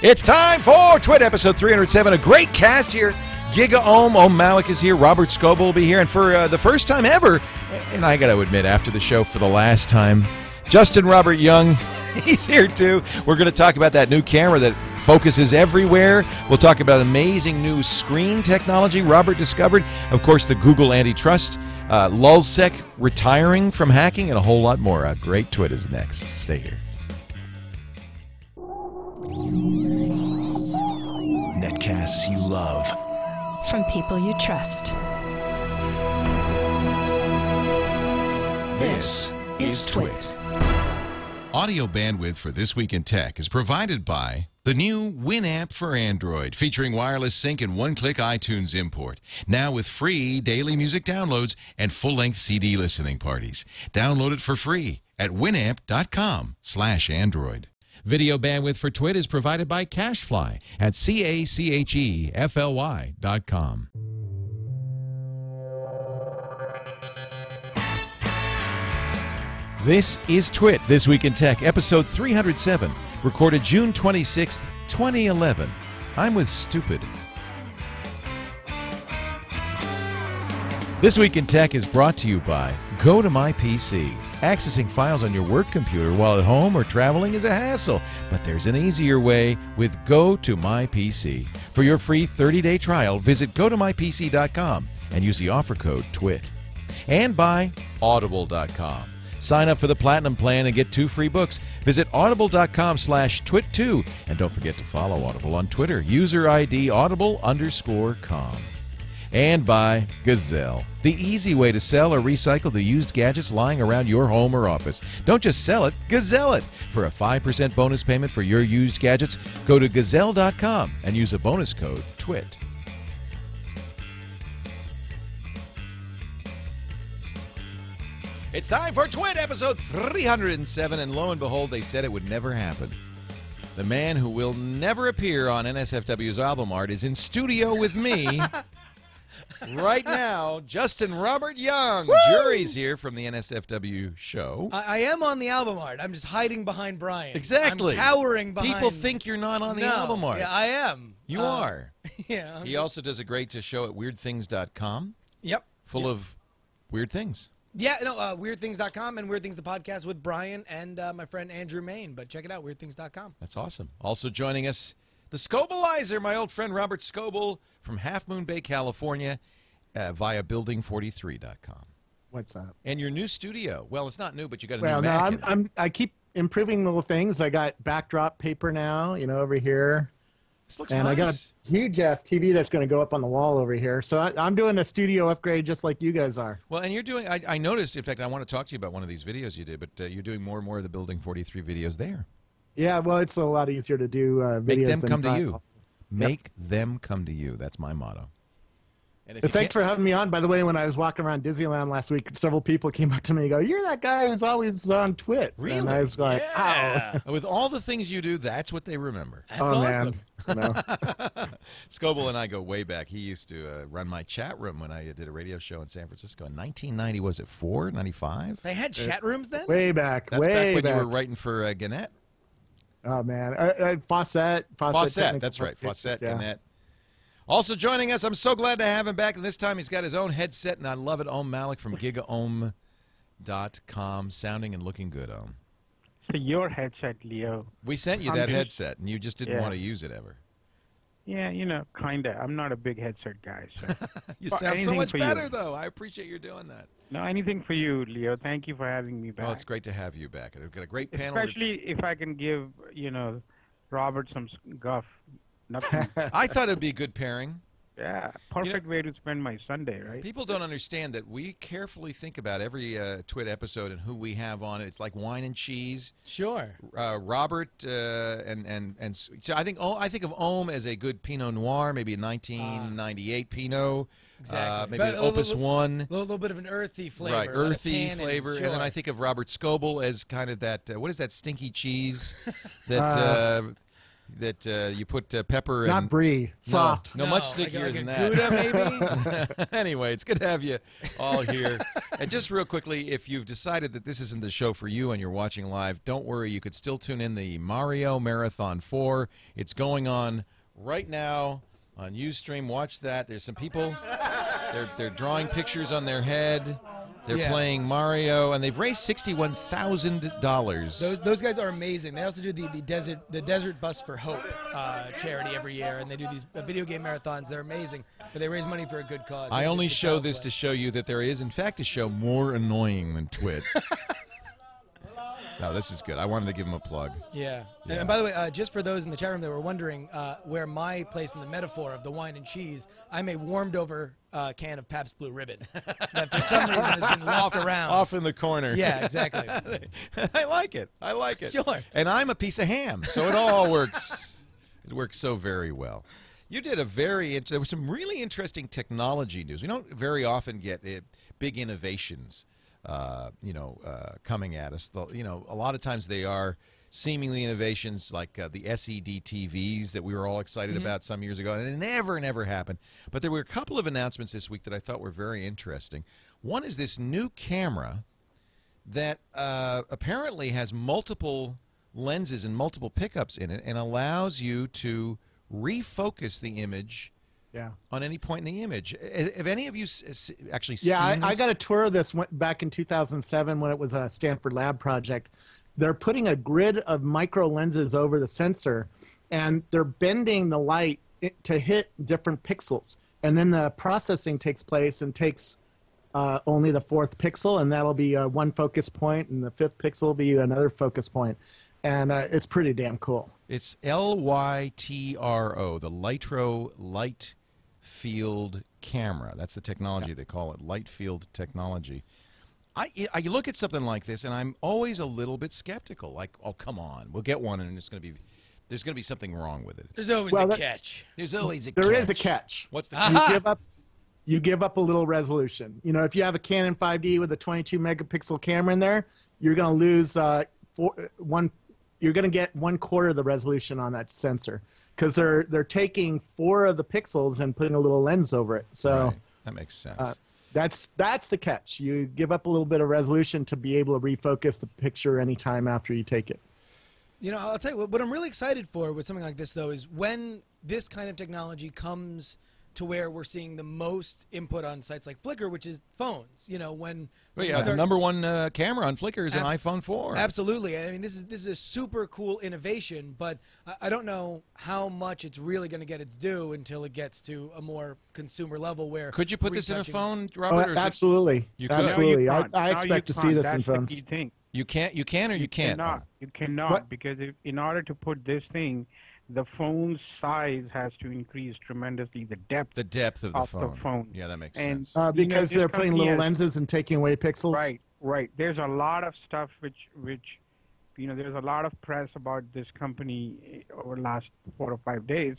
It's time for TWiT episode 307. A great cast here. Giga Ohm Malik is here. Robert Scoble will be here. And for the first time ever, and I got to admit, after the show for the last time, Justin Robert Young, he's here too. We're going to talk about that new camera that focuses everywhere. We'll talk about amazing new screen technology Robert discovered. Of course, the Google Antitrust, LulzSec retiring from hacking, and a whole lot more. A great TWiT is next. Stay here. Netcasts you love. From people you trust. This is TWiT. Audio bandwidth for This Week in Tech is provided by the new Winamp for Android, featuring wireless sync and one-click iTunes import. Now with free daily music downloads and full-length CD listening parties. Download it for free at winamp.com/Android. Video bandwidth for TWiT is provided by CacheFly at CacheFly.com. This is TWiT, This Week in Tech, episode 307, recorded June 26th, 2011. I'm with Stupid. This Week in Tech is brought to you by Go to My PC. Accessing files on your work computer while at home or traveling is a hassle, but there's an easier way with Go to My PC. For your free 30-day trial, visit gotomypc.com and use the offer code TWiT. And by Audible.com. Sign up for the Platinum Plan and get 2 free books. Visit audible.com/twit2. And don't forget to follow Audible on Twitter. User ID audible_com. And by Gazelle, the easy way to sell or recycle the used gadgets lying around your home or office. Don't just sell it, Gazelle it. For a 5% bonus payment for your used gadgets, go to gazelle.com and use a bonus code TWiT. It's time for TWiT episode 307, and lo and behold, they said it would never happen. The man who will never appear on NSFW's album art is in studio with me right now. Justin Robert Young. Woo! Jury's here from the NSFW show. I am on the album art. I'm just hiding behind Brian. Exactly. I'm cowering behind. People think you're not on the album art. Yeah, I am. You are. Yeah. He also does a great show at weirdthings.com. Yep. Full of weird things. Yeah, no, weirdthings.com and Weird Things the podcast with Brian and my friend Andrew Main. But check it out, weirdthings.com. That's awesome. Also joining us, the Scobleizer, my old friend Robert Scoble from Half Moon Bay, California, via building43.com. What's up? And your new studio. Well, it's not new, but you got a Well, new no, Mac. I keep improving little things. I got backdrop paper now, over here. This looks and nice. I got a huge ass TV that's going to go up on the wall over here. So I'm doing a studio upgrade just like you guys are. Well, and you're doing, I noticed, in fact, I want to talk to you about one of these videos you did, but you're doing more and more of the Building 43 videos there. Yeah, well, it's a lot easier to do videos. Make them than come to file. you. Make them come to you. That's my motto. And if But you thanks can't- for having me on. By the way, when I was walking around Disneyland last week, several people came up to me and go, "You're that guy who's always on TWiT." Really? And I was like, Yeah. With all the things you do, that's what they remember. That's "Oh awesome. man." No. Scoble and I go way back. He used to run my chat room when I did a radio show in San Francisco in 1990. Was it 95? They had chat rooms then? Way back. That's way back when back. you were writing for Gannett. Oh man. Fawcett. Fawcett, that's right. Fawcett, yeah. Gannett. Also joining us, I'm so glad to have him back. And this time he's got his own headset, and I love it. Ohm Malik from gigaohm.com. Sounding and looking good, Ohm. So your headset, Leo. We sent you I'm that just- headset, and you just didn't Yeah. want to use it ever. Yeah, kinda. I'm not a big headset guy. So. You Well, sound so anything much for you. better, though. I appreciate you doing that. No, anything for you, Leo. Thank you for having me back. Oh, it's great to have you back. We've got a great panel. Especially if I can give, Robert some guff. Nothing. I thought it'd be a good pairing. Yeah, perfect way to spend my Sunday, right? People don't understand that we carefully think about every TWiT episode and who we have on it. It's like wine and cheese. Sure. Robert and so I think of Ohm as a good Pinot Noir, maybe a 1998 Pinot. Exactly. Maybe But an Opus 1. A little bit of an earthy flavor. Right, a lot of earthy tannins, flavor. Sure. And then I think of Robert Scoble as kind of that, what is that stinky cheese that that you put pepper and... Not brie, soft. No, much stickier like than a that. Gouda, maybe? Anyway, it's good to have you all here. And just real quickly, if you've decided that this isn't the show for you and you're watching live, don't worry. You could still tune in the Mario Marathon 4. It's going on right now on Ustream. Watch that. There's some people. They're drawing pictures on their head. They're playing Mario, and they've raised $61,000. Those guys are amazing. They also do the Desert Bus for Hope charity every year, and they do these video game marathons. They're amazing, but they raise money for a good cause. I only show this to show you that there is, in fact, a show more annoying than TWiT. No, this is good. I wanted to give him a plug. Yeah. And by the way, just for those in the chat room that were wondering where my place in the metaphor of the wine and cheese, I'm a warmed-over can of Pabst Blue Ribbon that for some reason has been loft around. Off in the corner. Yeah, exactly. I like it. I like it. Sure. And I'm a piece of ham, so it all works. It works so very well. You did there was some really interesting technology news. We don't very often get big innovations coming at us. A lot of times they are seemingly innovations like the SED TVs that we were all excited about some years ago, and it never happened. But there were a couple of announcements this week that I thought were very interesting. One is this new camera that apparently has multiple lenses and multiple pickups in it and allows you to refocus the image on any point in the image. Have any of you actually seen this? I got a tour of this back in 2007 when it was a Stanford lab project. They're putting a grid of micro lenses over the sensor, and they're bending the light to hit different pixels. And then the processing takes place and takes only the fourth pixel, and that'll be one focus point, and the fifth pixel will be another focus point. And it's pretty damn cool. It's LYTRO, the Lytro Light Field Camera. That's the technology they call it, light field technology. I look at something like this, and I'm always a little bit skeptical. Like, oh, come on, we'll get one, and there's going to be something wrong with it. There's always a catch. There's always a catch. There is a catch. What's the catch? You give up a little resolution. You know, if you have a Canon 5D with a 22 megapixel camera in there, you're going to lose you're going to get 1/4 of the resolution on that sensor because they're taking 4 of the pixels and putting a little lens over it. So right. That makes sense. That's the catch. You give up a little bit of resolution to be able to refocus the picture anytime after you take it. You know, I'll tell you what I'm really excited for with something like this, though, is when this kind of technology comes to where we're seeing the most input on sites like Flickr, which is phones. You know, when the #1 camera on Flickr is an iPhone 4. Absolutely. I mean, this is a super cool innovation, but I don't know how much it's really going to get its due until it gets to a more consumer level where. Could you put this in a phone, Robert? Oh, absolutely. You could. Absolutely. No, I expect to see this in phones. That's the key thing. You can or you can't. You cannot because in order to put this thing, the phone's size has to increase tremendously. The depth of the phone. Yeah, that makes sense. Because they're putting little lenses and taking away pixels. Right. There's a lot of stuff which there's a lot of press about this company over the last 4 or 5 days,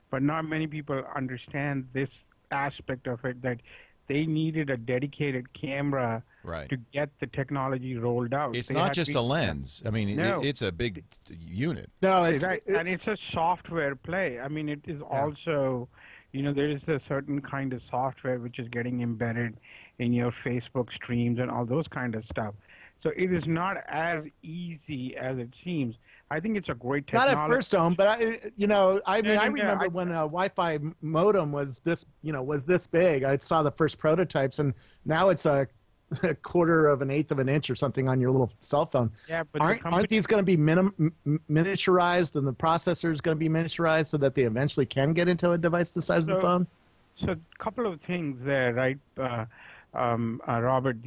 but not many people understand this aspect of it, that they needed a dedicated camera to get the technology rolled out. It's not just a lens. I mean, it's a big unit. No, and it's a software play. I mean, it is also, there is a certain kind of software which is getting embedded in your Facebook streams and all those kind of stuff. So it is not as easy as it seems. I think it's a great technology. Not at first, Dome, but I remember when a Wi-Fi modem was this big. I saw the first prototypes, and now it's a 1/4 of an 1/8 of an inch or something on your little cell phone. Yeah, but aren't these going to be miniaturized, and the processor is going to be miniaturized so that they eventually can get into a device the size of the phone? So a couple of things there, right, Robert?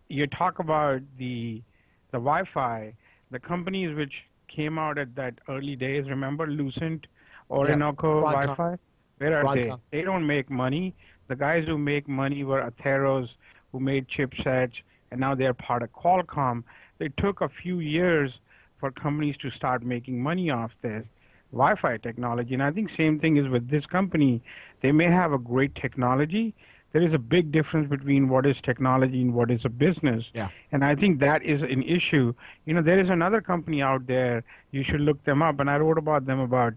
You talk about the Wi-Fi. The companies which came out at that early days, remember Lucent, Orinoco Wi-Fi? Where are they? They don't make money. The guys who make money were Atheros, who made chipsets, and now they're part of Qualcomm. It took a few years for companies to start making money off this Wi-Fi technology. And I think same thing is with this company. They may have a great technology, there is a big difference between what is technology and what is a business. Yeah. And I think that is an issue. You know, there is another company out there, you should look them up, and I wrote about them about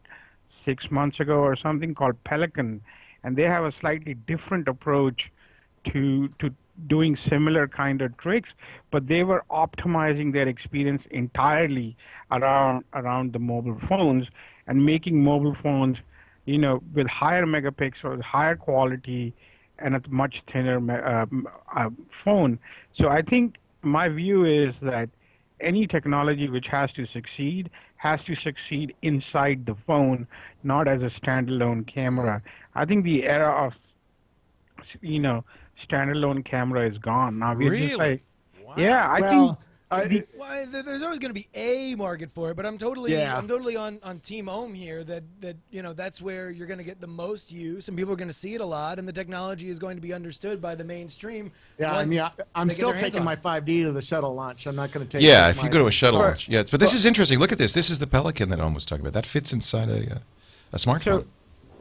6 months ago or something, called Pelican, and they have a slightly different approach to doing similar kind of tricks, but they were optimizing their experience entirely around the mobile phones and making mobile phones, you know, with higher megapixels, higher quality, and a much thinner phone. So I think my view is that any technology which has to succeed inside the phone, not as a standalone camera. I think the era of, you know, standalone camera is gone. Now we're just like, yeah, I think well, there's always going to be a market for it, but I'm totally on Team Ohm here. That you know, that's where you're going to get the most use, and people are going to see it a lot, and the technology is going to be understood by the mainstream. Yeah, I mean, I'm still taking my 5D to the shuttle launch. I'm not going to take. Yeah, if you go to a shuttle launch, yeah. But this is interesting. Look at this. This is the Pelican that Ohm was talking about. That fits inside a smartphone.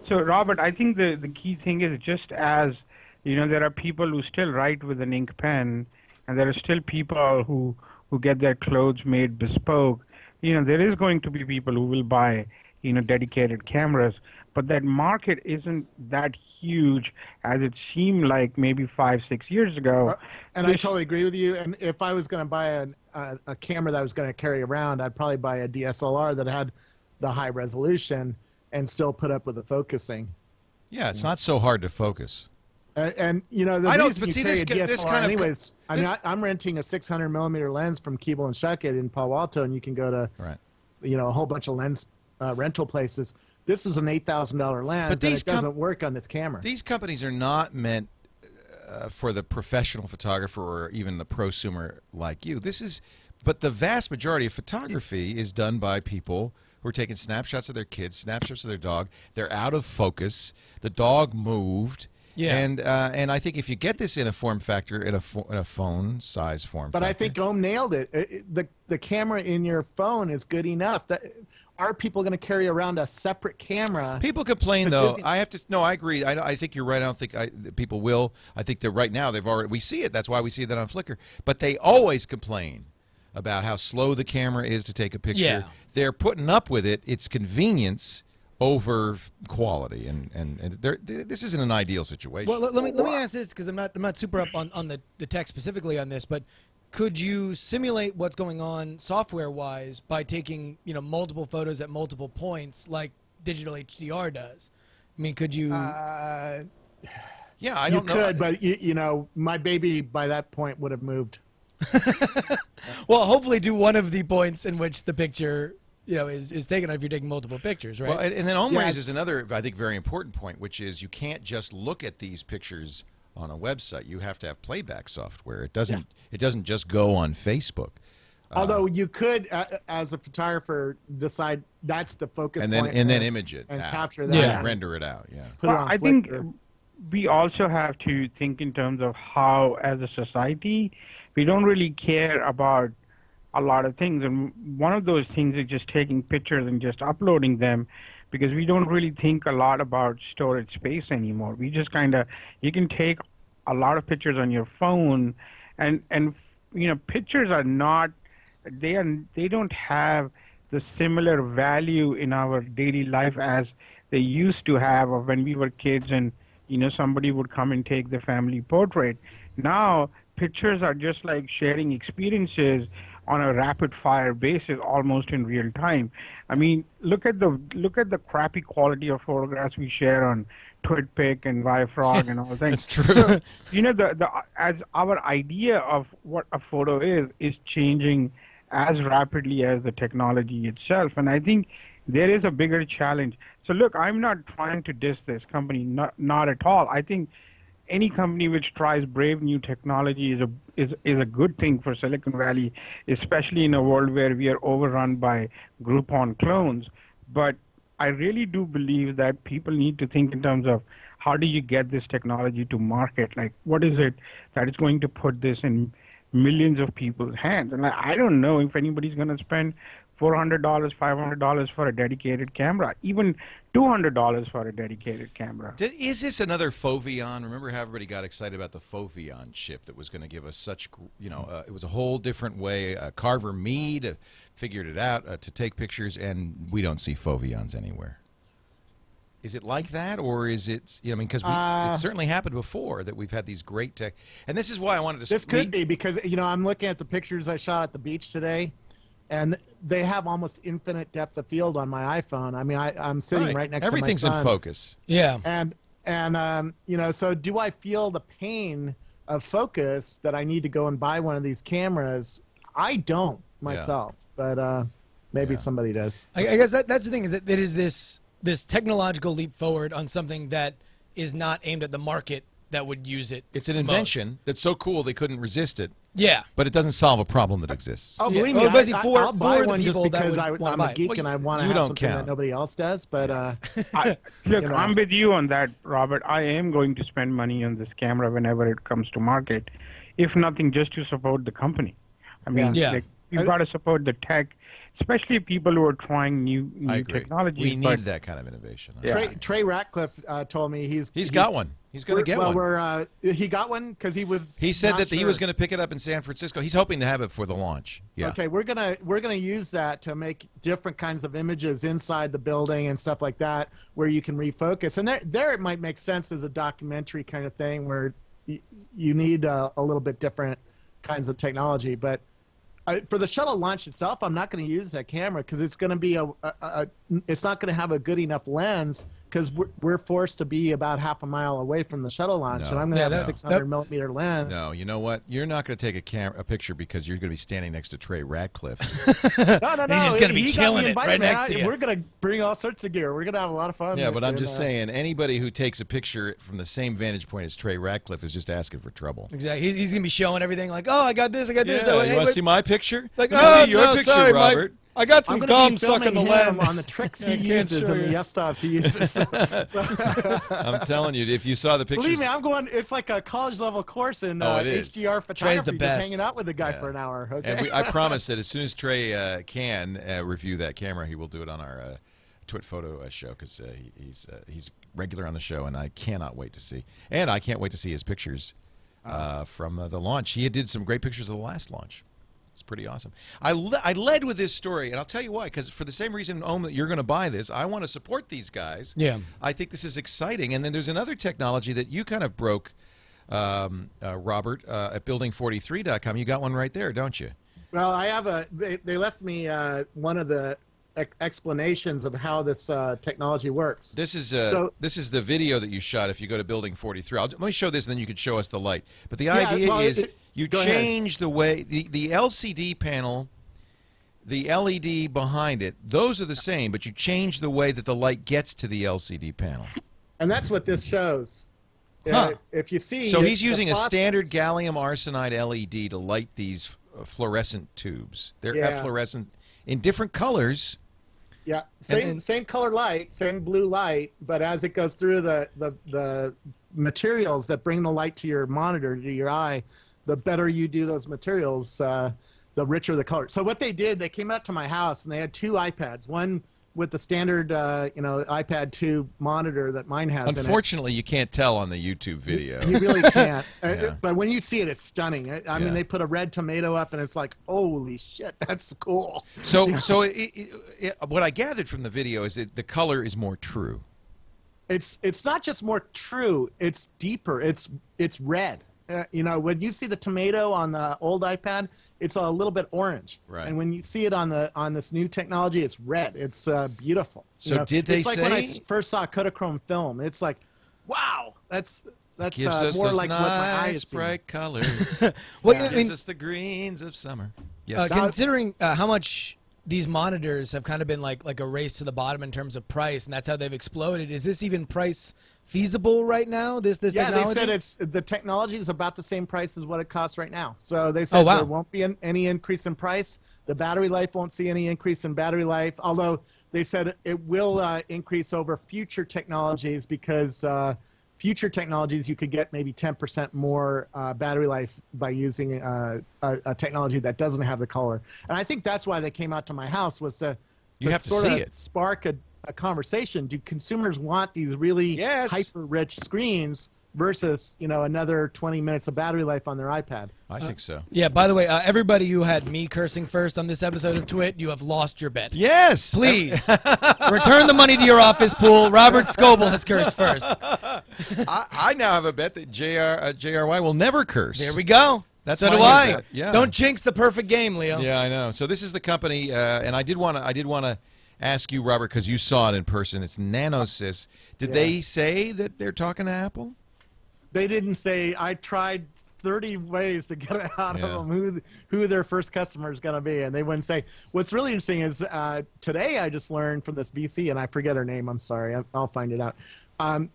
So Robert, I think the key thing is, just as, you know, there are people who still write with an ink pen, and there are still people who get their clothes made bespoke. You know, there is going to be people who will buy, you know, dedicated cameras, but that market isn't that huge as it seemed like maybe 5-6 years ago. And I totally agree with you. And if I was going to buy a camera that I was going to carry around, I'd probably buy a DSLR that had the high resolution and still put up with the focusing. Yeah, it's not so hard to focus. And you know, the I don't. reason But you see, carry this a DSLR kind of. anyways, I mean, I'm renting a 600mm lens from Keeble and Shuckett in Palo Alto, and you can go to, you know, a whole bunch of lens rental places. This is an $8,000 lens, but it doesn't work on this camera. These companies are not meant for the professional photographer or even the prosumer like you. This is, but the vast majority of photography is done by people who are taking snapshots of their kids, snapshots of their dog. They're out of focus. The dog moved. Yeah, and I think if you get this in a form factor, in a phone size form factor. But I think Ohm nailed it. The camera in your phone is good enough. Are people going to carry around a separate camera? People complain, though. I have to. No, I agree. I think you're right. I don't think people will. I think that right now we see it. That's why we see that on Flickr. But they always complain about how slow the camera is to take a picture. Yeah. They're putting up with it. It's convenience over quality, and this isn't an ideal situation. Well, let me ask this, because I'm not super up on the tech specifically on this, but could you simulate what's going on software-wise by taking, you know, multiple photos at multiple points like digital HDR does? I mean, could you? Yeah, I don't know. You could, but you know, my baby by that point would have moved. Well, hopefully do one of the points in which the picture, you know, is taken if you're taking multiple pictures, right? Well, and then Ohm raises another, I think, very important point, which is you can't just look at these pictures on a website. You have to have playback software. It doesn't. It doesn't just go on Facebook. Although you could, as a photographer, decide that's the focus and point, and then image it and out. capture that, and render it out. Yeah. Put it on I think we also have to think in terms of how, as a society, we don't really care about a lot of things, and one of those things is just taking pictures and just uploading them, because we don't really think a lot about storage space anymore. We just kind of, you can take a lot of pictures on your phone, and you know, pictures are not, they don't have the similar value in our daily life as they used to have of when we were kids, and you know, somebody would come and take the family portrait. Now pictures are just like sharing experiences on a rapid fire basis, almost in real time. I mean, look at the crappy quality of photographs we share on TwitPic and YFrog and all things. That's true. So, you know, as our idea of what a photo is changing as rapidly as the technology itself, and I think there is a bigger challenge. So look, I'm not trying to diss this company, not at all. I think any company which tries brave new technology is a good thing for Silicon Valley, especially in a world where we are overrun by Groupon clones. But I really do believe that people need to think in terms of how do you get this technology to market? Like, what is it that is going to put this in millions of people's hands? And I don't know if anybody's going to spend $400, $500 for a dedicated camera, even $200 for a dedicated camera. Is this another Foveon? Remember how everybody got excited about the Foveon chip that was going to give us such, it was a whole different way. Carver Mead figured it out to take pictures, and we don't see Foveons anywhere. Is it like that, or is it? Because it certainly happened before that we've had these great tech, and this is why I wanted to. This could be because I'm looking at the pictures I shot at the beach today, and they have almost infinite depth of field on my iPhone. I mean, I'm sitting right next to my son. Everything's in focus. Yeah. And so do I feel the pain of focus that I need to go and buy one of these cameras? I don't myself, but maybe somebody does. I guess that's the thing, is that it is this technological leap forward on something that is not aimed at the market that would use it. It's an invention that's so cool they couldn't resist it. Yeah. But it doesn't solve a problem that exists. Oh, believe me, I'll buy one just because I'm a geek and I want to have something that nobody else does. But look, I'm with you on that, Robert. I am going to spend money on this camera whenever it comes to market, if nothing, just to support the company. I mean, you've got to support the tech, especially people who are trying new technologies. We need that kind of innovation. Trey Ratcliffe told me he's got one. He's going to get one. He got one because he said that he was going to pick it up in San Francisco. He's hoping to have it for the launch. Yeah. Okay, we're gonna use that to make different kinds of images inside the building and stuff like that, where you can refocus. And there it might make sense as a documentary kind of thing where you need a little bit different kinds of technology, but. For the shuttle launch itself, I'm not going to use that camera because it's going to be it's not going to have a good enough lens because we're forced to be about half a mile away from the shuttle launch, and I'm going to have a 600 millimeter lens. No, you know what? You're not going to take a picture because you're going to be standing next to Trey Ratcliffe. No. He's just going to be killing it right next to you. We're going to bring all sorts of gear. We're going to have a lot of fun. Yeah, but I'm just saying, anybody who takes a picture from the same vantage point as Trey Ratcliffe is just asking for trouble. Exactly. He's going to be showing everything like, oh, I got this, I got this. You want to see my picture? Like, see your picture, sorry, Robert. I got some gum stuck in the lens. On the tricks he uses and the f-stops he uses. I'm telling you, if you saw the pictures. Believe me, it's like a college level course in HDR photography. Trey's the best. Just hanging out with the guy for an hour. Okay? And I promise that as soon as Trey can review that camera, he will do it on our TWiT photo show because he's regular on the show, and I cannot wait to see. And I can't wait to see his pictures from the launch. He did some great pictures of the last launch. It's pretty awesome. I led with this story, and I'll tell you why. Because for the same reason, Ohm, that you're going to buy this, I want to support these guys. Yeah. I think this is exciting. And then there's another technology that you kind of broke, Robert, at building43.com. You got one right there, don't you? Well, I have they left me one of the explanations of how this technology works. This is the video that you shot. If you go to Building 43, let me show this, and then you can show us the light. But the idea is you change the way the LCD panel, the LED behind it. Those are the same, but you change the way that the light gets to the LCD panel. And that's what this shows. If you see, so he's using a standard gallium arsenide LED to light these fluorescent tubes. They're fluorescent in different colors. Yeah, same color light, same blue light, but as it goes through the materials that bring the light to your monitor, to your eye, the better you do those materials, the richer the color. So what they did, they came out to my house and they had two iPads, one with the standard iPad 2 monitor that mine has. Unfortunately, you can't tell on the YouTube video. You really can't. But when you see it, it's stunning. I mean, they put a red tomato up, and it's like, holy shit, that's cool. So, what I gathered from the video is that the color is more true. It's not just more true. It's deeper. It's red. When you see the tomato on the old iPad, it's a little bit orange. Right. And when you see it on this new technology, it's red. It's beautiful. So did they say? It's like when I first saw Kodachrome film. It's like, wow, that's gives us more those like nice, what my eyes bright colors. Gives us the greens of summer. Yes. Considering how much these monitors have kind of been like a race to the bottom in terms of price, and that's how they've exploded. Is this even price feasible right now? This technology? They said the technology is about the same price as what it costs right now. So they said there won't be any increase in price. The battery life won't see any increase in battery life, although they said it will increase over future technologies because future technologies, you could get maybe 10% more battery life by using a technology that doesn't have the color. And I think that's why they came out to my house, was to have to sort see of it. spark a conversation. Do consumers want these really hyper-rich screens versus, you know, another 20 minutes of battery life on their iPad? I think so. Yeah, by the way, everybody who had me cursing first on this episode of TWiT, you have lost your bet. Yes. Please, return the money to your office pool. Robert Scoble has cursed first. I now have a bet that JRY will never curse. There we go. That's so my do new I. bet. Yeah. Don't jinx the perfect game, Leo. Yeah, I know. So this is the company, and I did want to ask you, Robert, because you saw it in person. It's NanoSys. Did they say that they're talking to Apple? They didn't say. I tried 30 ways to get it out of them who their first customer is going to be, and they wouldn't say. What's really interesting is today I just learned from this VC, and I forget her name. I'm sorry. I'll find it out.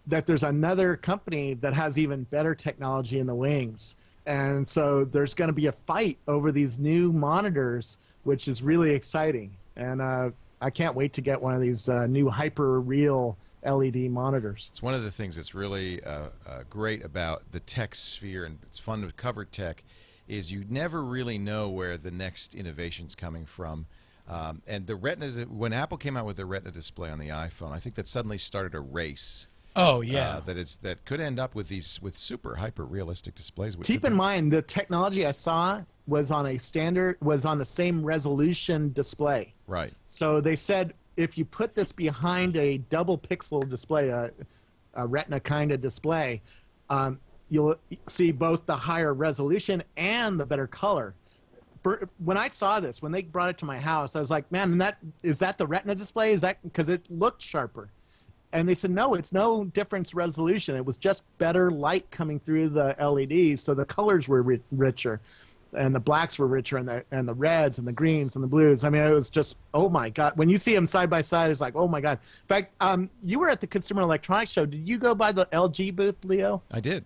That there's another company that has even better technology in the wings, and so there's going to be a fight over these new monitors, which is really exciting. And I can't wait to get one of these new hyper real LED monitors. It's one of the things that's really great about the tech sphere, and it's fun to cover tech, is you never really know where the next innovation's coming from. And the Retina, when Apple came out with the Retina display on the iPhone, I think that suddenly started a race. Oh yeah, that could end up with super hyper realistic displays. Keep in mind, the technology I saw was on the same resolution display. Right. So they said, if you put this behind a double pixel display, a Retina kind of display, you'll see both the higher resolution and the better color. When I saw this, when they brought it to my house, I was like, man, is that the Retina display? Is that because it looked sharper? And they said, no, it's no difference resolution. It was just better light coming through the LED, so the colors were richer. And the blacks were richer, and the reds and the greens and the blues. I mean, it was just, oh my God. When you see them side by side, it's like, oh my God. In fact, you were at the Consumer Electronics Show. Did you go by the LG booth, Leo? I did.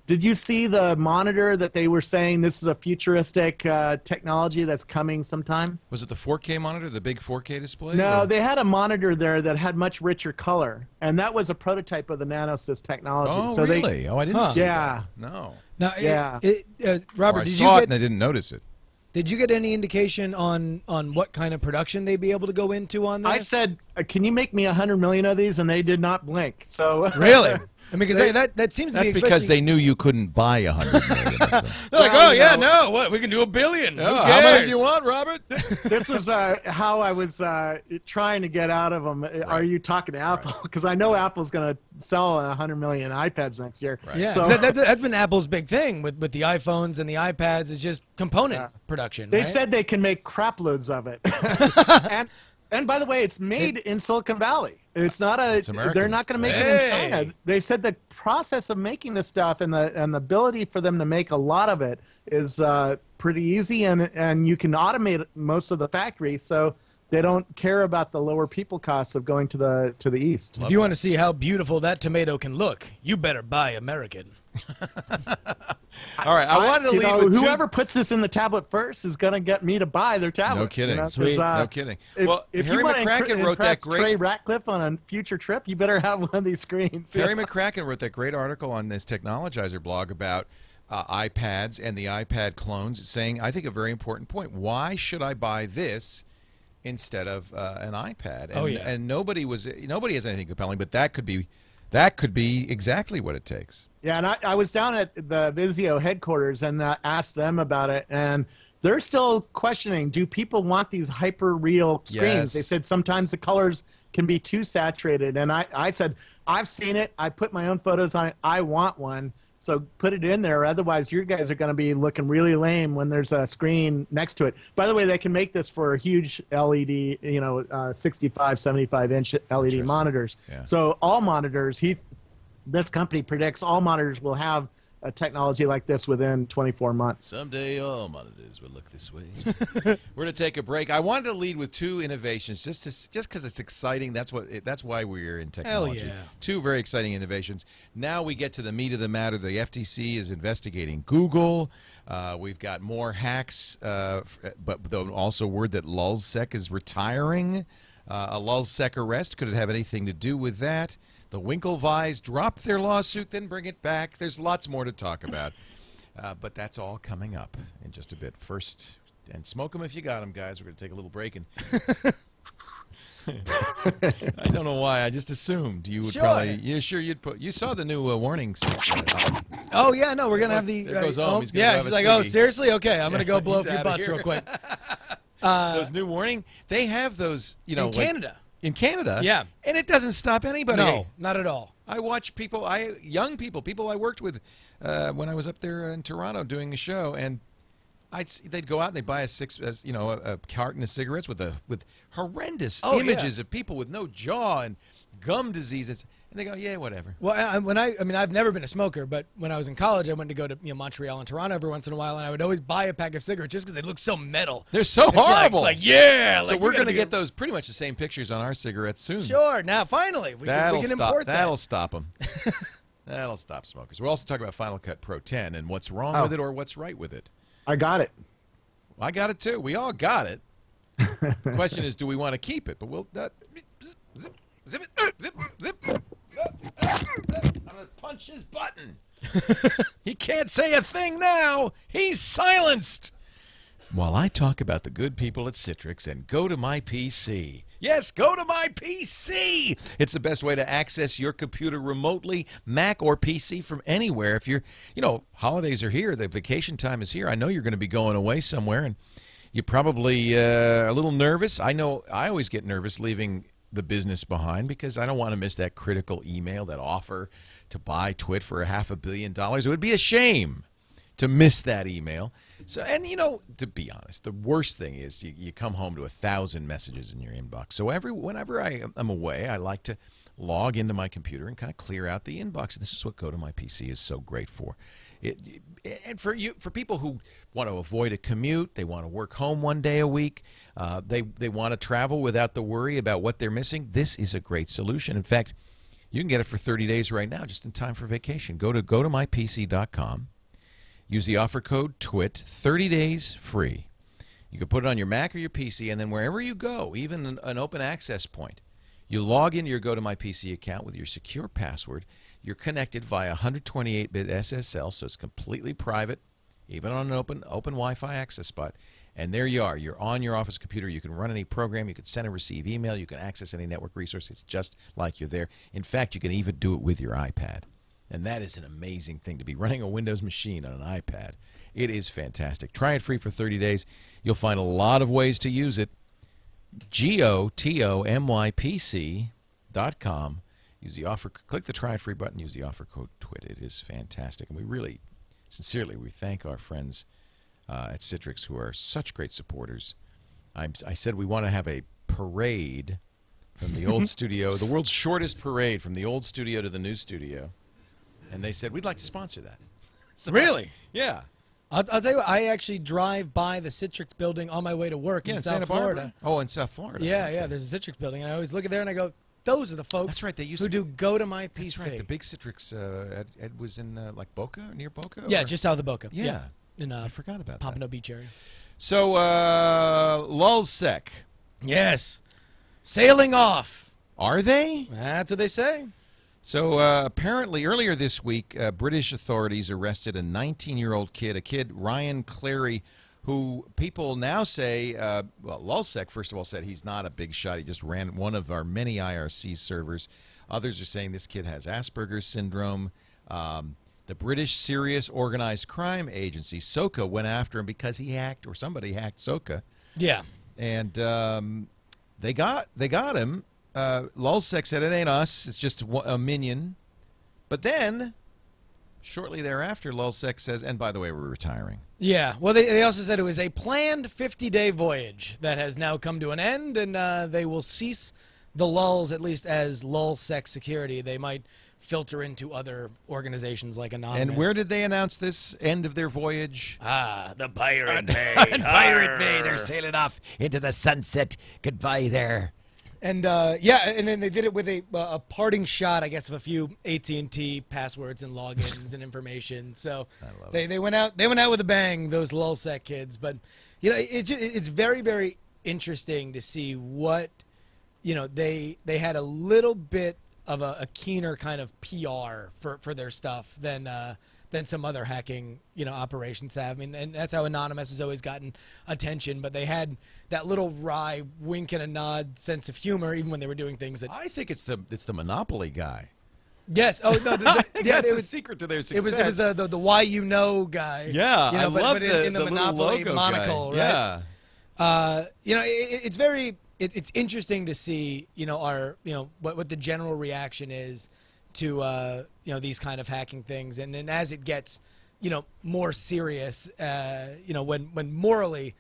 Did you see the monitor that they were saying this is a futuristic technology that's coming sometime? Was it the 4K monitor, the big 4K display? No, they had a monitor there that had much richer color, and that was a prototype of the NanoSys technology. Oh, so really? Oh, I didn't see that. No. Now, Yeah. Robert, I did saw you it get and I didn't notice it. Did you get any indication on what kind of production they'd be able to go into on this? I said, can you make me 100 million of these? And they did not blink. So really? I mean, because that seems to be That's because they knew you couldn't buy 100 million of them. They're like, oh yeah, no, what we can do 1 billion. Who Oh, cares? how many do you want, Robert? this was how I was trying to get out of them. Are you talking to Apple? Because I know Apple's going to sell 100 million iPads next year. Right. Yeah, So, that's been Apple's big thing with the iPhones and the iPads, is just component production. they right? said they can make crap loads of it. And by the way, it's made in Silicon Valley. It's not American. they're not going to make it in China. They said the process of making this stuff and the ability for them to make a lot of it is pretty easy, and you can automate most of the factory, so they don't care about the lower people costs of going to the east. If you want to see how beautiful that tomato can look, you better buy American. All right, I wanted to lead with whoever puts this in the tablet first is going to get me to buy their tablet. No kidding. You know, 'cause, Sweet. No kidding. If Harry you want to McCracken wrote that great. Trey Ratcliffe on a future trip, you better have one of these screens. Harry McCracken wrote that great article on this Technologizer blog about iPads and the iPad clones, saying, I think, a very important point. Why should I buy this instead of an iPad? And, and nobody has anything compelling, but that could be exactly what it takes. Yeah, and I was down at the Vizio headquarters and asked them about it, and they're still questioning, do people want these hyper-real screens? Yes. They said sometimes the colors can be too saturated, and I said, I've seen it. I put my own photos on it. I want one, so put it in there. Otherwise, you guys are going to be looking really lame when there's a screen next to it. By the way, they can make this for huge LED, 65, 75-inch LED monitors. Yeah. So all monitors, this company predicts all monitors will have a technology like this within 24 months. Someday all monitors will look this way. We're going to take a break. I wanted to lead with two innovations just because it's exciting. That's why we're in technology. Hell yeah. Two very exciting innovations. Now we get to the meat of the matter. The FTC is investigating Google. We've got more hacks, but also word that LulzSec is retiring. A LulzSec arrest, could it have anything to do with that? The Winklevis dropped their lawsuit, then bring it back. There's lots more to talk about. But that's all coming up in just a bit. First, and smoke them if you got them, guys. We're going to take a little break. And I don't know why. I just assumed you would probably. Yeah, sure. You saw the new warnings. Oh yeah, no, we're gonna have the. There goes home. He's gonna yeah, have she's a like, ciggy. oh seriously? Okay, I'm gonna go blow he's up your outta butts here. real quick. Those new warning. They have those. You know, In Canada. In Canada. Yeah. And it doesn't stop anybody. No, not at all. I watch people. Young people I worked with when I was up there in Toronto doing a show, and they'd go out and they'd buy a carton of cigarettes with horrendous images of people with no jaw and gum diseases, and they go, yeah, whatever. Well, I've never been a smoker, but when I was in college, I went to go to Montreal and Toronto every once in a while, and I would always buy a pack of cigarettes just because they look so metal. They're so horrible. It's like yeah. So we're gonna get those pretty much the same pictures on our cigarettes soon. Sure. Now finally, we can import that. That'll stop them. That'll stop smokers. We're also talking about Final Cut Pro 10 and what's wrong with it or what's right with it. I got it. I got it too. We all got it. The question is, do we want to keep it? But we'll zip it. I'm gonna punch his button. He can't say a thing now. He's silenced. While I talk about the good people at Citrix and go to my PC. Yes, go to my PC. It's the best way to access your computer remotely, Mac or PC from anywhere. If you're, holidays are here, the vacation time is here. I know you're going to be going away somewhere, and you're probably a little nervous. I know I always get nervous leaving the business behind because I don't want to miss that critical email, that offer to buy TWiT for $500 million. It would be a shame to miss that email. So, and to be honest, the worst thing is you come home to 1,000 messages in your inbox. So whenever I'm away, I like to log into my computer and kind of clear out the inbox. And this is what Go to My PC is so great for. And for people who want to avoid a commute, they want to work home one day a week, they want to travel without the worry about what they're missing, this is a great solution. In fact, you can get it for 30 days right now, just in time for vacation. Go to mypc.com. Use the offer code TWiT, 30 days free. You can put it on your Mac or your PC, and then wherever you go, even an open access point, you log into your Go to My PC account with your secure password. You're connected via 128-bit SSL, so it's completely private, even on an open Wi-Fi access spot. And there you are. You're on your office computer. You can run any program. You can send and receive email. You can access any network resource. It's just like you're there. In fact, you can even do it with your iPad. And that is an amazing thing, to be running a Windows machine on an iPad. It is fantastic. Try it free for 30 days. You'll find a lot of ways to use it. GOTOMYPC.com. Use the offer. Click the try it free button. Use the offer code TWiT. It is fantastic. And we really, sincerely, we thank our friends at Citrix who are such great supporters. I said we want to have a parade from the old studio, the world's shortest parade from the old studio to the new studio. And they said, we'd like to sponsor that. So, really? Yeah. I'll tell you what, I actually drive by the Citrix building on my way to work in South Florida. Oh, in South Florida. Yeah, yeah, there's a Citrix building. And I always look at there and I go, those are the folks That's right, they used who to do Go to My PC. That's right, the big Citrix Ed was in like Boca, near Boca? Yeah, or? just south of Boca. Yeah. In I forgot about Pompano Beach area. So, LulzSec. Yes. Sailing off. Are they? That's what they say. So apparently earlier this week, British authorities arrested a 19-year-old kid, Ryan Clary, who people now say, LulzSec, first of all, said he's not a big shot. He just ran one of our many IRC servers. Others are saying this kid has Asperger's syndrome. The British Serious Organized Crime Agency, SOCA, went after him because he hacked, or somebody hacked SOCA. Yeah. And they got him. LulzSec said it ain't us, it's just a minion. But then, shortly thereafter, LulzSec says, and by the way, we're retiring. Yeah, well, they also said it was a planned 50-day voyage that has now come to an end, and they will cease the lulz, at least as LulzSec security. They might filter into other organizations like Anonymous. And where did they announce this end of their voyage? The Pirate Bay. Pirate Bay, they're sailing off into the sunset. Goodbye there. And yeah, and then they did it with a parting shot, I guess, of a few AT&T passwords and logins and information. So they went out with a bang, those LulzSec kids. But it's very, very interesting to see what you know, they had a little bit of a keener kind of PR for their stuff than some other hacking, you know, operations have. I mean, and that's how Anonymous has always gotten attention. But they had that little wry wink and a nod sense of humor, even when they were doing things that. I think it's the Monopoly guy. Yes. Oh no. That's the secret to their success. It was the why you know guy. Yeah, you know, I love in the Monopoly logo monocle, guy. right? Yeah. You know, it's very. It's interesting to see, you know, what the general reaction is to, you know, these kind of hacking things. And then as it gets, you know, more serious, you know, when morally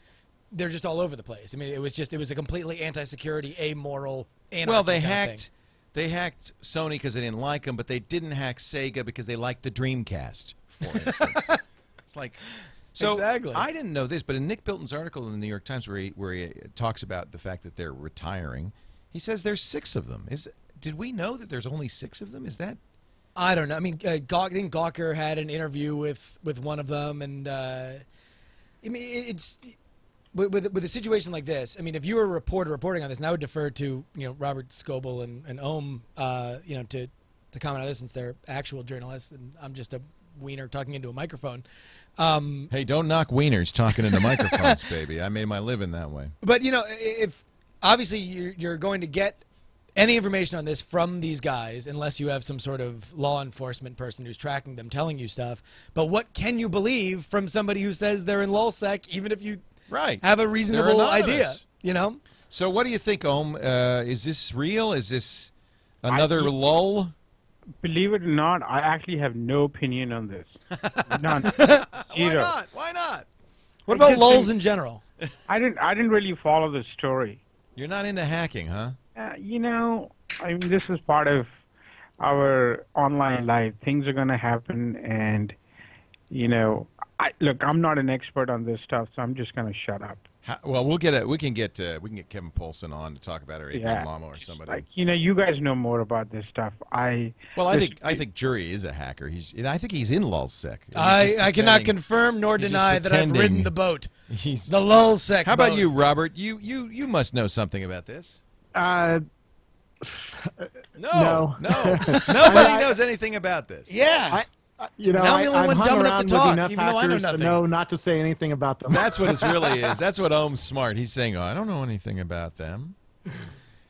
they're just all over the place. I mean, it was a completely anti-security, amoral, anarchy Well, they kind of thing. They hacked Sony because they didn't like them, but they didn't hack Sega because they liked the Dreamcast, for instance. It's like... So Exactly. I didn't know this, but in Nick Bilton's article in the New York Times where he talks about the fact that they're retiring, he says there's 6 of them. Did we know that there's only 6 of them? Is that? I don't know. I mean, I think Gawker had an interview with one of them, and I mean, it's with a situation like this. I mean, if you were a reporter reporting on this, and I would defer to, you know, Robert Scoble and Ohm, you know, to comment on this since they're actual journalists, and I'm just a wiener talking into a microphone. Hey, don't knock wieners talking into microphones, baby. I made my living that way. But, you know, if obviously you're going to get any information on this from these guys unless you have some sort of law enforcement person who's tracking them, telling you stuff. But what can you believe from somebody who says they're in LulzSec, even if you have a reasonable idea, you know? So what do you think, Ohm? Is this real? Is this another lull? Believe it or not, I actually have no opinion on this. None. Why not? Why not? What about lulls in general? I didn't really follow the story. You're not into hacking, huh? You know, I mean, this is part of our online life. Things are going to happen, and you know, look, I'm not an expert on this stuff, so I'm just going to shut up. Well, we can get Kevin Poulsen on to talk about it, or Adrian Lama or somebody. Like, you know, you guys know more about this stuff. I think Jury is a hacker. I think he's in LulzSec. I cannot confirm nor deny that I've ridden the boat. The LulzSec. How about you, Robert? You must know something about this. No. Nobody knows anything about this. Yeah. You know, now I'm the only one dumb enough to talk, even though I know to nothing. know not to say anything about them. That's what it really is. That's what Ohm's smart. He's saying, "Oh, I don't know anything about them."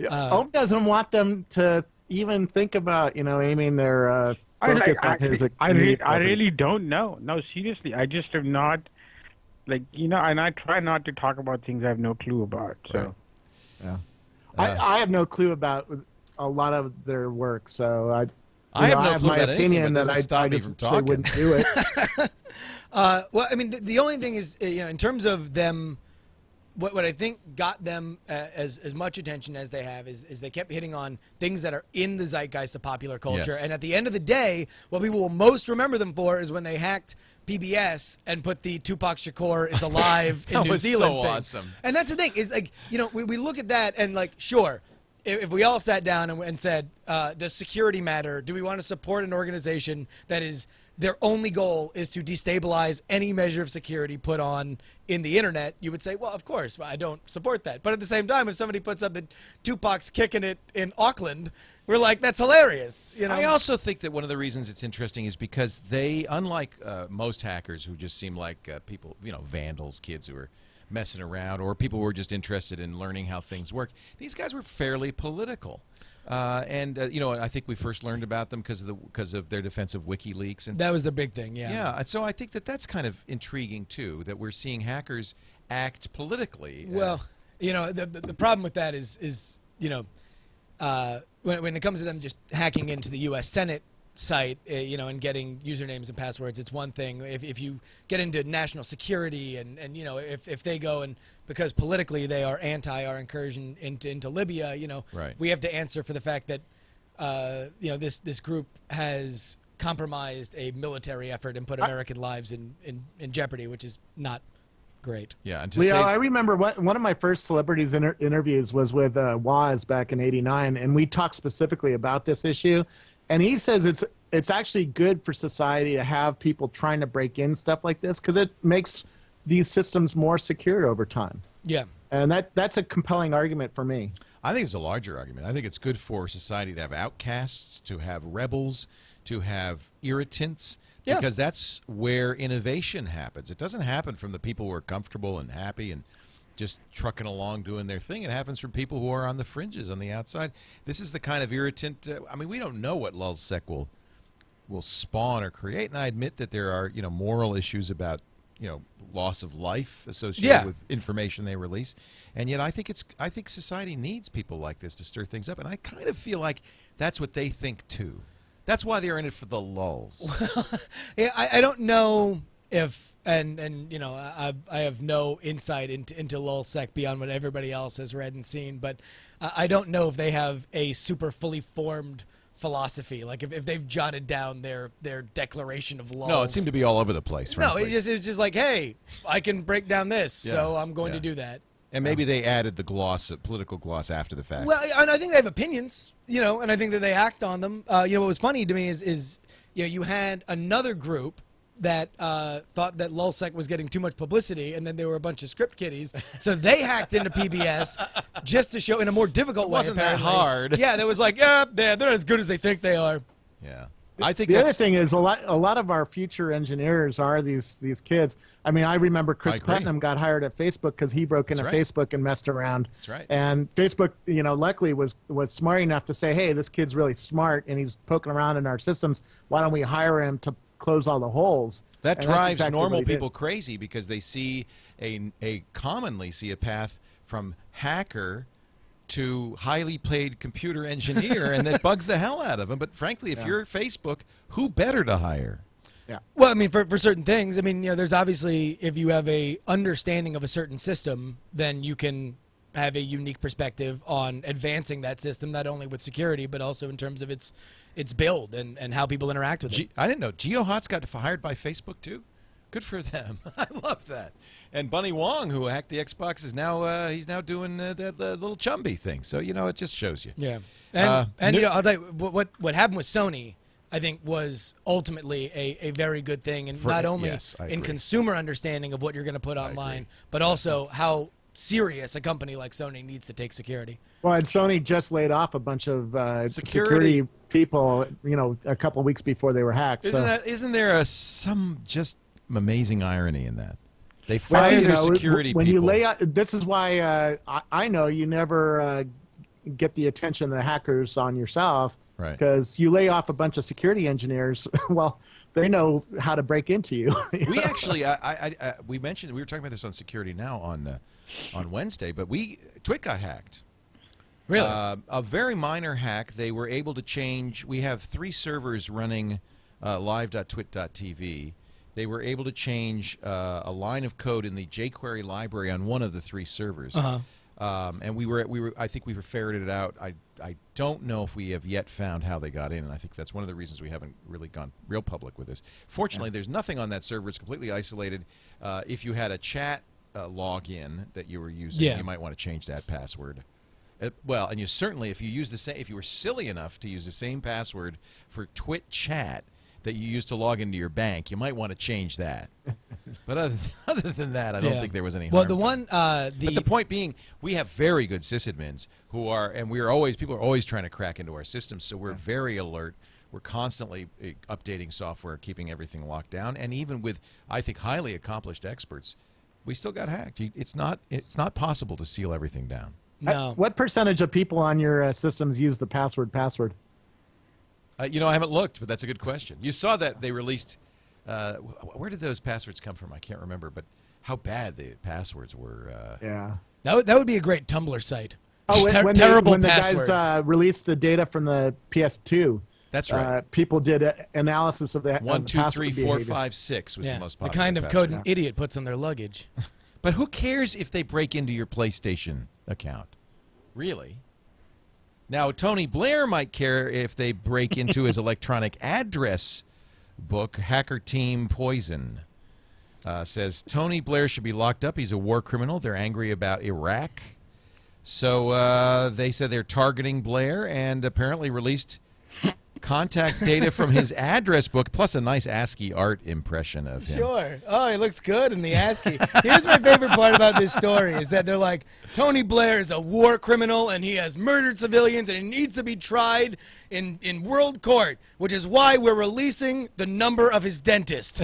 Ohm doesn't want them to even think about, you know, aiming their focus on his. I really don't know. No, seriously, I just have not, like, you know, and I try not to talk about things I have no clue about. So, yeah, I have no clue about a lot of their work, so I have no clue my about opinion anything, that I just wouldn't do it. Well, I mean, the only thing is, you know, in terms of them, what I think got them as much attention as they have is they kept hitting on things that are in the zeitgeist of popular culture. Yes. And at the end of the day, what people will most remember them for is when they hacked PBS and put the Tupac Shakur is alive in New Zealand so thing. awesome. And that's the thing is, like, you know, we look at that and, like, sure, if we all sat down and said, does security matter? Do we want to support an organization that is their only goal is to destabilize any measure of security put on in the internet? You would say, well, of course, I don't support that. But at the same time, if somebody puts up that Tupac's kicking it in Auckland, we're like, that's hilarious. You know? I also think that one of the reasons it's interesting is because they, unlike most hackers who just seem like people, you know, vandals, kids who are messing around, or people who were just interested in learning how things work, these guys were fairly political. You know, I think we first learned about them because of their defense of WikiLeaks, and that was the big thing. Yeah, and so I think that's kind of intriguing too, that we're seeing hackers act politically. Well, you know, the problem with that is you know, when it comes to them just hacking into the U.S. Senate site, you know, and getting usernames and passwords, it's one thing. If you get into national security and you know, if they go and because politically they are anti our incursion into Libya, you know, right. We have to answer for the fact that you know, this group has compromised a military effort and put American lives in jeopardy, which is not great. Yeah, and Leo, I remember one of my first celebrities interviews was with Waz back in '89, and we talked specifically about this issue. And he says it's actually good for society to have people trying to break in stuff like this because it makes these systems more secure over time. Yeah. And that's a compelling argument for me. I think it's a larger argument. I think it's good for society to have outcasts, to have rebels, to have irritants, because that's where innovation happens. It doesn't happen from the people who are comfortable and happy and just trucking along doing their thing. It happens from people who are on the fringes, on the outside. This is the kind of irritant. I mean, we don't know what LulzSec will spawn or create, and I admit that there are moral issues about loss of life associated with information they release, and yet I think society needs people like this to stir things up, and I kind of feel like that's what they think too. That's why they're in it for the lulz. Yeah, I don't know if I have no insight into LulzSec beyond what everybody else has read and seen, but I don't know if they have a super fully formed philosophy, like if they've jotted down their declaration of lulz. No, it seemed to be all over the place. Frankly. No, it was just like, hey, I can break down this, so I'm going to do that. And maybe they added the gloss, political gloss, after the fact. Well, and I think they have opinions, and I think that they act on them. What was funny to me is you had another group that thought that LulzSec was getting too much publicity, and then there were a bunch of script kiddies, so they hacked into PBS just to show in a more difficult way. Wasn't apparently. that hard? Yeah, that was like, they're not as good as they think they are. Yeah. I think the other thing is a lot of our future engineers are these kids. I mean, I remember Chris Putnam got hired at Facebook because he broke into Facebook and messed around. That's right. And Facebook, luckily was smart enough to say, hey, this kid's really smart and he's poking around in our systems. Why don't we hire him to close all the holes? That and drives exactly normal people crazy because they see commonly see a path from hacker to highly paid computer engineer, and that bugs the hell out of them. But frankly, if you're Facebook, who better to hire? Yeah. Well, I mean, for certain things, I mean, there's obviously, if you have a understanding of a certain system, then you can have a unique perspective on advancing that system, not only with security, but also in terms of its build and how people interact with it. I didn't know GeoHot's got hired by Facebook too. Good for them. I love that. And Bunny Wong, who hacked the Xbox, is now he's now doing the little Chumby thing. So it just shows you. Yeah. And I'll tell you what happened with Sony, I think, was ultimately a very good thing, and not only in consumer understanding of what you're going to put online, but also how serious a company like Sony needs to take security. Well, and Sony just laid off a bunch of security people, a couple of weeks before they were hacked. Isn't there some just amazing irony in that? They fire their security when people. You lay out, this is why I know you never get the attention of the hackers on yourself, right? Because you lay off a bunch of security engineers. Well, they know how to break into you. We actually, we mentioned, we were talking about this on Security Now on Wednesday, but TWiT got hacked. Really? A very minor hack. They were able to change. We have 3 servers running live.twit.tv. They were able to change a line of code in the jQuery library on one of the 3 servers. And we were I think we ferreted it out. I don't know if we have yet found how they got in, and I think that's one of the reasons we haven't really gone real public with this. Fortunately, there's nothing on that server. It's completely isolated. If you had a chat login that you were using, you might want to change that password. Well, and you certainly, if you were silly enough to use the same password for TWiT chat that you used to log into your bank, you might want to change that. But other than that, I don't think there was any harm. Well, the one, but the point being, we have very good sysadmins who are, and people are always trying to crack into our systems, so we're very alert. We're constantly updating software, keeping everything locked down, and even with, I think, highly accomplished experts, we still got hacked. It's not possible to seal everything down. No. What percentage of people on your systems use the password? I haven't looked, but that's a good question. You saw that they released. Where did those passwords come from? I can't remember, but how bad the passwords were. Yeah. That would be a great Tumblr site. Oh, when terrible when passwords. the guys released the data from the PS2. That's right. People did analysis of that. 1, 2, 3, 4, 5, 6 was the most popular. The kind of password. code an idiot puts on their luggage. But who cares if they break into your PlayStation account? Really? Now, Tony Blair might care if they break into his electronic address book. Hacker Team Poison says Tony Blair should be locked up. He's a war criminal. They're angry about Iraq. So they said they're targeting Blair and apparently released contact data from his address book, plus a nice ASCII art impression of him. Sure. Oh, he looks good in the ASCII. Here's my favorite part about this story is that they're like, Tony Blair is a war criminal and he has murdered civilians and he needs to be tried in world court, which is why we're releasing the number of his dentist.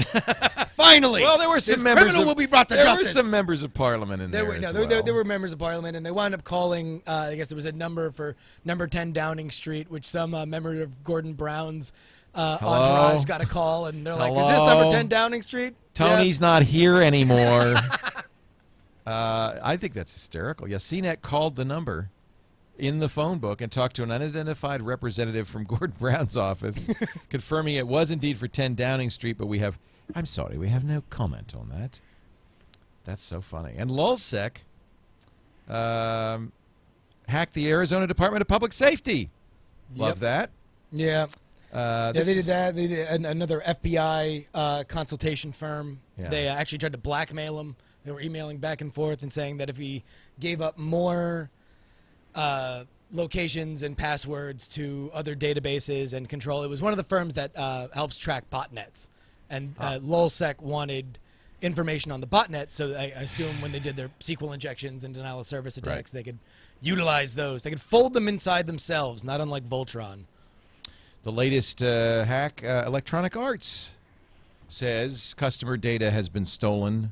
Finally. Well, there were some this members criminal of, will be brought to there justice. were some members of Parliament in there. There were members of Parliament, and they wound up calling. I guess there was a number for number 10 Downing Street, which some member of Gordon Brown's entourage got a call, and they're like, "Is this number 10 Downing Street?" Tony's Yes. not here anymore. I think that's hysterical. Yeah, CNET called the number in the phone book and talked to an unidentified representative from Gordon Brown's office, confirming it was indeed for 10 Downing Street, but we have no comment on that. That's so funny. And LulzSec hacked the Arizona Department of Public Safety. Love that. Yeah. They did that. They did another FBI consultation firm. Yeah. They actually tried to blackmail him. They were emailing back and forth and saying that if he gave up more locations and passwords to other databases and control, it was one of the firms that helps track botnets. And LulzSec wanted information on the botnet, so I assume when they did their SQL injections and denial of service attacks, they could utilize those. They could fold them inside themselves, not unlike Voltron. The latest hack, Electronic Arts, says customer data has been stolen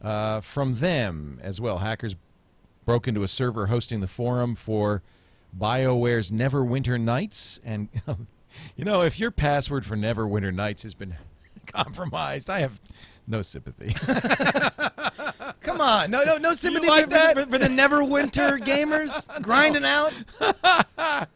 from them as well. Hackers broke into a server hosting the forum for BioWare's Neverwinter Nights. And, you know, if your password for Neverwinter Nights has been compromised, I have no sympathy. Come on, no sympathy like for, that? for the Neverwinter gamers grinding out. I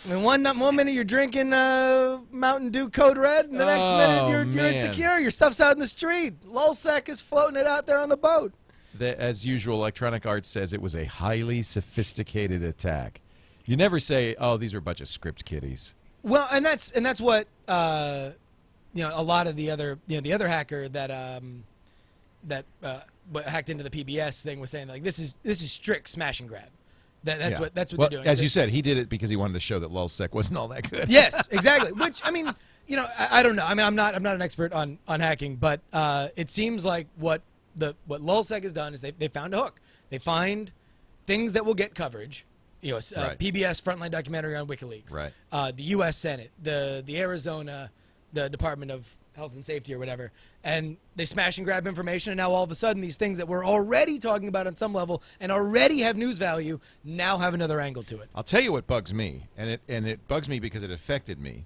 mean, one minute you're drinking Mountain Dew Code Red, and the next minute you're insecure. Your stuff's out in the street. LulzSec is floating it out there on the boat. As usual, Electronic Arts says it was a highly sophisticated attack. You never say, "Oh, these are a bunch of script kiddies." Well, and that's what you know. A lot of the other the other hacker that hacked into the PBS thing was saying like this is strict smash and grab. That's what they're doing. As you said, he did it because he wanted to show that LulzSec wasn't all that good. Yes, exactly. Which I mean, I don't know. I mean, I'm not an expert on hacking, but it seems like what LulzSec has done is they found a hook. They find things that will get coverage. PBS Frontline documentary on WikiLeaks. Right. The U.S. Senate, the Arizona, the Department of Health and Safety or whatever, and they smash and grab information, and now all of a sudden these things that we're already talking about on some level and already have news value now have another angle to it. I'll tell you what bugs me, and it bugs me because it affected me.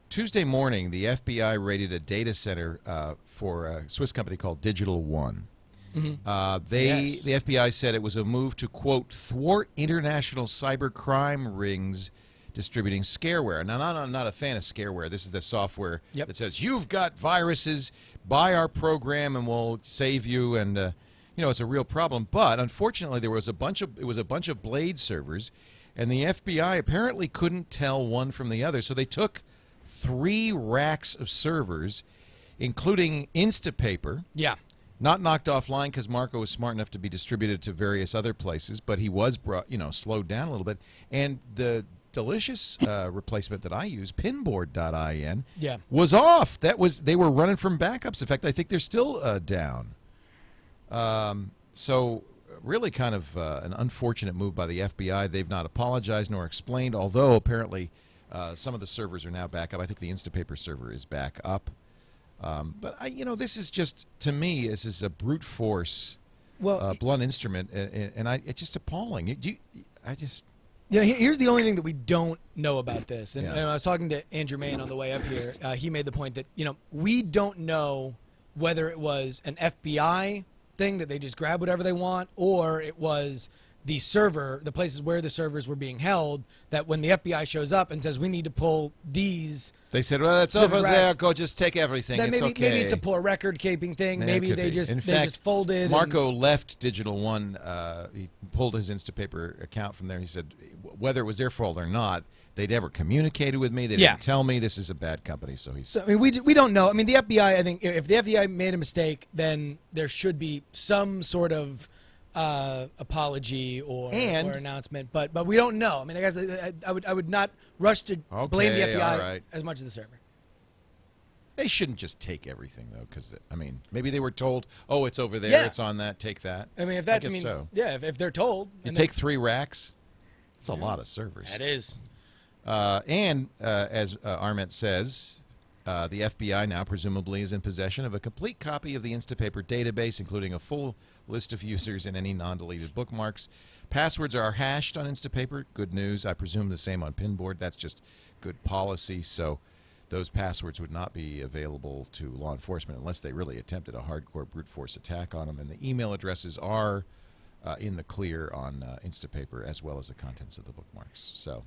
Tuesday morning, the FBI raided a data center for a Swiss company called Digital One. Mm-hmm. The FBI said it was a move to, quote, thwart international cybercrime rings distributing scareware. Now, I'm not a fan of scareware. This is the software that says, you've got viruses, buy our program and we'll save you. And, it's a real problem. But, unfortunately, it was a bunch of Blade servers, and the FBI apparently couldn't tell one from the other. So they took 3 racks of servers, including Instapaper. Yeah. Not knocked offline because Marco was smart enough to be distributed to various other places, but he was slowed down a little bit. And the delicious replacement that I use, pinboard.in, was off. They were running from backups. In fact, I think they're still down. So really kind of an unfortunate move by the FBI. They've not apologized nor explained, although apparently some of the servers are now back up. I think the Instapaper server is back up. But this is just, to me, this is a brute force, blunt instrument, and it's just appalling. Here's the only thing that we don't know about this, and I was talking to Andrew Main on the way up here. He made the point that we don't know whether it was an FBI thing that they just grab whatever they want, or it was the places where the servers were being held, that when the FBI shows up and says we need to pull these, they said, well, it's over there, go just take everything. Then maybe it's a poor record keeping thing. Maybe they just folded. Marco left Digital One. He pulled his Instapaper account from there. He said whether it was their fault or not, they'd never communicated with me. They didn't tell me this is a bad company. So we don't know. I mean, the FBI, I think if the FBI made a mistake, then there should be some sort of apology or announcement, but we don't know. I mean, I guess I would not rush to blame the FBI as much as the server. They shouldn't just take everything though, because I mean, maybe they were told, "Oh, it's over there. It's on that. Take that." I mean, if that's so. Yeah, if they're told, you take 3 racks. That's a lot of servers. That is. As Arment says, the FBI now presumably is in possession of a complete copy of the Instapaper database, including a full list of users and any non-deleted bookmarks. Passwords are hashed on Instapaper. Good news. I presume the same on Pinboard. That's just good policy. So those passwords would not be available to law enforcement unless they really attempted a hardcore brute force attack on them. And the email addresses are in the clear on Instapaper, as well as the contents of the bookmarks. So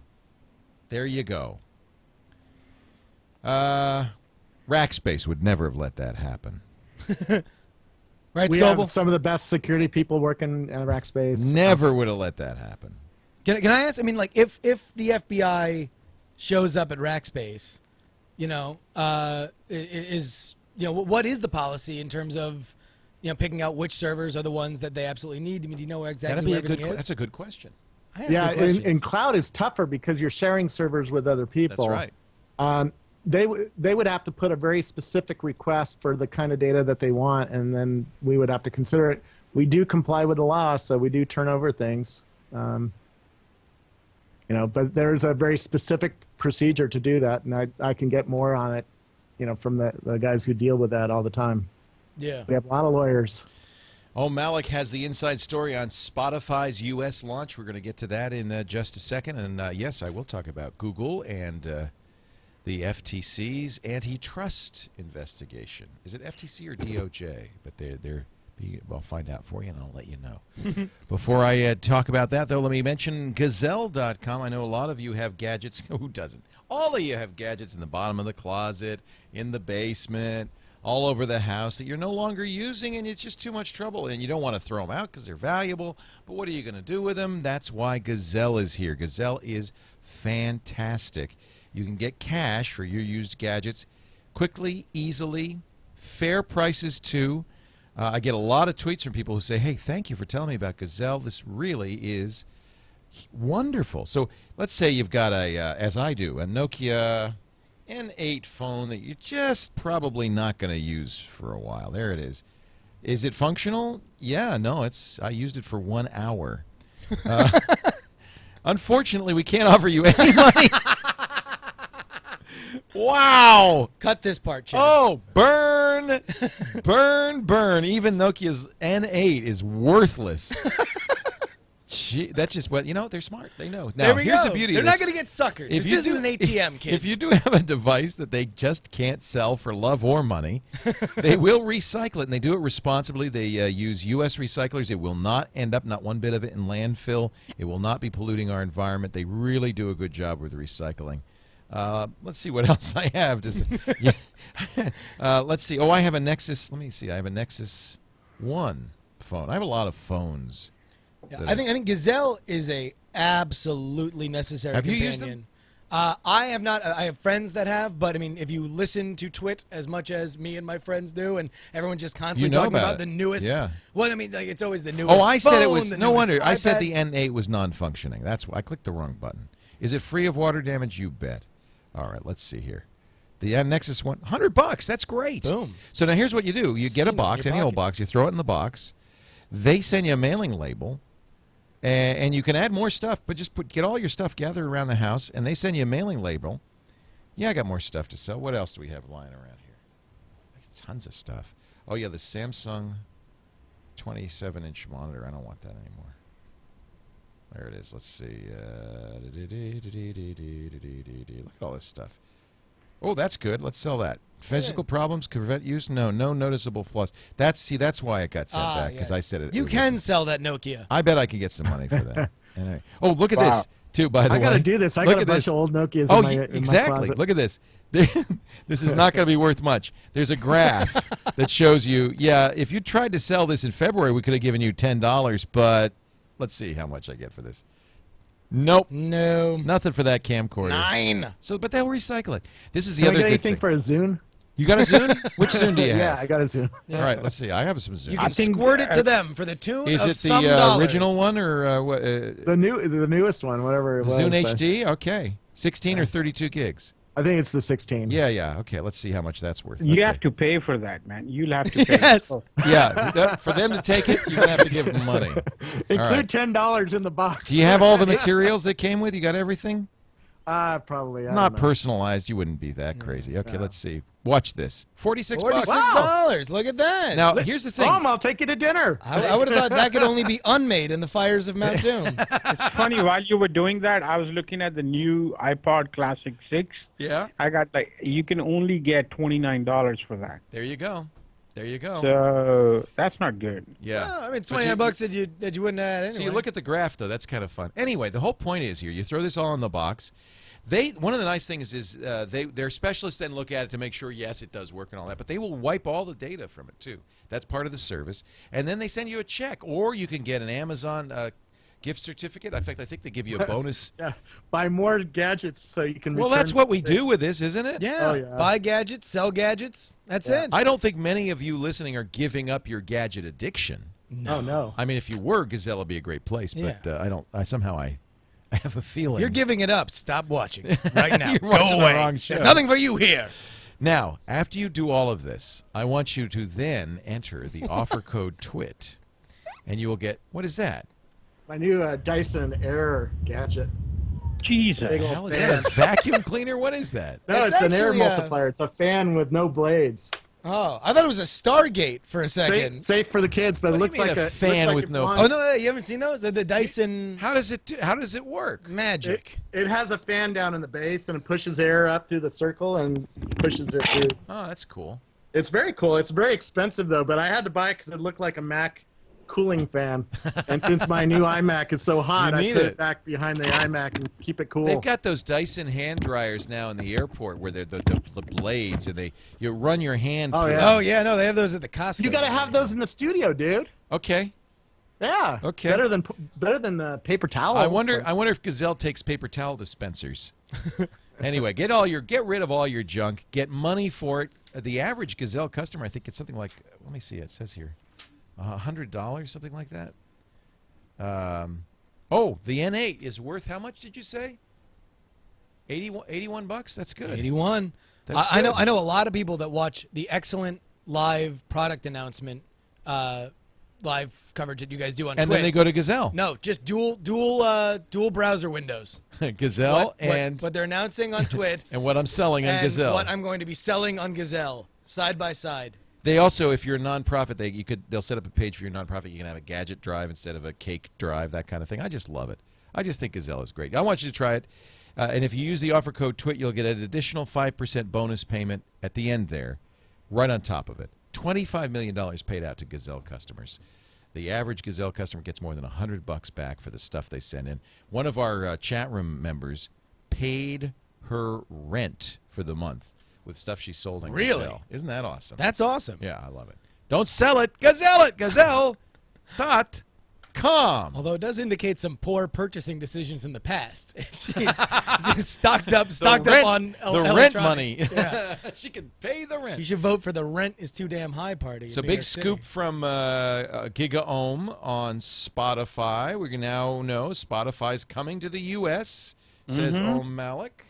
there you go. Rackspace would never have let that happen. Right, we Scoble? have some of the best security people working in Rackspace. Never would have let that happen. Can I ask? I mean, like, if the FBI shows up at Rackspace, what is the policy in terms of, picking out which servers are the ones that they absolutely need? I mean, do you know exactly where everything is? That's a good question. Yeah, in cloud is tougher because you're sharing servers with other people. That's right. They would have to put a very specific request for the kind of data that they want, and then we would have to consider it. We do comply with the law, so we do turn over things. But there's a very specific procedure to do that, and I can get more on it, from the guys who deal with that all the time. Yeah. We have a lot of lawyers. Oh, Malik has the inside story on Spotify's U.S. launch. We're going to get to that in just a second. And, yes, I will talk about Google and the FTC's antitrust investigation. Is it FTC or DOJ? But I'll find out for you, and I'll let you know. Before I talk about that, though, let me mention Gazelle.com. I know a lot of you have gadgets. Who doesn't? All of you have gadgets in the bottom of the closet, in the basement, all over the house that you're no longer using, and it's just too much trouble, and you don't want to throw them out because they're valuable, but what are you going to do with them? That's why Gazelle is here. Gazelle is fantastic. You can get cash for your used gadgets quickly, easily, fair prices too. I get a lot of tweets from people who say, hey, thank you for telling me about Gazelle. This really is wonderful. So let's say you've got as I do, a Nokia N8 phone that you're just probably not going to use for a while. There it is. Is it functional? Yeah, no, I used it for 1 hour. Unfortunately, we can't offer you any money. Wow. Cut this part, Chad. Oh, burn. Burn, burn. Even Nokia's N8 is worthless. Gee, that's just what, they're smart. They know. Now, here's the beauty They're of this. not going to get suckered. This isn't an ATM, kids. If you do have a device that they just can't sell for love or money, they will recycle it, and they do it responsibly. They use U.S. recyclers. It will not end up, not one bit of it, in landfill. It will not be polluting our environment. They really do a good job with recycling. Let's see what else I have. Let's see. Oh, I have a Nexus. Let me see. I have a Nexus 1 phone. I have a lot of phones. Yeah, I think Gazelle is a absolutely necessary companion. Have you used them? I have not. I have friends that have, but I mean, if you listen to TWiT as much as me and my friends do, and everyone's just constantly talking about the newest. Yeah. Well, I mean, like, it's always the newest. Oh, I said it was. No wonder. iPad. I said the N8 was non-functioning. That's why I clicked the wrong button. Is it free of water damage? You bet. All right, let's see here. The Nexus 1, $100. That's great. Boom. So now here's what you do. You get a box, any old box. You throw it in the box. They send you a mailing label. And you can add more stuff, but just get all your stuff gathered around the house, and they send you a mailing label. Yeah, I got more stuff to sell. What else do we have lying around here? Tons of stuff. Oh, yeah, the Samsung 27-inch monitor. I don't want that anymore. There it is. Let's see. Look at all this stuff. Oh, that's good. Let's sell that. Physical problems can prevent use? No noticeable flaws. That's why it got sent back, because I said it. You can sell that Nokia. I bet I can get some money for that. Anyway. Oh, look at this, too, by the way. I got to do this. I got a bunch of old Nokias in my closet. Look at this. This is not going to be worth much. There's a graph that shows you, if you tried to sell this in February, we could have given you $10, but let's see how much I get for this. Nope. No. Nothing for that camcorder. 9. So, but they'll recycle it. This is the Can other I get good anything thing. for a Zune? You got a Zune? Which Zune do you have? Yeah, I got a Zune. All right, let's see. I have some Zune. You can think, squirt it to them for the tune Is of it some the dollars. original one or what? The newest one, whatever it was. Zune HD? Okay. 16 or 32 gigs? I think it's the 16. Yeah. Okay, let's see how much that's worth. You Okay. have to pay for that, man. You'll have to pay. Yes. Yeah, for them to take it, you're going to have to give them money. Include right. $10 in the box. Do you have all the materials that came with? You got everything? Probably. I Not don't know. personalized. You wouldn't be that crazy. Okay, let's see. Watch this. 46 bucks. $46. Look at that. Now, here's the thing. Mom, I'll take you to dinner. I would have thought that could only be unmade in the fires of Mount Doom. It's funny, while you were doing that, I was looking at the new iPod Classic 6. Yeah. I got you can only get $29 for that. There you go. There you go. So that's not good. Yeah. Well, I mean, But 29 bucks that you wouldn't have had anyway. So you look at the graph, though. That's kind of fun. Anyway, the whole point is here. You throw this all in the box. One of the nice things is their specialists then look at it to make sure, yes, it does work and all that. But they will wipe all the data from it, too. That's part of the service. And then they send you a check. Or you can get an Amazon gift certificate. In fact, I think they give you a bonus. Yeah, buy more gadgets so you can. Well, return that's what we things. do with this, isn't it? Yeah. Oh, yeah. Buy gadgets, sell gadgets. That's it. I don't think many of you listening are giving up your gadget addiction. Oh no. I mean, if you were, Gazelle would be a great place. But I don't. I have a feeling. You're giving it up. Stop watching right now. You're Go watching the away. wrong show. There's nothing for you here. Now, after you do all of this, I want you to then enter the offer code TWiT, and you will get, what is that? My new Dyson Air gadget. Jesus. Big How old is fan. that a vacuum cleaner? What is that? No, It's it's an air actually a- multiplier. It's a fan with no blades. Oh, I thought it was a Stargate for a second. Safe for the kids, but What it do looks you mean like a fan looks like with it no- wants- Oh no, you haven't seen those? The Dyson How does it work? Magic. It has a fan down in the base and it pushes air up through the circle and pushes it through. Oh, that's cool. It's very cool. It's very expensive though, but I had to buy it because it looked like a Mac cooling fan. And since my new iMac is so hot, You I need put it. it back behind the iMac and keep it cool. They've got those Dyson hand dryers now in the airport where they're the blades, and you run your hand Oh, through. yeah. them. Oh yeah, no, they have those at the Costco. You got to have those in the studio, dude. Okay. Yeah. Okay. Better than paper towels. I wonder if Gazelle takes paper towel dispensers. Anyway, get rid of all your junk. Get money for it. The average Gazelle customer, I think, gets something like, let me see. It says here, $100, something like that. Oh, the N8 is worth how much? Did you say? 81 bucks. That's good. 81. That's I know. good. I know a lot of people that watch the excellent live product announcement, live coverage that you guys do on And Twitch. then they go to Gazelle. No, just dual browser windows. Gazelle what they're announcing on Twitch and what I'm selling on and Gazelle. what I'm going to be selling on Gazelle side by side. They also, if you're a nonprofit, they'll set up a page for your nonprofit. You can have a gadget drive instead of a cake drive, that kind of thing. I just love it. I just think Gazelle is great. I want you to try it. And if you use the offer code TWiT, you'll get an additional 5% bonus payment at the end there, right on top of it. $25 million paid out to Gazelle customers. The average Gazelle customer gets more than $100 back for the stuff they send in. One of our chat room members paid her rent for the month with stuff she sold on Really? Gazelle. Isn't that awesome? That's awesome. Yeah, I love it. Don't sell it. Gazelle it. Gazelle.com. Although it does indicate some poor purchasing decisions in the past. She's stocked up on the rent electronics. money. Yeah. She can pay the rent. You should vote for the rent is too damn high party. So in New big York City. scoop from GigaOhm on Spotify. We now know Spotify's coming to the U.S., says Om Malik,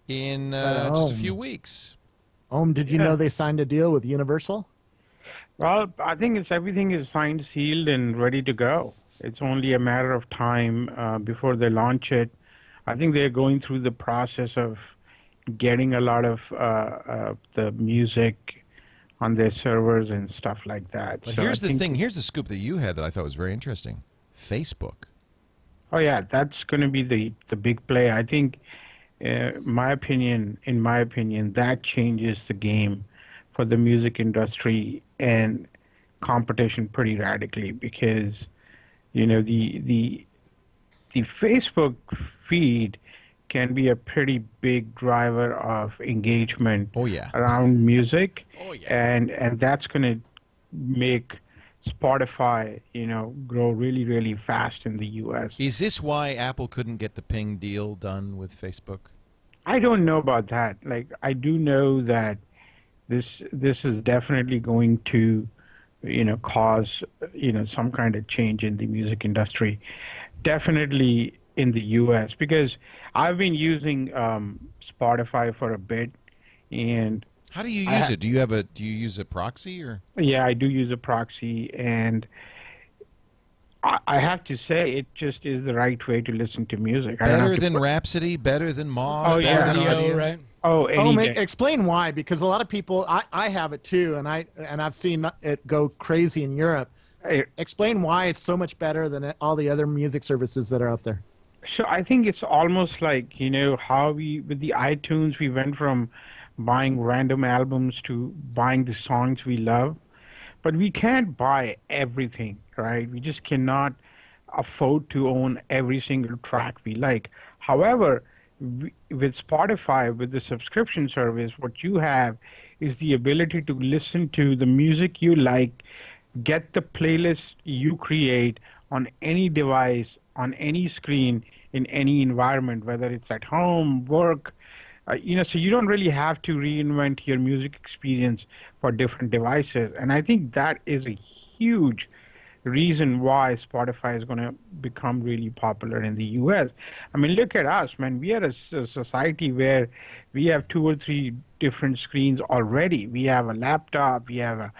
in just a few weeks. Did you know they signed a deal with Universal? Well, I think everything is signed, sealed, and ready to go. It's only a matter of time before they launch it. I think they're going through the process of getting a lot of the music on their servers and stuff like that. But So here's I the think- thing. Here's the scoop that you had that I thought was very interesting. Facebook. Oh yeah, that's going to be the big play. I think, in my opinion, that changes the game for the music industry and competition pretty radically, because the Facebook feed can be a pretty big driver of engagement Oh, yeah. around music. Oh, yeah. And that's going to make Spotify, grow really, really fast in the U.S. Is this why Apple couldn't get the Ping deal done with Facebook? I don't know about that. Like, I do know that this is definitely going to, cause, some kind of change in the music industry. Definitely in the US, because I've been using Spotify for a bit, and How do you use it? Do you use a proxy or? yeah, I do use a proxy, and I have to say it just is the right way to listen to music. I don't have Better to than put- Rhapsody, better than Mog, Oh, better yeah. than Audio, Audio? right? Oh, any day. Explain why, because a lot of people, I have it too, and I've seen it go crazy in Europe. Explain why it's so much better than all the other music services that are out there. So I think it's almost like, how with the iTunes, we went from buying random albums to buying the songs we love. But we can't buy everything, right? We just cannot afford to own every single track we like. However, with Spotify, with the subscription service, what you have is the ability to listen to the music you like, get the playlist you create on any device, on any screen, in any environment, whether it's at home, work, so you don't really have to reinvent your music experience for different devices. And I think that is a huge reason why Spotify is going to become really popular in the US. I mean, look at us, man. We are a society where we have 2 or 3 different screens already. We have a laptop, we have a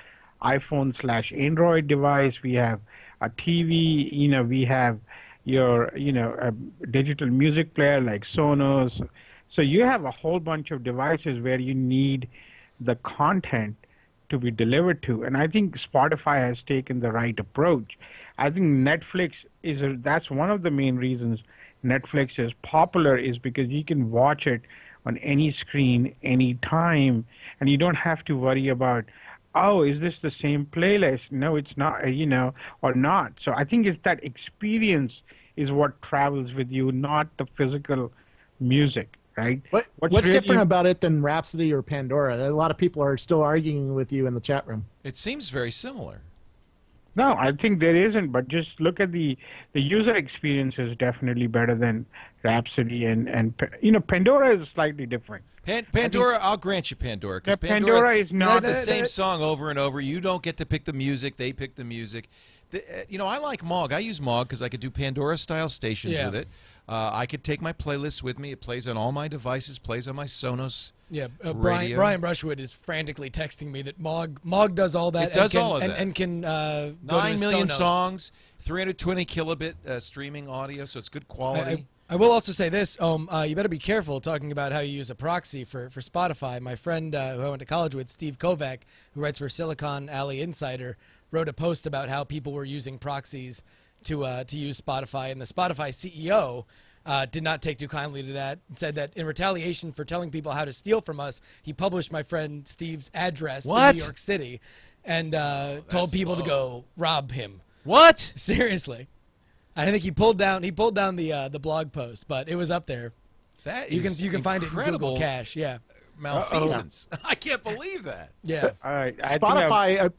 iPhone/Android device, we have a TV, we have your, a digital music player like Sonos. So you have a whole bunch of devices where you need the content to be delivered to. And I think Spotify has taken the right approach. I think Netflix that's one of the main reasons Netflix is popular, is because you can watch it on any screen, any time, and you don't have to worry about, oh, is this the same playlist? No, it's not, or not. So I think it's that experience is what travels with you, not the physical music. Right? What's different about it than Rhapsody or Pandora? A lot of people are still arguing with you in the chat room. It seems very similar. No, I think there isn't, but just look at the user experience is definitely better than Rhapsody and Pandora is slightly different. Pandora, I'll grant you Pandora, because Pandora is not the same song over and over. You don't get to pick the music; they pick the music. I like Mog. I use Mog because I could do Pandora-style stations with it. I could take my playlists with me. It plays on all my devices, plays on my Sonos. Yeah, radio. Brian Brushwood is frantically texting me that Mog does all that. It does all of that. And can 9 million songs, 320 kilobit streaming audio, so it's good quality. I will also say this, you better be careful talking about how you use a proxy for Spotify. My friend who I went to college with, Steve Kovac, who writes for Silicon Alley Insider, wrote a post about how people were using proxies to use Spotify, and the Spotify CEO did not take too kindly to that, and said that in retaliation for telling people how to steal from us, he published my friend Steve's address in New York City and told people to go rob him. What? Seriously. I think he pulled down the blog post, but it was up there. That you can find it in Google Cache. Yeah. Malfeasance. I can't believe that. Yeah. All right. Spotify.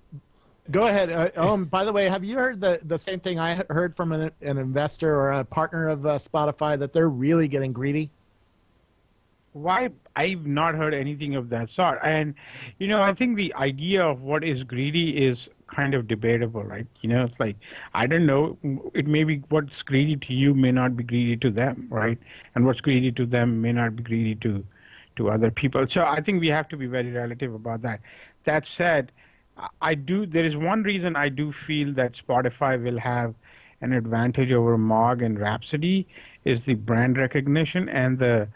Go ahead. By the way, have you heard the same thing I heard from an investor or a partner of Spotify, that they're really getting greedy? Why? I've not heard anything of that sort. And, I think the idea of what is greedy is kind of debatable, right? It's like, I don't know. It may be what's greedy to you may not be greedy to them, right? And what's greedy to them may not be greedy to other people. So I think we have to be very relative about that. That said, there is one reason I do feel that Spotify will have an advantage over Mog and Rhapsody, is the brand recognition and the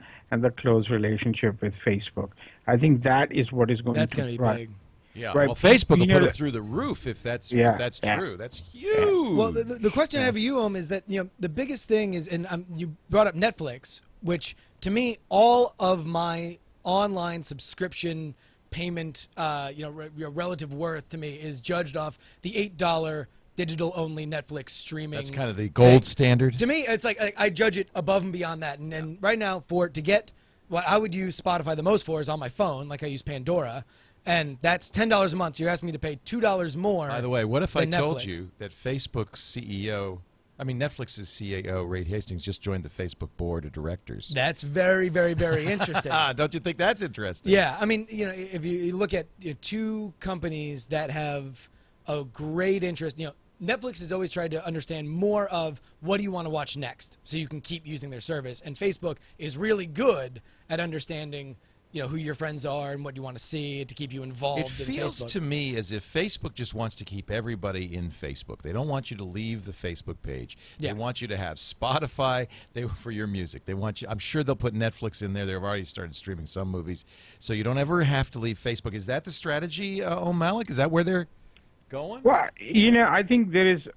close relationship with Facebook. I think that is what is going That's going to be big. Yeah, right. Well, Facebook will put it through the roof if that's true. That's huge. Yeah. Well, the question I have for you, is that the biggest thing is, and you brought up Netflix, which to me, all of my online subscription payment, relative worth to me is judged off the $8 digital-only Netflix streaming. That's kind of the gold standard. To me, it's like I judge it above and beyond that. And right now, to get what I would use Spotify the most for is on my phone, like I use Pandora, and that's $10 a month. So you're asking me to pay $2 more. By the way, what if I told Netflix. you that Facebook's CEO, I mean, Netflix's CEO, Reed Hastings, just joined the Facebook board of directors. That's very, very, very interesting. Don't you think that's interesting? Yeah, I mean, if you look at two companies that have a great interest, Netflix has always tried to understand more of what do you want to watch next so you can keep using their service. And Facebook is really good at understanding who your friends are and what you want to see to keep you involved It feels in Facebook. to me as if Facebook just wants to keep everybody in Facebook. They don't want you to leave the Facebook page. Yeah. They want you to have Spotify for your music. They want you. I'm sure they'll put Netflix in there. They've already started streaming some movies, so you don't ever have to leave Facebook. Is that the strategy, Malik? Is that where they're going? Well, I think there is.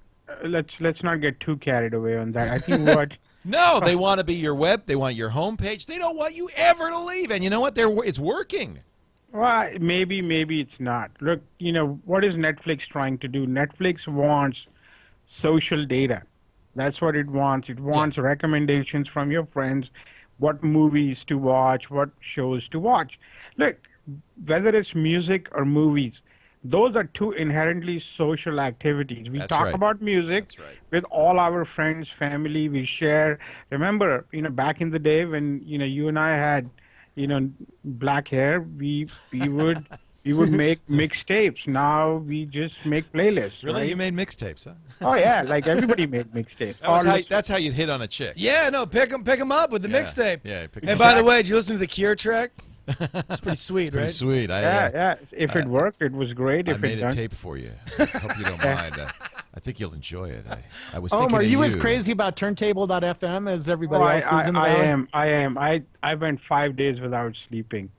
Let's not get too carried away on that. I think what. No, they want to be your web. They want your homepage. They don't want you ever to leave. And you know what? It's working. Well, maybe it's not. Look, what is Netflix trying to do? Netflix wants social data. That's what it wants. It wants recommendations from your friends, what movies to watch, what shows to watch. Look, whether it's music or movies, those are two inherently social activities. We talk about music with all our friends, family. We share. Remember, back in the day when you and I had, black hair, we would make mixtapes. Now we just make playlists. Really, right? you made mixtapes, huh? Oh yeah, like everybody made mixtapes. That's how you'd hit on a chick. Yeah, no, pick them up with the mixtape. Yeah. And by the way, did you listen to the Cure track? It's pretty sweet, Pretty right? sweet. Yeah. If it worked, it was great. I If made it a didn't, tape for you. Hope you don't mind. I think you'll enjoy it. I was thinking are of you as crazy about turntable.fm as everybody Oh, else is in the valley? I am. I went 5 days without sleeping.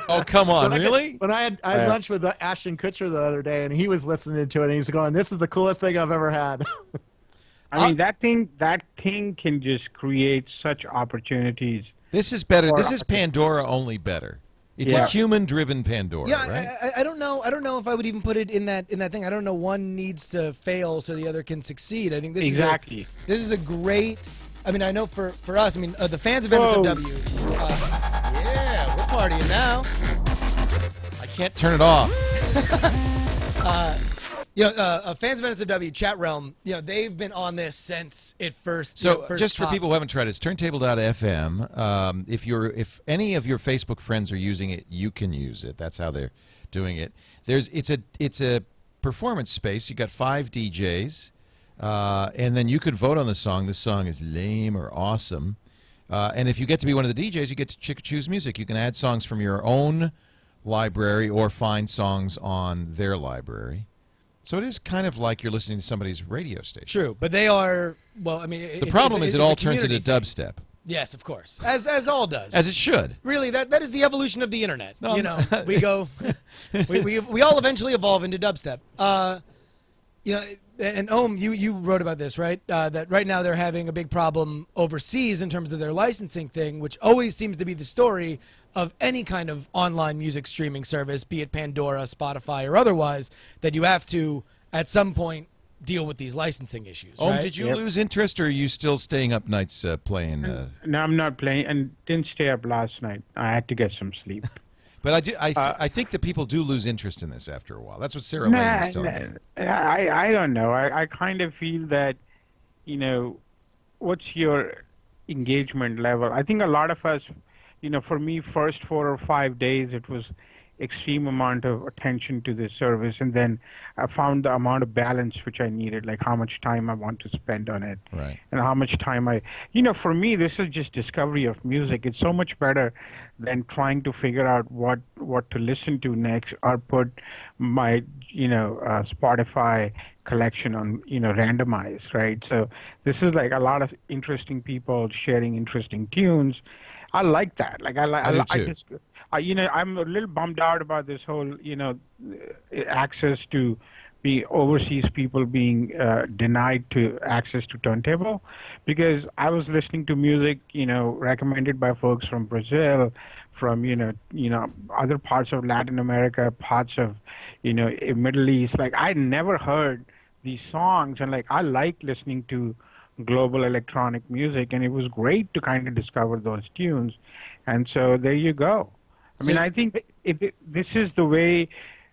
Oh, come on, really? When I had lunch with Ashton Kutcher the other day, and he was listening to it, and he was going, "This is the coolest thing I've ever had." I mean, that thing can just create such opportunities. This is better. This is Pandora only better. It's a human-driven Pandora, right? I don't know. I don't know if I would even put it in that thing. I don't know. One needs to fail so the other can succeed. I think this is a great. I mean, I know for us. I mean, the fans of MSFW. Yeah, we're partying now. I can't turn it off. Fans of NSFW chat realm, they've been on this since it first. So, first just for popped. people who haven't tried it, it's turntable.fm. If any of your Facebook friends are using it, you can use it. That's how they're doing it. It's a performance space. You got 5 DJs, and then you could vote on the song. This song is lame or awesome. And if you get to be one of the DJs, you get to choose music. You can add songs from your own library or find songs on their library. So it is kind of like you're listening to somebody's radio station. True, but they are, well, I mean... The problem is it all turns into dubstep. Yes, of course. As all does. As it should. Really, that is the evolution of the internet. No, we go... we all eventually evolve into dubstep. And Ohm, you wrote about this, right? That right now they're having a big problem overseas in terms of their licensing thing, which always seems to be the story of any kind of online music streaming service, be it Pandora, Spotify, or otherwise, that you have to, at some point, deal with these licensing issues. Oh, right? did you lose interest, or are you still staying up nights playing? No, I'm not playing, and didn't stay up last night. I had to get some sleep. But I think that people do lose interest in this after a while. That's what Sarah Lane was telling me. I don't know. I kind of feel that, what's your engagement level? I think a lot of us, for me, first 4 or 5 days, it was extreme amount of attention to this service, and then I found the amount of balance which I needed, like how much time I want to spend on it, right? And how much time for me, this is just discovery of music. It's so much better than trying to figure out what to listen to next, or put my Spotify collection on randomized, right? So this is like a lot of interesting people sharing interesting tunes. I like that. Like I'm a little bummed out about this whole, access to overseas people being denied to access to turntable, because I was listening to music, recommended by folks from Brazil, from other parts of Latin America, parts of Middle East. Like I never heard these songs, and like I like listening to global electronic music, and it was great to kind of discover those tunes. And so there you go. I mean, I think this is the way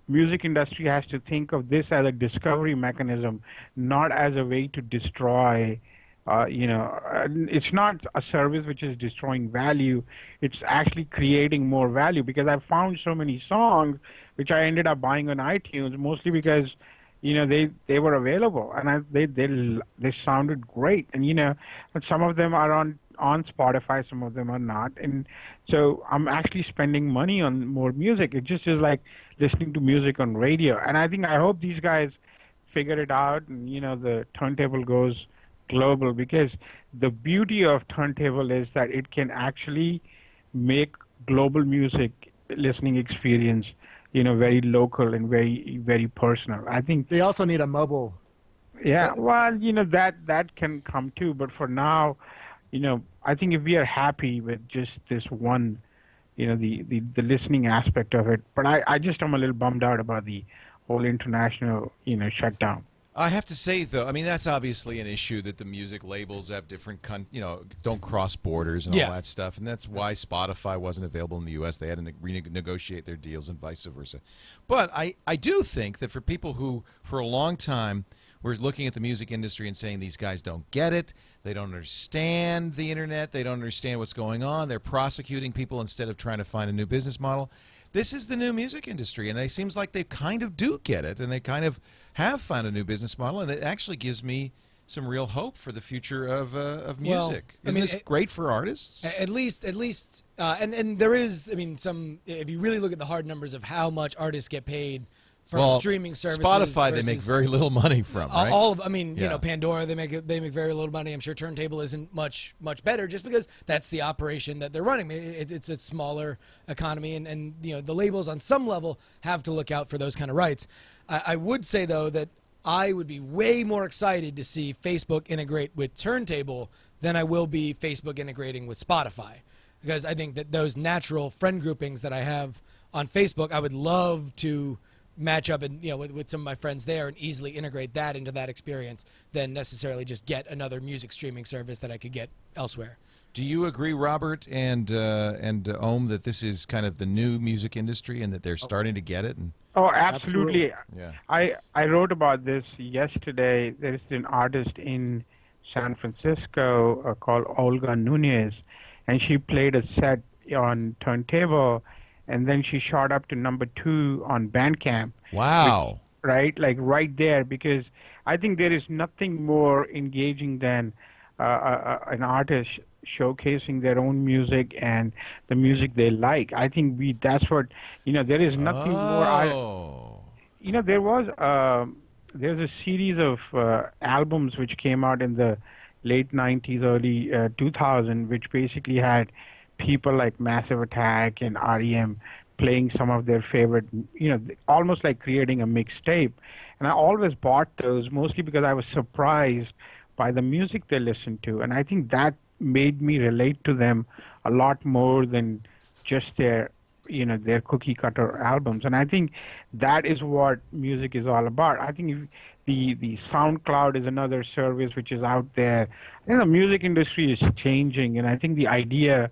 music industry has to think of this as a discovery mechanism, not as a way to destroy. It's not a service which is destroying value. It's actually creating more value, because I found so many songs which I ended up buying on iTunes, mostly because they were available, and they sounded great, and and some of them are on Spotify, some of them are not, and so I'm actually spending money on more music. It just is like listening to music on radio, and I hope these guys figure it out, and the turntable goes global, because the beauty of turntable is that it can actually make global music listening experience very local and very, very personal. I think They also need a mobile. yeah, well, that can come too, but for now, I think if we are happy with just this one, the listening aspect of it, but I just am a little bummed out about the whole international, shutdown. I have to say, though, I mean, that's obviously an issue that the music labels have different, don't cross borders and all that stuff. And that's why Spotify wasn't available in the U.S. They had to renegotiate their deals and vice versa. But I do think that for people who, for a long time, were looking at the music industry and saying these guys don't get it, they don't understand the internet, they don't understand what's going on, they're prosecuting people instead of trying to find a new business model. This is the new music industry, and it seems like they kind of do get it, and they kind of have found a new business model, and it actually gives me some real hope for the future of music. Isn't this great for artists? At least, and there is, some. If you really look at the hard numbers of how much artists get paid from streaming services, Spotify, they make very little money from, right? All of, Pandora, they make very little money. I'm sure Turntable isn't much better, just because that's the operation that they're running. It's a smaller economy, and the labels on some level have to look out for those kind of rights. I would say, though, that I would be way more excited to see Facebook integrate with Turntable than I will be Facebook integrating with Spotify, because I think that those natural friend groupings that I have on Facebook, I would love to match up and with some of my friends there and easily integrate that into that experience than necessarily just get another music streaming service that I could get elsewhere. Do you agree, Robert and Ohm, that this is kind of the new music industry and that they're starting to get it? Oh, absolutely. Yeah. I wrote about this yesterday. There is an artist in San Francisco called Olga Nunez, and she played a set on Turntable, and then she shot up to #2 on Bandcamp. Wow. Right? Like right there, because I think there is nothing more engaging than an artist showcasing their own music and the music they like. I think that's what, there is nothing more. There's a series of albums which came out in the late 90s, early 2000, which basically had people like Massive Attack and REM playing some of their favorite, almost like creating a mixtape. And I always bought those, mostly because I was surprised by the music they listened to. And I think that made me relate to them a lot more than just their cookie cutter albums. And I think that is what music is all about. I think if the SoundCloud is another service which is out there. I think the music industry is changing, and I think the idea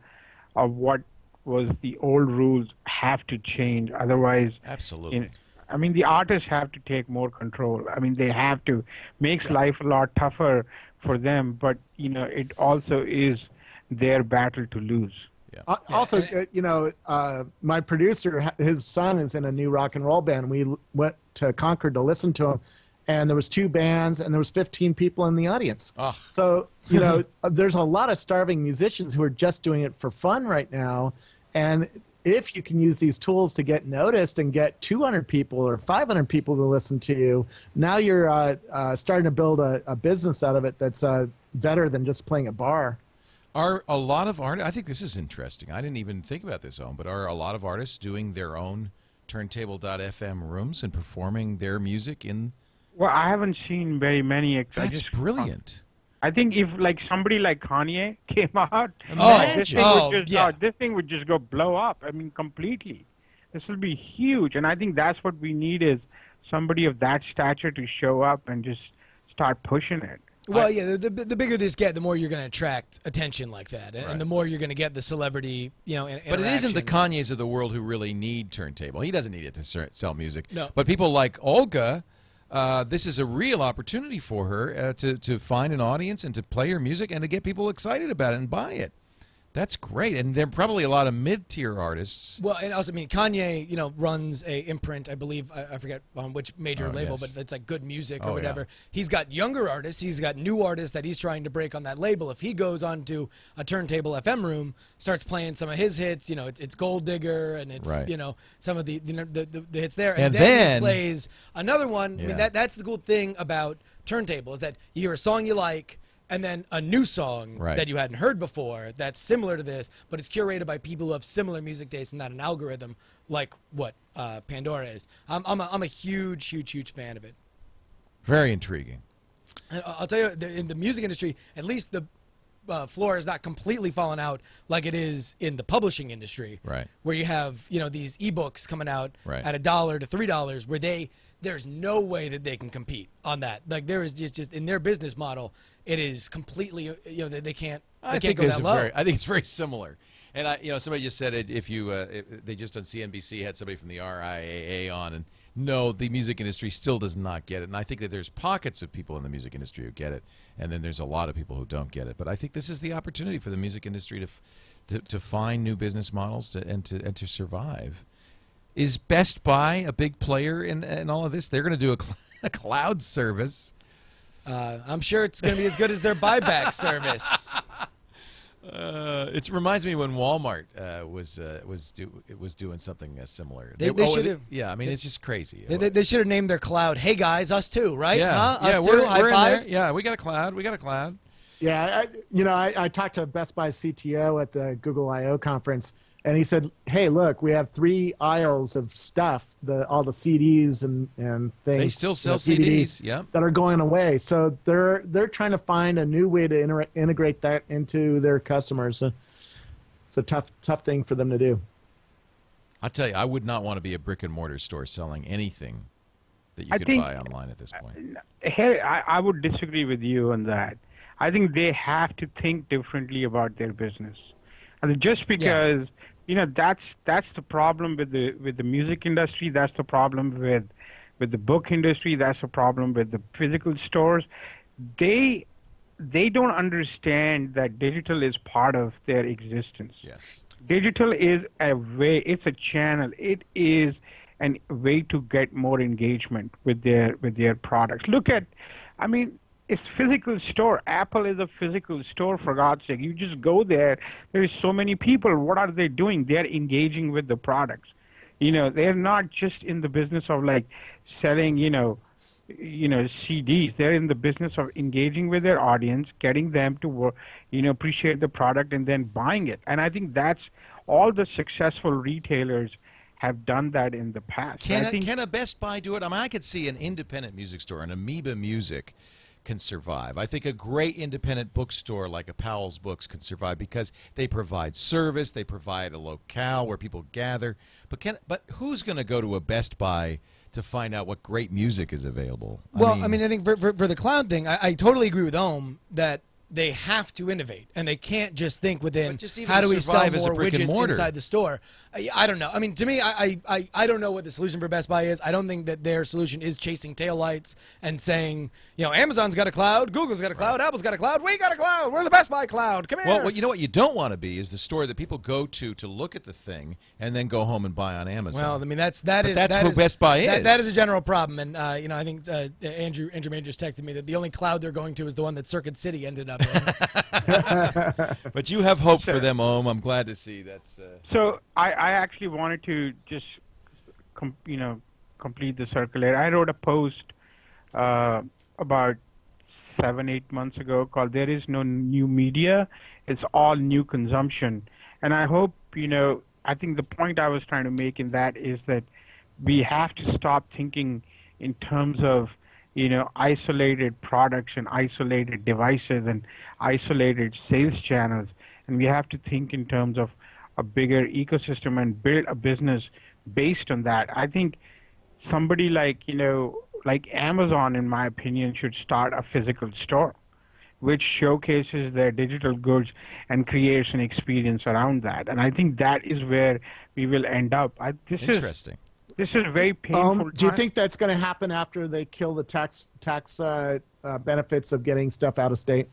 of what was the old rules have to change. Otherwise, absolutely. The artists have to take more control. They have to. Makes life a lot tougher for them, but it also is their battle to lose. Yeah. Also, my producer, his son is in a new rock and roll band. We went to Concord to listen to him, and there was 2 bands, and there was 15 people in the audience. Oh. So, there's a lot of starving musicians who are just doing it for fun right now. And if you can use these tools to get noticed and get 200 people or 500 people to listen to you, now you're starting to build a business out of it that's better than just playing a bar. Are a lot of artists, I think this is interesting. I didn't even think about this, Ohm, but are a lot of artists doing their own turntable.fm rooms and performing their music in? Well, I haven't seen very many. That's brilliant. I think if somebody like Kanye came out, this thing would just go blow up. Completely. This will be huge, and I think that's what we need, is somebody of that stature to show up and just start pushing it. Well, yeah, the bigger this get, the more you're going to attract attention like that, and Right. the more you're going to get the celebrity, But it isn't the interaction. Kanyes of the world who really need turntable. He doesn't need it to sell music. No. But people like Olga, this is a real opportunity for her to find an audience and to play her music and to get people excited about it and buy it. That's great. And there are probably a lot of mid-tier artists. Well, and also, I mean, Kanye, runs a imprint, I believe, I forget on which major label, yes. but it's like Good Music Oh, or whatever. yeah. He's got younger artists. He's got new artists that he's trying to break on that label. If he goes onto a turntable FM room, starts playing some of his hits, it's Gold Digger and it's, Right. some of the hits there. And then then he plays another one. I mean, Yeah. that's the cool thing about turntable is that you hear a song you like, and then a new song Right. that you hadn't heard before that's similar to this, but it's curated by people who have similar music tastes and not an algorithm like what Pandora is. I'm a huge fan of it. Very intriguing. And I'll tell you, in the music industry, at least the floor has not completely fallen out like it is in the publishing industry, Right. where you have these ebooks coming out Right. at $1 to $3, where there's no way that they can compete on that. Like there is just in their business model, it is completely they can't go that low. I think it's very similar. And somebody just said it. If they just on CNBC had somebody from the RIAA on, and no, the music industry still does not get it. And I think that there's pockets of people in the music industry who get it, and then there's a lot of people who don't get it. But I think this is the opportunity for the music industry to find new business models and to survive. Is Best Buy a big player in all of this? They're going to do a cloud service. I'm sure it's going to be as good as their buyback service. It reminds me when Walmart was doing something similar. They should have. Yeah, I mean it's just crazy. They should have named their cloud, "Hey guys, us too," right? Yeah, Huh? yeah, Us we're too? High in five? there. Yeah, we got a cloud. We got a cloud. Yeah, I talked to Best Buy CTO at the Google I/O conference, and he said, "Hey, look, we have 3 aisles of stuff, all the CDs and things. They still sell DVDs CDs. Yeah. that are going away. So they're trying to find a new way to integrate that into their customers. So it's a tough thing for them to do. I'll tell you, I would not want to be a brick and mortar store selling anything that you I could think- buy online at this point. Here, I would disagree with you on that. I think they have to think differently about their business. And just because that's the problem with the music industry, that's the problem with the book industry, that's the problem with the physical stores. They don't understand that digital is part of their existence. Yes. Digital is a way, it's a channel, it is a way to get more engagement with their products. Look at, I mean, it's physical store. Apple is a physical store, for God's sake. You just go there. There is so many people. What are they doing? They're engaging with the products. They're not just in the business of like selling, CDs. They're in the business of engaging with their audience, getting them to work, appreciate the product and then buying it. And I think that's all the successful retailers have done that in the past. Can a Best Buy do it? I mean, I could see an independent music store, an Amoeba Music, can survive. I think a great independent bookstore like a Powell's Books can survive because they provide service, they provide a locale where people gather. But who's going to go to a Best Buy to find out what great music is available? Well, I mean, I think for the cloud thing, I totally agree with Ohm that they have to innovate, and they can't just think within But just even how do we sell survive as a more brick and widgets mortar. inside the store. I don't know. I mean, to me, I don't know what the solution for Best Buy is. I don't think that their solution is chasing taillights and saying, Amazon's got a cloud, Google's got a cloud, Apple's got a cloud, we got a cloud, we're the Best Buy cloud, come here. Well, you know what you don't want to be is the store that people go to look at the thing and then go home and buy on Amazon. Well, I mean, that's who Best Buy is. That is a general problem, and I think Andrew Majors texted me that the only cloud they're going to is the one that Circuit City ended up in. But you have hope for them, Ohm. I'm glad to see that's. So I actually wanted to just complete the circular. I wrote a post about 7-8 months ago called "There is no new media; it's all new consumption." And I hope I think the point I was trying to make in that is that we have to stop thinking in terms of isolated products and isolated devices and isolated sales channels, and we have to think in terms of a bigger ecosystem and build a business based on that. I think somebody like Amazon, in my opinion, should start a physical store. which showcases their digital goods and creates an experience around that. And I think that is where we will end up. Interesting. This is very painful. Do you think that's going to happen after they kill the tax benefits of getting stuff out of state?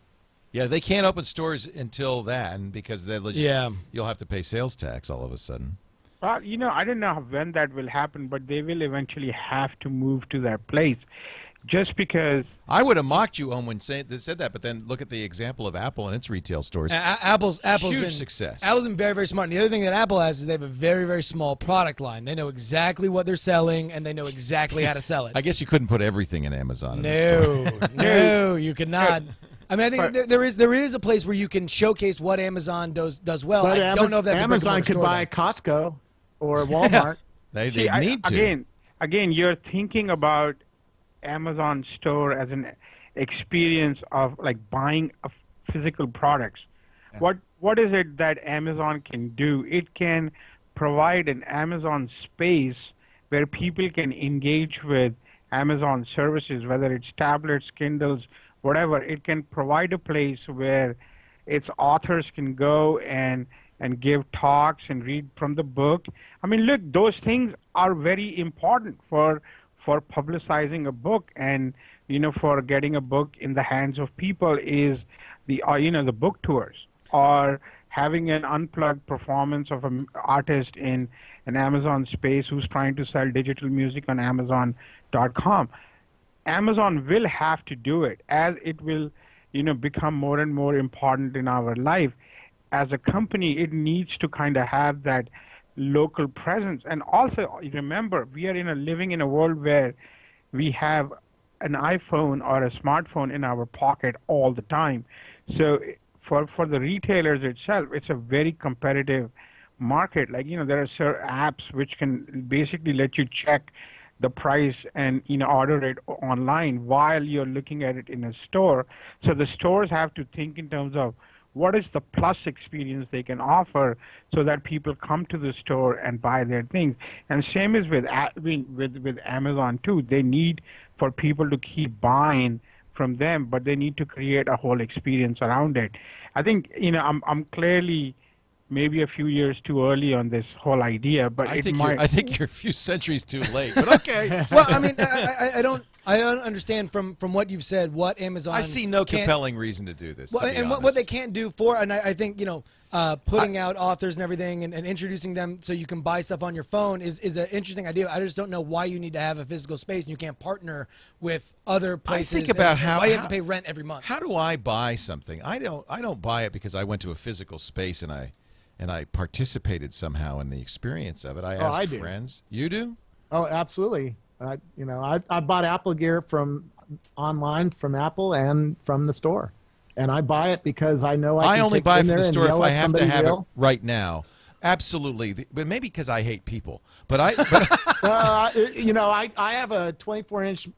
Yeah, they can't open stores until then because you'll have to pay sales tax all of a sudden. Well, I don't know when that will happen, but they will eventually have to move to that place. Just because I would have mocked you, Om, when said that, but then look at the example of Apple and its retail stores. Apple's huge been success. Apple's been very, very smart. And the other thing that Apple has is they have a very, very small product line. They know exactly what they're selling, and they know exactly how to sell it. I guess you couldn't put everything in Amazon. No, you cannot. I mean, I think there is a place where you can showcase what Amazon does well. But I don't know if that's Amazon could buy Costco or Walmart. They need to. Again, you're thinking about Amazon store as an experience of like buying physical products. Yeah. What is it that Amazon can do? It can provide an Amazon space where people can engage with Amazon services, whether it's tablets, Kindles, whatever. It can provide a place where its authors can go and give talks and read from the book. I mean, look, those things are very important for publicizing a book, and for getting a book in the hands of people is the the book tours, or having an unplugged performance of an artist in an Amazon space who's trying to sell digital music on Amazon.com. Amazon will have to do it as it will become more and more important in our life. As a company, it needs to kind of have that local presence. And also, remember, we are living in a world where we have an iPhone or a smartphone in our pocket all the time. So for the retailers itself, it's a very competitive market. Like, there are certain apps which can basically let you check the price and order it online while you're looking at it in a store. So the stores have to think in terms of what is the plus experience they can offer so that people come to the store and buy their things. And same is with Amazon too. They need for people to keep buying from them, but they need to create a whole experience around it. I think I'm clearly maybe a few years too early on this whole idea, but I think you're a few centuries too late. But okay. Well, I mean, I don't understand from what you've said what Amazon. I see no compelling reason to do this. Well, and what they can't do and I think putting out authors and everything and introducing them so you can buy stuff on your phone is an interesting idea. I just don't know why you need to have a physical space and you can't partner with other places. I think about why you have to pay rent every month. How do I buy something? I don't buy it because I went to a physical space and I participated somehow in the experience of it. I asked friends. You do? Oh, absolutely. I bought Apple gear from online from Apple and from the store, and I buy it because I know I can only take buy it in from there the store and if yell I at have to somebody have real. it right now. Absolutely, but maybe because I hate people. But I have a 24-inch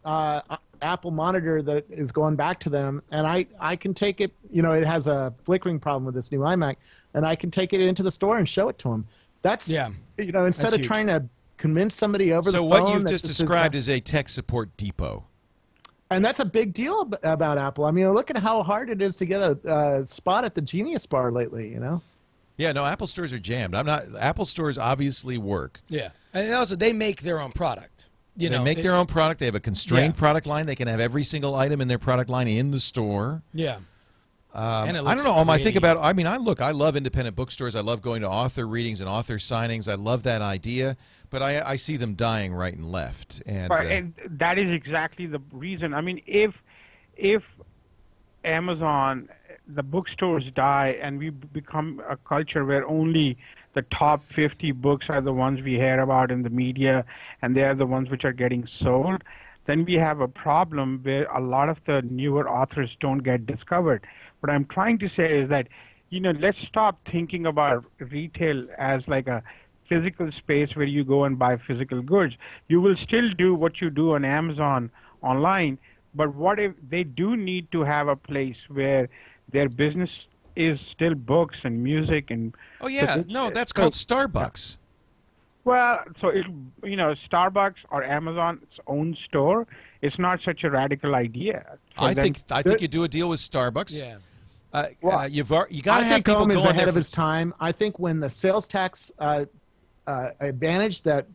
Apple monitor that is going back to them, and I can take it. It has a flickering problem with this new iMac, and I can take it into the store and show it to them. That's instead of trying to convince somebody over the phone. So what you've just described is a tech support depot. And that's a big deal about Apple. I mean, look at how hard it is to get a spot at the Genius Bar lately, Yeah, no, Apple stores are jammed. Apple stores obviously work. Yeah. And also, they make their own product. They make their own product. They have a constrained product line. They can have every single item in their product line in the store. Yeah. And I don't know. I think about it. I mean, I love independent bookstores. I love going to author readings and author signings. I love that idea. But I see them dying right and left. And that is exactly the reason. I mean, if Amazon, the bookstores die and we become a culture where only the top 50 books are the ones we hear about in the media and they are the ones which are getting sold, then we have a problem where a lot of the newer authors don't get discovered. What I'm trying to say is that, let's stop thinking about retail as like a physical space where you go and buy physical goods. You will still do what you do on Amazon online, but what if they do need to have a place where their business is still books and music and... Oh, yeah. No, that's called Starbucks. Well, so Starbucks or Amazon's own store it's not such a radical idea. I think you do a deal with Starbucks. Yeah. You got to have people Ohm is going ahead there of his time. I think when the sales tax advantage that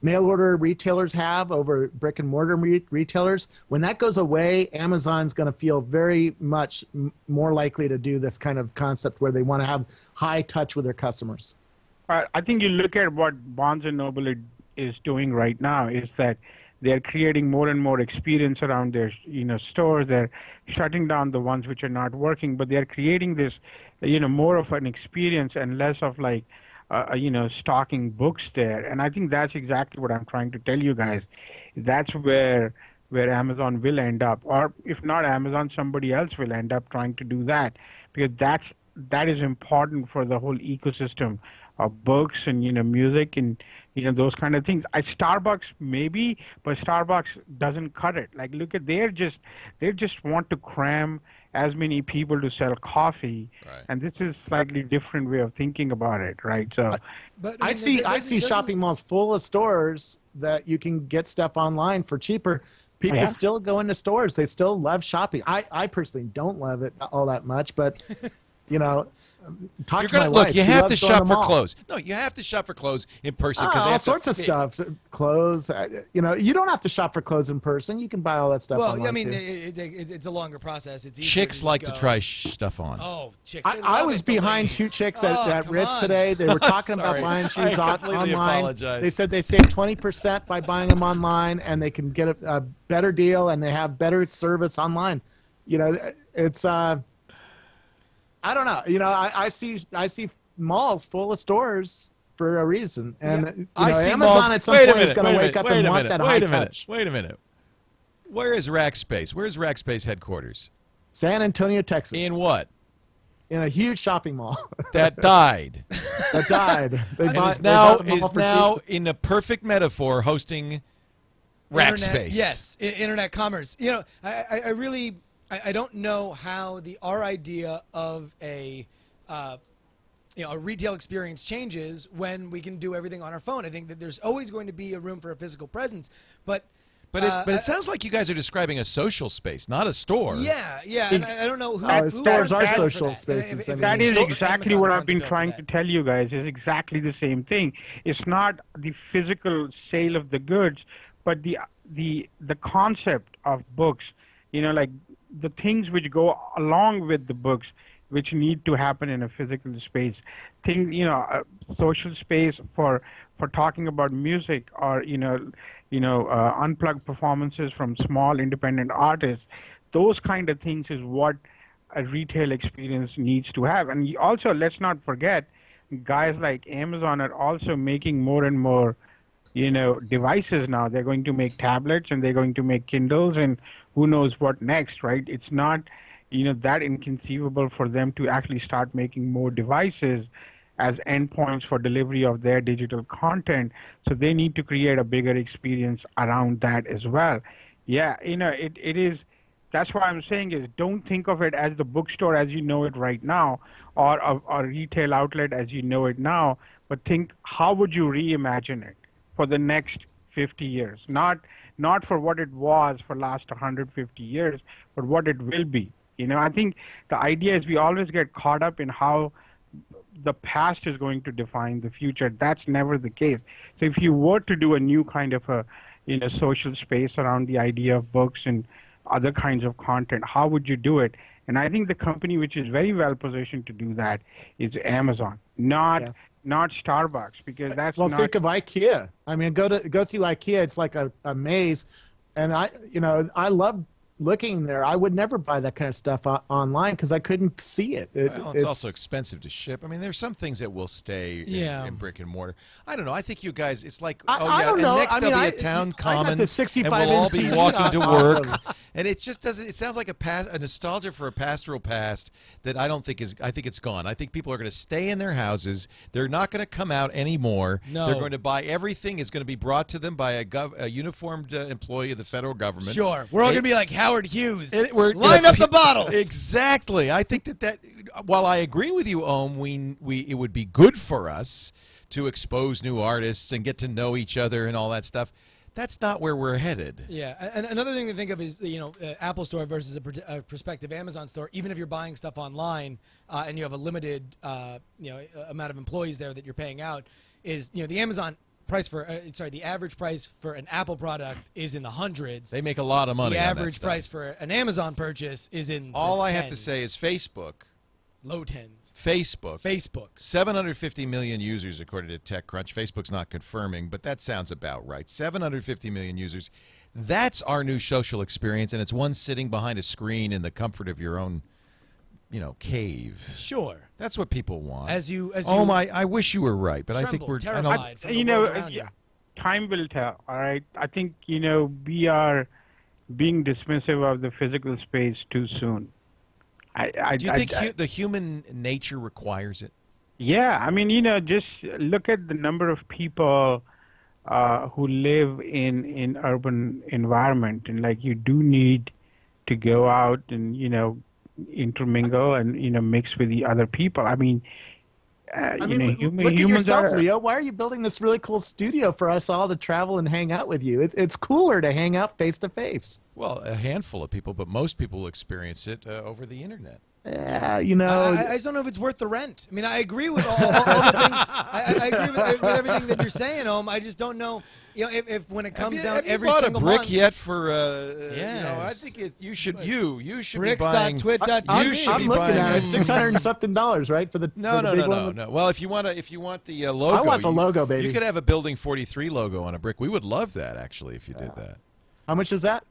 mail order retailers have over brick and mortar retailers, when that goes away, Amazon's going to feel very much more likely to do this kind of concept where they want to have high touch with their customers. I think you look at what Barnes & Noble is doing right now is that they're creating more and more experience around their stores. They're shutting down the ones which are not working, but they're creating this more of an experience and less of like stocking books there. And I think that's exactly what I'm trying to tell you guys. That's where Amazon will end up, or if not Amazon, somebody else will end up trying to do that, because that is important for the whole ecosystem of books and music and those kind of things. Starbucks maybe, but Starbucks doesn't cut it. Like, look at they just want to cram as many people to sell coffee, right. And this is slightly different way of thinking about it, right? So, But I see shopping malls full of stores that you can get stuff online for cheaper. People still go into stores. They still love shopping. I personally don't love it all that much, but talk to my wife. You She have to loves going shop for malls. clothes. No, you have to shop for clothes in person because all sorts of stuff. Clothes. You don't have to shop for clothes in person. You can buy all that stuff. Well, online I mean, too. it's a longer process. It's easier chicks like to go. try stuff on. Oh, chicks. I was behind two chicks at come Ritz on. today. They were talking about Sorry. buying shoes I completely online. apologize. They said they save 20% by buying them online, and they can get a better deal, and they have better service online. It's I don't know. I see malls full of stores for a reason, and I see Amazon malls. at some Wait a point is minute, going wait to a wake minute, up wait and a want minute, that wait high a minute, touch. wait a minute. Where is Rackspace? Where's Rackspace headquarters? San Antonio, Texas. In what? In a huge shopping mall That died. that died. And is now in a perfect metaphor hosting Rackspace. Yes, internet commerce. I really don't know how our idea of a retail experience changes when we can do everything on our phone. I think that there's always going to be a room for a physical presence, but it sounds like you guys are describing a social space, not a store. Yeah, and I don't know who. Stores are bad for social that. spaces. If that is exactly Amazon what I've wants to been bill for trying that. to tell you guys. Is exactly the same thing. It's not the physical sale of the goods, but the concept of books. Like the things which go along with the books, which need to happen in a physical space. Social space for talking about music, or unplugged performances from small independent artists. Those kind of things is what a retail experience needs to have. And also, let's not forget, guys like Amazon are also making more and more devices now. They're going to make tablets, and they're going to make Kindles, and who knows what next, right? It's not that inconceivable for them to actually start making more devices as endpoints for delivery of their digital content. So they need to create a bigger experience around that as well. Yeah, it is. That's why I'm saying is, don't think of it as the bookstore as you know it right now, or a retail outlet as you know it now, but think, how would you reimagine it for the next 50 years? Not for what it was for last 150 years, but what it will be. I think the idea is we always get caught up in how the past is going to define the future. That's never the case. So if you were to do a new kind of a social space around the idea of books and other kinds of content, how would you do it? And I think the company which is very well positioned to do that is Amazon, not Starbucks, because that's not. Think of IKEA. I mean, go through IKEA. It's like a maze, and I love looking there. I would never buy that kind of stuff online because I couldn't see it. It's also expensive to ship. I mean, there's some things that will stay in brick and mortar. I don't know. I think you guys, it's like, I don't know. next there'll be a town commons, and we'll all be walking to work. And it just doesn't, it sounds like a nostalgia for a pastoral past that I don't think is, I think it's gone. I think people are going to stay in their houses. They're not going to come out anymore. No. They're going to buy everything is going to be brought to them by a uniformed employee of the federal government. Sure. We're all going to be like Howard Hughes. We're Line up the bottles. Exactly. I think that while I agree with you, Ohm, it would be good for us to expose new artists and get to know each other and all that stuff. That's not where we're headed. Yeah, and another thing to think of is Apple Store versus a prospective Amazon store. Even if you're buying stuff online and you have a limited amount of employees there that you're paying out, is the Amazon price for the average price for an Apple product is in the hundreds. They make a lot of money. The on average that stuff. price for an Amazon purchase is in all the I have tens. to say is Facebook. Low tens. Facebook. 750 million users, according to TechCrunch. Facebook's not confirming, but that sounds about right. 750 million users. That's our new social experience, and it's one sitting behind a screen in the comfort of your own, cave. Sure. That's what people want. Oh my! I wish you were right, but I think we're terrified. From the world around you. Time will tell. All right. I think we are being dismissive of the physical space too soon. Do you think the human nature requires it? Yeah, I mean, just look at the number of people who live in urban environment, and you do need to go out and intermingle and mix with the other people. I mean, look at yourself, Leo. Why are you building this really cool studio for us all to travel and hang out with you? It's cooler to hang out face to face. Well, a handful of people, but most people will experience it over the internet. Yeah, I just don't know if it's worth the rent. I mean, I agree with all the things. I agree with everything that you're saying, Om. I just don't know. If when it comes down every single single brick month, yet for yes. I think you should be buying Bricks.twit.tv. I'm looking at it, $600 and something, right? For the no. Well, if you want the logo, I want the logo, baby. You could have a Building 43 logo on a brick. We would love that actually if you did that. How much is that?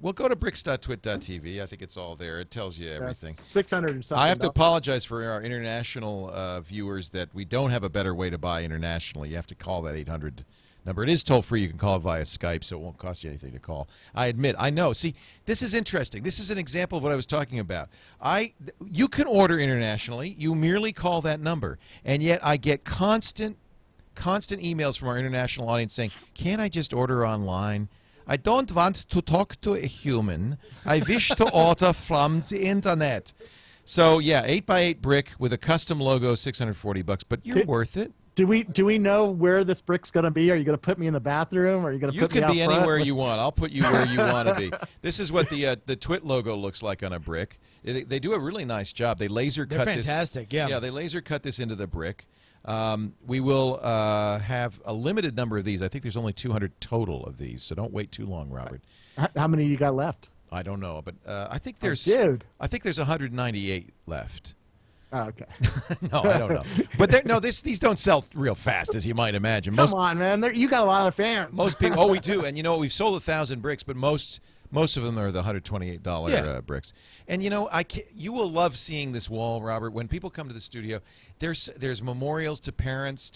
We'll go to bricks.twit.tv. I think it's all there. It tells you everything. That's 600 and something. I have to apologize for our international viewers that we don't have a better way to buy internationally. You have to call that 800 number. It is toll free. You can call it via Skype, so it won't cost you anything to call. I admit, I know. See, this is interesting. This is an example of what I was talking about. You can order internationally. You merely call that number, and yet I get constant emails from our international audience saying, "Can't I just order online? I don't want to talk to a human. I wish to order from the internet." So yeah, 8x8 brick with a custom logo, $640, but you're worth it. Do we know where this brick's going to be? Are you going to put me in the bathroom? Or are you going to put me out front? You can be anywhere you want. I'll put you where you want to be. This is what the TWiT logo looks like on a brick. They do a really nice job. They laser cut this. They're fantastic. Yeah. Yeah, they laser cut this into the brick. We will have a limited number of these. I think there's only 200 total of these, so don't wait too long, Robert. How many you got left? I don't know, but I think there's. Dude. I think there's 198 left. Oh, okay. No, I don't know. But these don't sell real fast, as you might imagine. Come on, man. You got a lot of fans. Most people. Oh, we do. And we've sold 1,000 bricks, but most of them are the $128 bricks. And you will love seeing this wall, Robert. When people come to the studio, there's memorials to parents.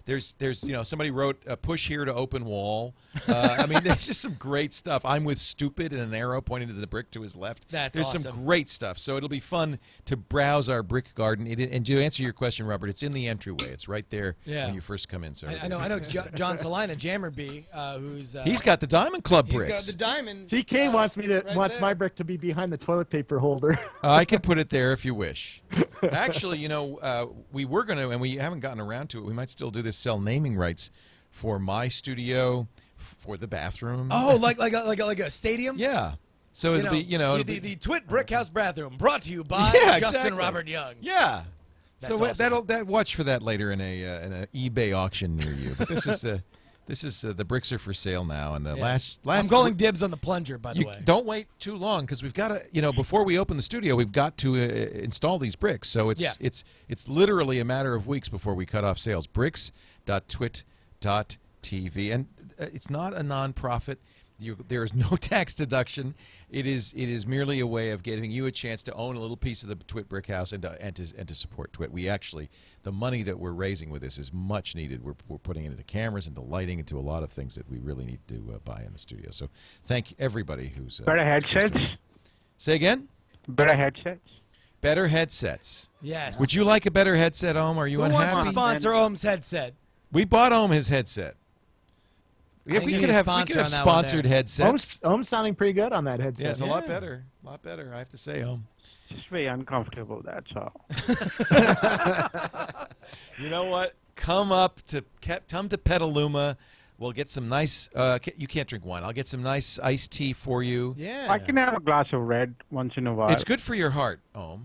There's somebody wrote a push here to open wall. I mean, there's just some great stuff. I'm with stupid and an arrow pointing to the brick to his left. There's awesome. Some great stuff. So it'll be fun to browse our brick garden. And to answer your question, Robert, it's in the entryway. It's right there when you first come in. So I know. John Salina, Jammer B, who's he's got the Diamond Club bricks. He's got the diamond. TK wants my brick to be behind the toilet paper holder. I can put it there if you wish. Actually, we were going to, and we haven't gotten around to it. We might still do this, sell naming rights for my studio, for the bathroom. Oh, like a stadium? Yeah. So it'll be, the TWiT Brick House bathroom, brought to you by Justin Robert Young. Yeah. That's so awesome. watch for that later in a eBay auction near you. But this is the bricks are for sale now, and last I'm calling dibs on the plunger, by the way. Don't wait too long, because we've got to, before we open the studio, we've got to install these bricks. So it's literally a matter of weeks before we cut off sales. Bricks.twit.tv, and it's not a nonprofit. There is no tax deduction. It is merely a way of giving you a chance to own a little piece of the TWiT Brick House and to support TWiT. We actually, the money that we're raising with this is much needed. We're putting it into cameras, into lighting, into a lot of things that we really need to buy in the studio. So thank everybody who's better headsets. Say again. Better headsets. Better headsets. Yes. Would you like a better headset, Ohm? Are you unhappy? Who wants to sponsor Ohm's headset? We bought Ohm his headset. Yeah, we could have sponsored headsets. Ohm's sounding pretty good on that headset. Yes, a lot better. A lot better, I have to say, Ohm. Just very uncomfortable, that's all. You know what? Come to Petaluma. We'll get some nice. You can't drink wine. I'll get some nice iced tea for you. Yeah. I can have a glass of red once in a while. It's good for your heart,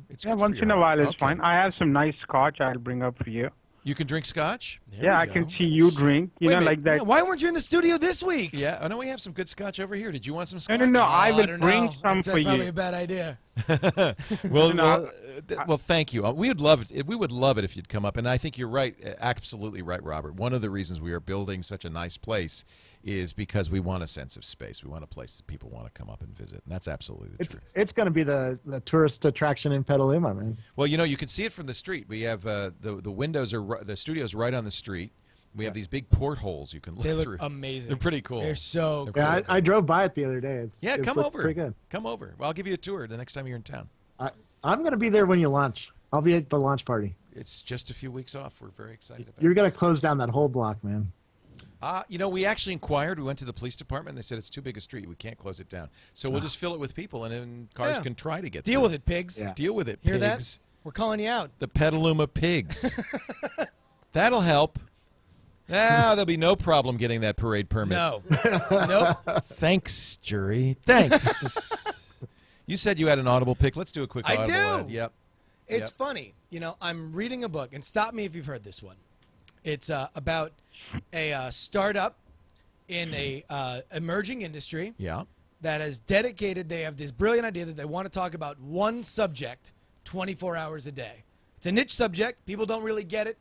It's Yeah, good for once your in a heart. while is Okay. fine. I have some nice scotch I'll bring up for you. You can drink scotch. There Yeah, we I go. can see you drink. You Wait a know, minute. like that. Yeah, why weren't you in the studio this week? Yeah. I know we have some good scotch over here. Did you want some No, scotch? no, no. I Oh, will don't bring know. some That's for probably you. a bad idea. well, No, well, thank you. We would love it. We would love it if you'd come up. And I think you're right, absolutely right, Robert. One of the reasons we are building such a nice place is because we want a sense of space. We want a place that people want to come up and visit, and that's absolutely the truth. It's going to be the tourist attraction in Petaluma, man. Well, you can see it from the street. We have the windows are the studio's right on the street. We have these big portholes you can look They look through. amazing. They're pretty cool. They're so They're cool. Yeah, I drove by it the other day. It's come looked over. Pretty good. Come over. Well, I'll give you a tour the next time you're in town. I'm going to be there when you launch. I'll be at the launch party. It's just a few weeks off. We're very excited about it. You're going to close down that whole block, man. We actually inquired. We went to the police department. They said it's too big a street. We can't close it down. So we'll just fill it with people, and then cars Yeah. can try to get Deal through. with it, pigs. Yeah. Deal with it, Hear pigs. that? We're calling you out. The Petaluma pigs. That'll help. There'll be no problem getting that parade permit. No. Nope. Thanks, jury. Thanks. You said you had an Audible pick. Let's do a quick I Audible do. ad. Yep. It's Yep. funny. I'm reading a book, and stop me if you've heard this one. It's about a startup in a emerging industry Yeah. that has dedicated. They have this brilliant idea that they want to talk about one subject 24 hours a day. It's a niche subject. People don't really get it.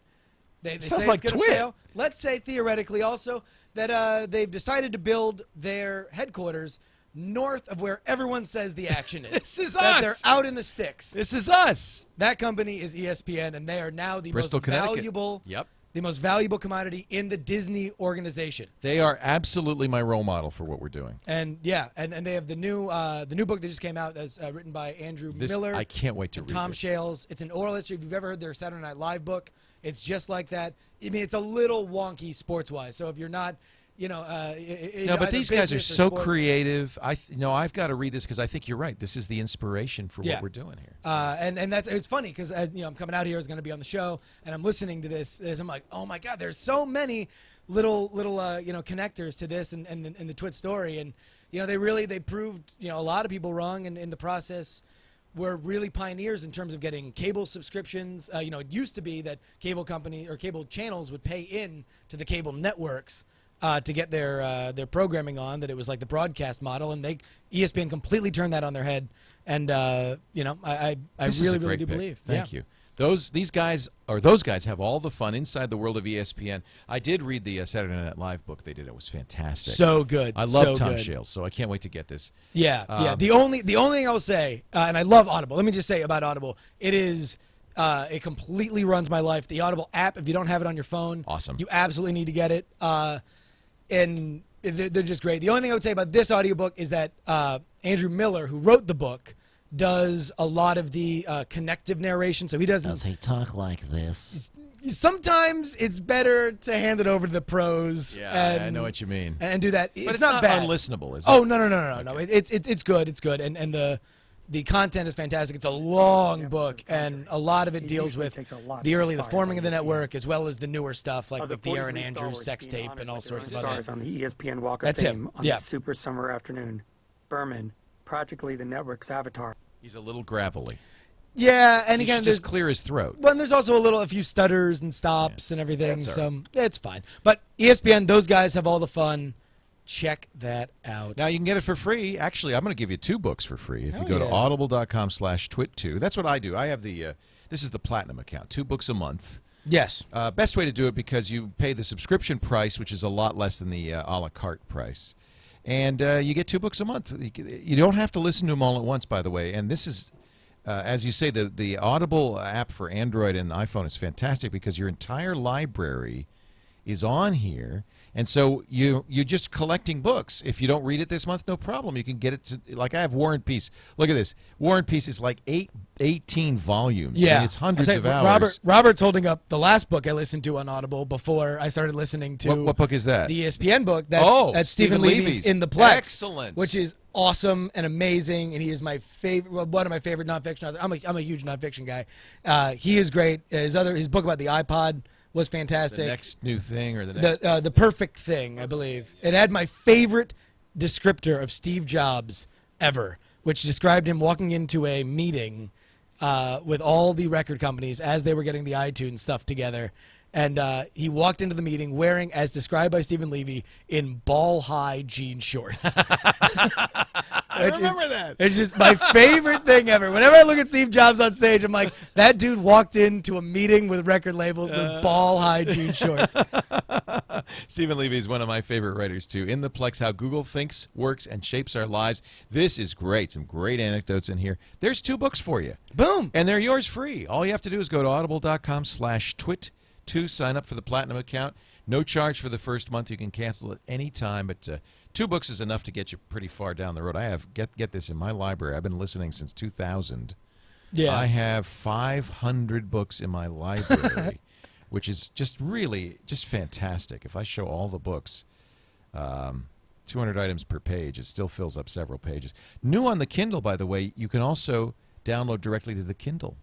They Sounds say like it's gonna TWiT. fail. Let's say theoretically also that they've decided to build their headquarters north of where everyone says the action is. This is that us. They're out in the sticks. This is us. That company is ESPN, and they are now the Bristol, most Connecticut. valuable, Yep. the most valuable commodity in the Disney organization. They are absolutely my role model for what we're doing. And yeah, and they have the new book that just came out that's written by Andrew Miller. I can't wait to and read Tom this. Shales. It's an oral history. If you've ever heard their Saturday Night Live book, it's just like that. I mean, it's a little wonky sports-wise. So if you're not, No, but these guys are so creative. I've got to read this because I think you're right. This is the inspiration for Yeah. what we're doing here. And that's it's funny because I'm coming out here, I was going to be on the show, and I'm listening to this. I'm like, oh my god, there's so many little connectors to this and the TWiT story, and they proved a lot of people wrong, and in the process, we're really pioneers in terms of getting cable subscriptions. It used to be that cable company or cable channels would pay in to the cable networks to get their programming on. That it was like the broadcast model, and ESPN completely turned that on their head. And I This is a really great do pick. believe. Thank Yeah. you. Those guys have all the fun inside the world of ESPN. I did read the Saturday Night Live book they did. It was fantastic. So good. I love so Tom good. Shales, so I can't wait to get this. Yeah, yeah. The only thing I'll say, and I love Audible. Let me just say about Audible, it completely runs my life. The Audible app, if you don't have it on your phone, Awesome. you absolutely need to get it. And they're just great. The only thing I would say about this audiobook is that Andrew Miller, who wrote the book, does a lot of the connective narration. So he doesn't. Does he talk like this? Sometimes it's better to hand it over to the pros. Yeah, and, I know what you mean. And do that. But it's not bad. unlistenable, is it? Oh no. It's good. It's good. And the content is fantastic. It's a long book, and a lot of it deals with the forming of the network, as well as the newer stuff like the Aaron Andrews sex tape and all sorts of other. Stars on the ESPN Walk of That's Fame him. on Yeah. the super summer afternoon. Berman, practically the network's avatar. He's a little gravelly. Yeah, and He again, should there's just clear his throat. well, and there's also a few stutters and stops and everything. That's all So yeah, it's fine. But ESPN, those guys have all the fun. Check that out. Now you can get it for free. Actually, I'm going to give you 2 books for free if Hell you go to yeah. audible.com/twit2. That's what I do. I have this is the platinum account, 2 books a month. Yes. Best way to do it because you pay the subscription price, which is a lot less than the a la carte price. And you get 2 books a month. You don't have to listen to them all at once, by the way. And this is, as you say, the Audible app for Android and iPhone is fantastic because your entire library is on here. And so you're just collecting books. If you don't read it this month, no problem. You can get it like I have War and Peace. Look at this. War and Peace is like 18 volumes. Yeah. I mean, it's hundreds I'll of tell you, hours. Robert's holding up the last book I listened to on Audible before I started listening to What book is that? the ESPN book. That's Stephen Levy's In the Plex. Excellent. Which is awesome and amazing, and he is my favorite, one of my favorite nonfiction authors. I'm a huge nonfiction guy. He is great. His book about the iPod was fantastic. The next new thing or the next... The perfect thing, I believe. It had my favorite descriptor of Steve Jobs ever, which described him walking into a meeting with all the record companies as they were getting the iTunes stuff together. And he walked into the meeting wearing, as described by Stephen Levy, in ball-high jean shorts. I remember that. It's just my favorite thing ever. Whenever I look at Steve Jobs on stage, I'm like, that dude walked into a meeting with record labels with ball-high jean shorts. Stephen Levy is one of my favorite writers, too. In the Plex, How Google Thinks, Works, and Shapes Our Lives. This is great. Some great anecdotes in here. There's 2 books for you. Boom. And they're yours free. All you have to do is go to audible.com/twit. Sign up for the Platinum account. No charge for the first month. You can cancel at any time, but 2 books is enough to get you pretty far down the road. I have, get this, in my library. I've been listening since 2000. Yeah. I have 500 books in my library, which is just really just fantastic. If I show all the books, 200 items per page, it still fills up several pages. New on the Kindle, by the way, you can also download directly to the Kindle.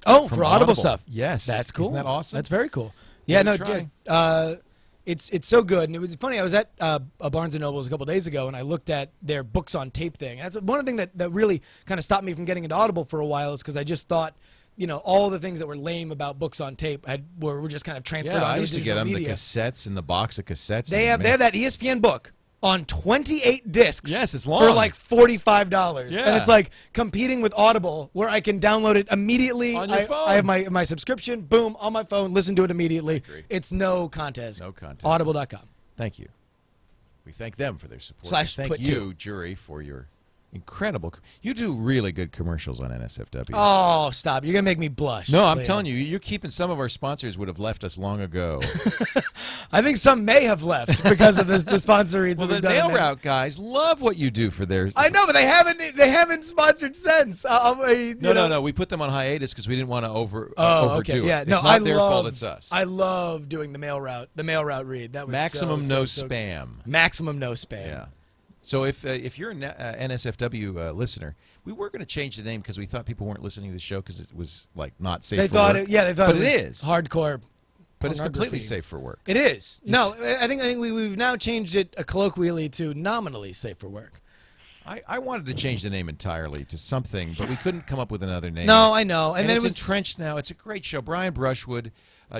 Oh, From for Audible stuff. Yes. That's cool. Isn't that awesome? That's very cool. Yeah, Give it no, a try. it's so good. And it was funny, I was at a Barnes & Noble's a couple days ago, and I looked at their books on tape thing. That's one of the things that really kind of stopped me from getting into Audible for a while, is because I just thought, you know, all the things that were lame about books on tape were just kind of transferred Yeah, onto I used to get them, media. the cassettes in the box of cassettes. They and have that ESPN book on 28 discs. Yes, it's For long. like $45. Yeah. And it's like competing with Audible, where I can download it immediately. On your phone. I have my subscription, boom, on my phone, listen to it immediately. It's no contest. No contest. Audible.com. Thank you. We thank them for their support. / Thank Twit you, too. jury, for your incredible... You do really good commercials on NSFW. Oh, stop. You're going to make me blush. No, I'm Leah. telling you, you're keeping some of our sponsors would have left us long ago. I think some may have left because of the sponsor reads. Well, that the we've done mail route guys love what you do for their... I know, but they haven't sponsored since. No. We put them on hiatus because we didn't want to overdo okay. it. Yeah, It's no, not their fault, it's us. I love doing the mail route read. That was Maximum no spam. Maximum no spam. Yeah. So if you're an NSFW listener, we were going to change the name because we thought people weren't listening to the show because it was like not safe. They for thought work. they thought But it was it is hardcore. But it's completely pornography. safe for work. It is. No, I think we've now changed it colloquially to nominally safe for work. I wanted to change the name entirely to something, but we couldn't come up with another name. No, I know. And then it's it was entrenched now. It's a great show. Brian Brushwood,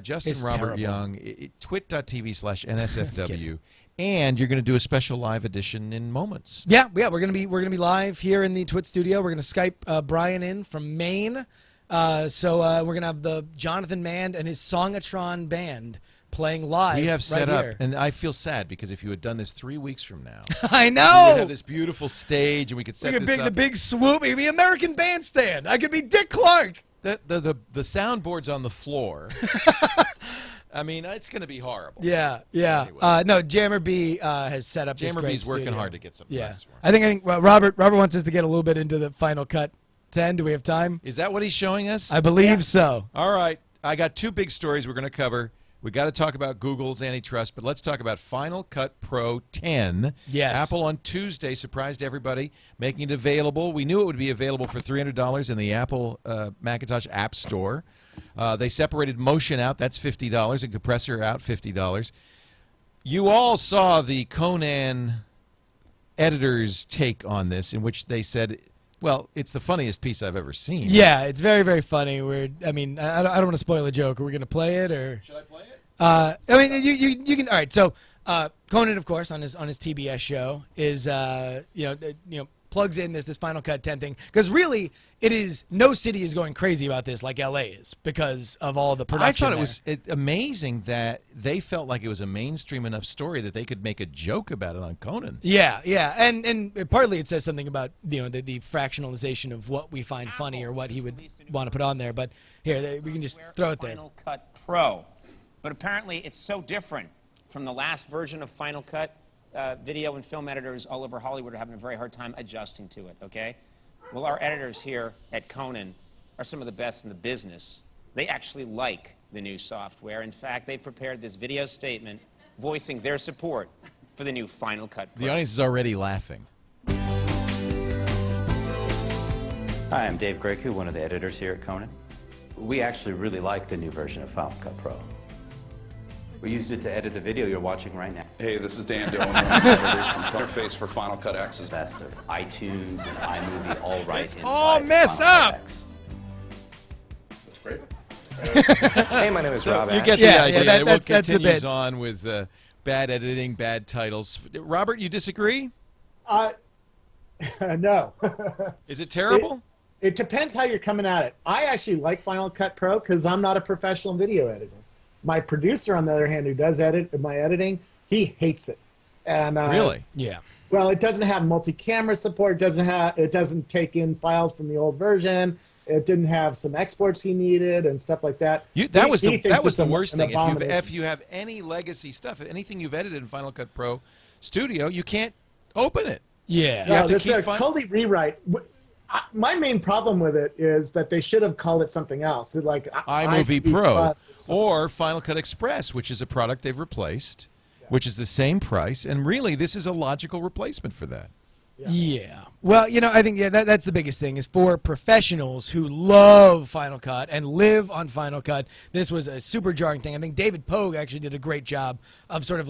Justin It's Robert terrible. Young, twit.tv/NSFW. And you're going to do a special live edition in moments. Yeah, we're gonna be live here in the Twit studio. We're gonna Skype Brian in from Maine. So we're gonna have the Jonathan Mand and his Songatron band playing live. We have set right up, here. and I feel sad because if you had done this 3 weeks from now, I we know. would have this beautiful stage, and we could set We could this the up. big swoop. It could be American Bandstand. I could be Dick Clark. The soundboard's on the floor. I mean, it's going to be horrible. Yeah. Anyway. No, Jammer B has set up. Jammer this great B's working studio. hard to get something Yeah, nice for him. I think well, Robert wants us to get a little bit into the Final Cut 10. Do we have time? Is that what he's showing us? I believe so. All right. I got 2 big stories we're going to cover. We got to talk about Google's antitrust, but let's talk about Final Cut Pro 10. Yes. Apple on Tuesday surprised everybody, making it available. We knew it would be available for $300 in the Apple Macintosh App Store. They separated Motion out. That's $50. And Compressor out, $50. You all saw the Conan editor's take on this, in which they said, well, it's the funniest piece I've ever seen. Yeah, it's very, very funny. I mean, I don't want to spoil a joke. Are we going to play it or? Should I play it? I mean, you can. All right. So Conan, of course, on his TBS show is plugs in this Final Cut 10 thing because really it is no city is going crazy about this like LA is because of all the production. I thought it there. was amazing that they felt like it was a mainstream enough story that they could make a joke about it on Conan. Yeah, and partly it says something about the fractionalization of what we find funny or what he would want to put on there. But here we can just throw it there. Final Cut Pro, but apparently it's so different from the last version of Final Cut. Video and film editors all over Hollywood are having a very hard time adjusting to it. Okay, well, our editors here at Conan are some of the best in the business. They actually like the new software. In fact, they've prepared this video statement voicing their support for the new Final Cut Pro. The audience is already laughing. Hi, I'm Dave Grecu, one of the editors here at Conan. We actually really like the new version of Final Cut Pro. We used it to edit the video you're watching right now. Hey, this is Dan Dillon. Interface for Final Cut X's. Best of iTunes and iMovie all right It's inside all mess Final Cut up. X. That's great. Hey, my name is Rob. You get Yeah, the idea. yeah, It that's the continues bit. on with bad editing, bad titles. Robert, you disagree? No. Is it terrible? It depends how you're coming at it. I actually like Final Cut Pro because I'm not a professional video editor. My producer, on the other hand, who does my editing, he hates it. And Really? Yeah. well, it doesn't have multi-camera support. It doesn't take in files from the old version. It didn't have some exports he needed and stuff like that. That was He the thinks it's worst an thing. abomination. If you have any legacy stuff, anything you've edited in Final Cut Pro Studio, you can't open it. Yeah. You have to this is keep a fun- totally rewrite. My main problem with it is that they should have called it something else, like iMovie Pro Plus or Final Cut Express, which is a product they've replaced, which is the same price, and really this is a logical replacement for that. Yeah. Well, I think that's the biggest thing is for professionals who love Final Cut and live on Final Cut. This was a super jarring thing. I think David Pogue actually did a great job of sort of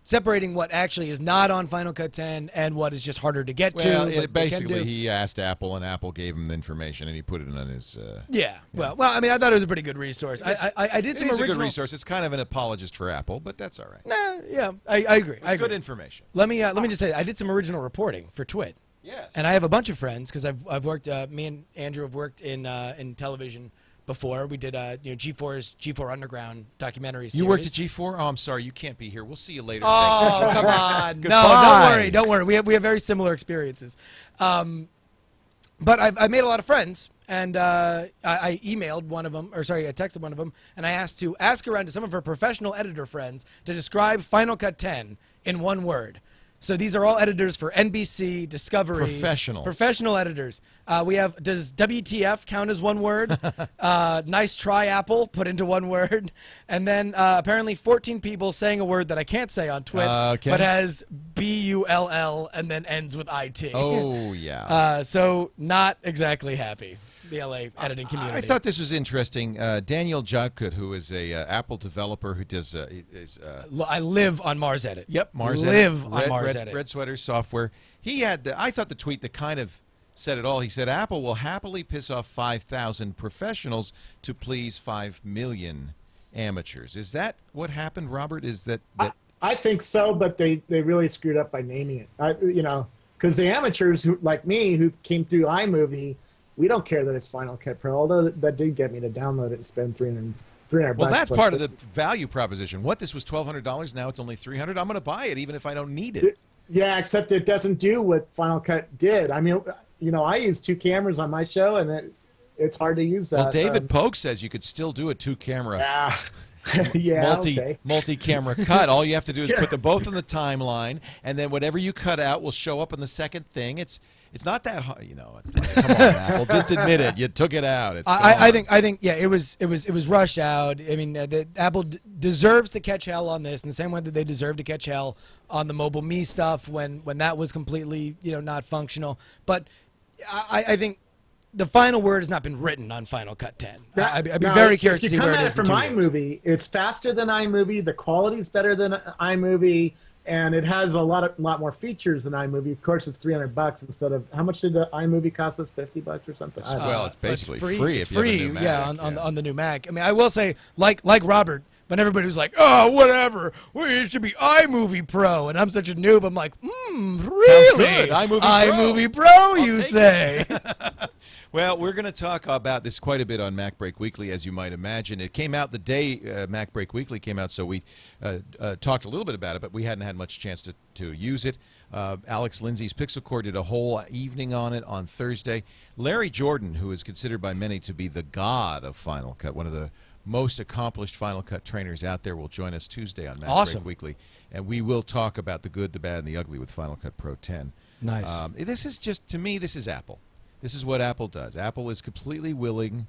separating what actually is not on Final Cut 10 and what is just harder to get to. Well, but they can basically, do. he asked Apple, and Apple gave him the information, and he put it on his. Yeah. Well, I mean, I thought it was a pretty good resource. I did some It is original. a good resource. It's kind of an apologist for Apple, but that's all right. Nah, yeah, I agree. It's good information. Let me just say, I did some original reporting for TWiT. Yes. And I have a bunch of friends because I've worked. Me and Andrew have worked in television before. We did G4 Underground documentary series. You worked at G4? Oh, I'm sorry, you can't be here. We'll see you later. Oh, Thanks. come on. No, Goodbye. don't worry. We have very similar experiences. But I've made a lot of friends, and I emailed one of them, I texted one of them, and I ask around to some of her professional editor friends to describe Final Cut 10 in one word. So these are all editors for NBC, Discovery. Professionals. Professional editors. We have, does WTF count as one word? Nice try, Apple, put into one word. And then apparently 14 people saying a word that I can't say on TWiT, Okay. but has BULL and then ends with IT. Oh, yeah. So not exactly happy, the LA editing community. I thought this was interesting. Daniel Jodkut, who is a Apple developer who does I live on Mars Edit. Yep, Mars live Edit. on Mars Edit. Red Sweater software. He had I thought the tweet that kind of said it all. He said Apple will happily piss off 5,000 professionals to please 5 million amateurs. Is that what happened, Robert? Is that I think so, but they really screwed up by naming it. Because the amateurs who like me who came through iMovie, we don't care that it's Final Cut Pro. Although that did get me to download it and spend $300. Well, that's part of the value proposition. What, this was $1,200, now it's only $300. I'm going to buy it even if I don't need it. Yeah, except it doesn't do what Final Cut did. I mean, I use 2 cameras on my show, and it's hard to use that. Well, David Pogue says you could still do a 2-camera. Yeah, multi-camera cut. All you have to do is put them both in the timeline, and then whatever you cut out will show up in the second thing. It's not that hard, It's like, come on, Apple, just admit it. You took it out. It's I think yeah, it was rushed out. I mean, Apple deserves to catch hell on this in the same way that they deserve to catch hell on the Mobile Me stuff when that was completely not functional. But I think the final word has not been written on Final Cut 10. I'd be very curious to see where it is. From iMovie, it's faster than iMovie. The quality's better than iMovie, and it has a lot more features than iMovie. Of course, it's $300 instead of how much did the iMovie cost us? $50 or something. Well, it's basically free. It's if you have a free, new Mac. yeah, on the new Mac. I mean, I will say, like Robert. When everybody was like, "Oh, whatever, it should be iMovie Pro," and I'm such a noob, I'm like, really? Sounds good. iMovie Pro, you say? Well, we're going to talk about this quite a bit on Mac Break Weekly, as you might imagine. It came out the day Mac Break Weekly came out, so we talked a little bit about it, but we hadn't had much chance to use it. Alex Lindsay's Pixel Core did a whole evening on it on Thursday. Larry Jordan, who is considered by many to be the god of Final Cut, one of the most accomplished Final Cut trainers out there, will join us Tuesday on Mac Break Weekly, and we will talk about the good, the bad, and the ugly with Final Cut Pro 10. Nice. This is just, to me, this is Apple. This is what Apple does. Apple is completely willing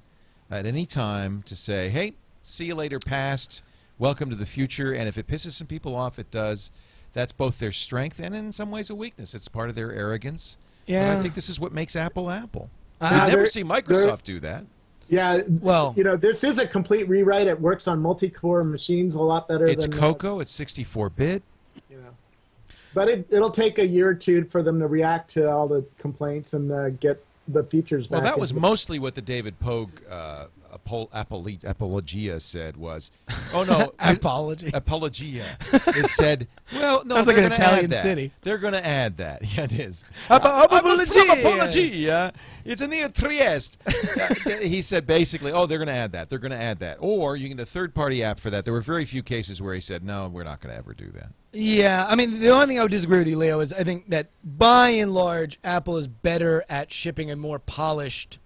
at any time to say, hey, see you later past, welcome to the future, and if it pisses some people off, it does. That's both their strength and in some ways a weakness. It's part of their arrogance. Yeah. And I think this is what makes Apple Apple. You'd never see Microsoft do that. Yeah, well, you know, this is a complete rewrite. It works on multi-core machines a lot better It's than Cocoa. It's 64-bit. you know. But it'll take a year or two for them to react to all the complaints and get the features back. Well, that was into- mostly what the David Pogue apologia said was, oh no, apologia. It said, well, no, sounds like they're an gonna Italian add that. city. They're going to add that. Yeah, it is. Apologia. It's near Trieste. He said basically, oh, they're going to add that. They're going to add that. Or you can get a third-party app for that. There were very few cases where he said, no, we're not going to ever do that. Yeah, I mean, the only thing I would disagree with you, Leo, is I think that by and large, Apple is better at shipping a more polished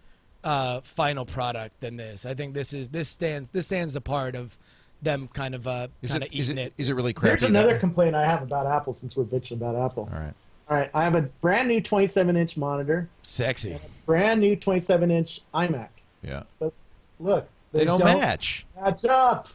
final product than this. I think this stands apart of them kind of eating it. Is it really crappy? Here's another complaint I have about Apple since we're bitching about Apple. All right. I have a brand new 27-inch monitor. Sexy. And a brand new 27-inch iMac. Yeah. But look, they don't match. Match up.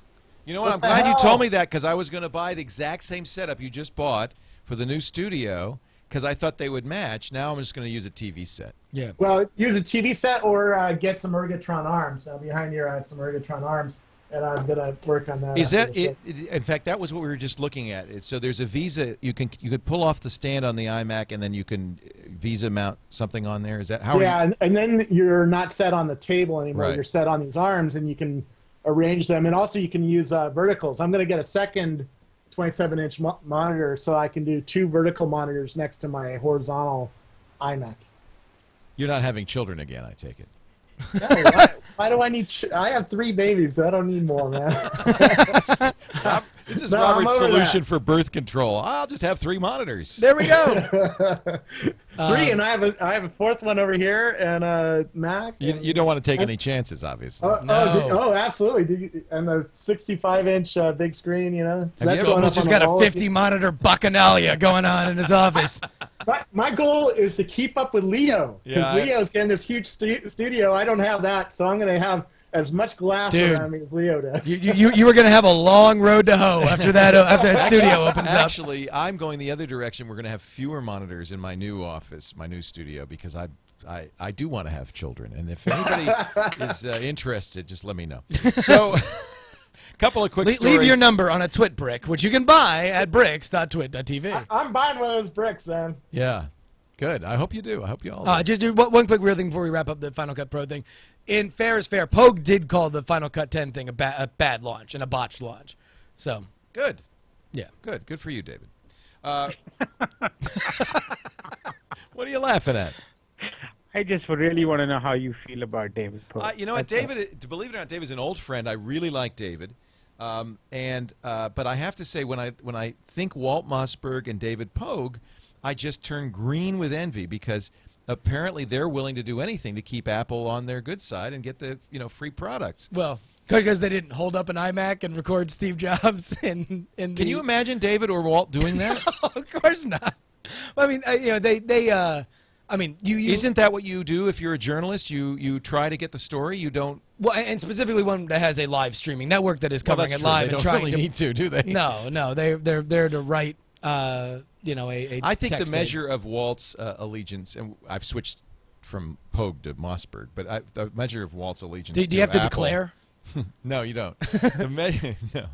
You know what? I'm glad you told me that because I was going to buy the exact same setup you just bought for the new studio because I thought they would match. Now I'm just going to use a TV set. Yeah. Well, use a TV set or get some Ergotron arms. Behind here, I have some Ergotron arms, and I'm going to work on that. Is that it? In fact, that was what we were just looking at. So there's a Visa. You could pull off the stand on the iMac, and then you can Visa mount something on there. Is that how? Yeah, and then you're not set on the table anymore. Right. You're set on these arms, and you can arrange them, and also you can use verticals. I'm going to get a second 27-inch monitor so I can do 2 vertical monitors next to my horizontal iMac. You're not having children again, I take it. No, why do I need? I have 3 babies. So I don't need more, man. This is No, Robert's I'm over solution that. for birth control. I'll just have 3 monitors. There we go. 3, and I have a 4th one over here, and a Mac. You don't want to take any chances, obviously. Oh, absolutely. And the 65-inch big screen, you know. Scoble just got a 50-monitor bacchanalia going on in his office. My goal is to keep up with Leo, because Leo's getting this huge studio. I don't have that, so I'm going to have as much glass around me as Leo does. You were going to have a long road to hoe after that studio opens up. Actually, I'm going the other direction. We're going to have fewer monitors in my new office, my new studio, because I do want to have children. And if anybody is interested, just let me know. So, couple of quick stories. Leave your number on a TWiT brick, which you can buy at bricks.twit.tv. I'm buying one of those bricks, man. Yeah. Good. I hope you do. I hope you all do. Just do one quick real thing before we wrap up the Final Cut Pro thing. In Fair is Fair, Pogue did call the Final Cut 10 thing a bad launch and a botched launch. So good. Yeah. Good. Good for you, David. What are you laughing at? I just really want to know how you feel about David Pogue. You know what, David? Believe it or not, David's an old friend. I really like David, but I have to say, when I think Walt Mossberg and David Pogue, I just turn green with envy because apparently they're willing to do anything to keep Apple on their good side and get the free products. Well, because they didn't hold up an iMac and record Steve Jobs in the... Can you imagine David or Walt doing that? No, of course not. Well, I mean, Isn't that what you do if you're a journalist? You try to get the story. You don't. Well, and specifically one that has a live streaming network that is covering it live and trying really need to, do they? No, they're there to write. A I think the text measure of Walt's allegiance, and I've switched from Pogue to Mossberg, but the measure of Walt's allegiance. Do you have to Apple, declare? No, you don't. The measure, no.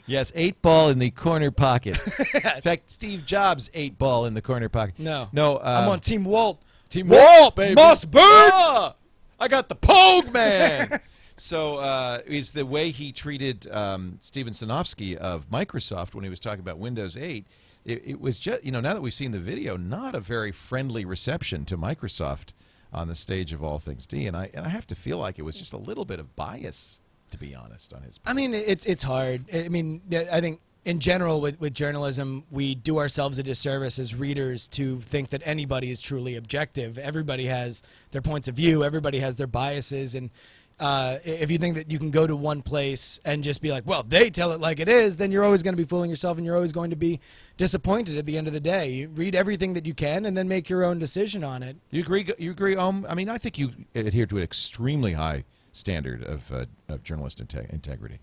Yes, 8-ball in the corner pocket. In fact, Steve Jobs 8-ball in the corner pocket. No. I'm on Team Walt. Team Walt, baby. Mossberg. I got the Pogue man. So is the way he treated Steven Sinofsky of Microsoft when he was talking about Windows 8. It was just, now that we've seen the video, not a very friendly reception to Microsoft on the stage of All Things D. And I have to feel like it was just a little bit of bias, to be honest, on his part. I mean, it's hard. I mean, I think in general with journalism, we do ourselves a disservice as readers to think that anybody is truly objective. Everybody has their points of view. Everybody has their biases. And if you think that you can go to one place and just be like, well, they tell it like it is, then you're always going to be fooling yourself and you're always going to be disappointed at the end of the day. You read everything that you can and then make your own decision on it. You agree? I mean, I think you adhere to an extremely high standard of journalist integrity.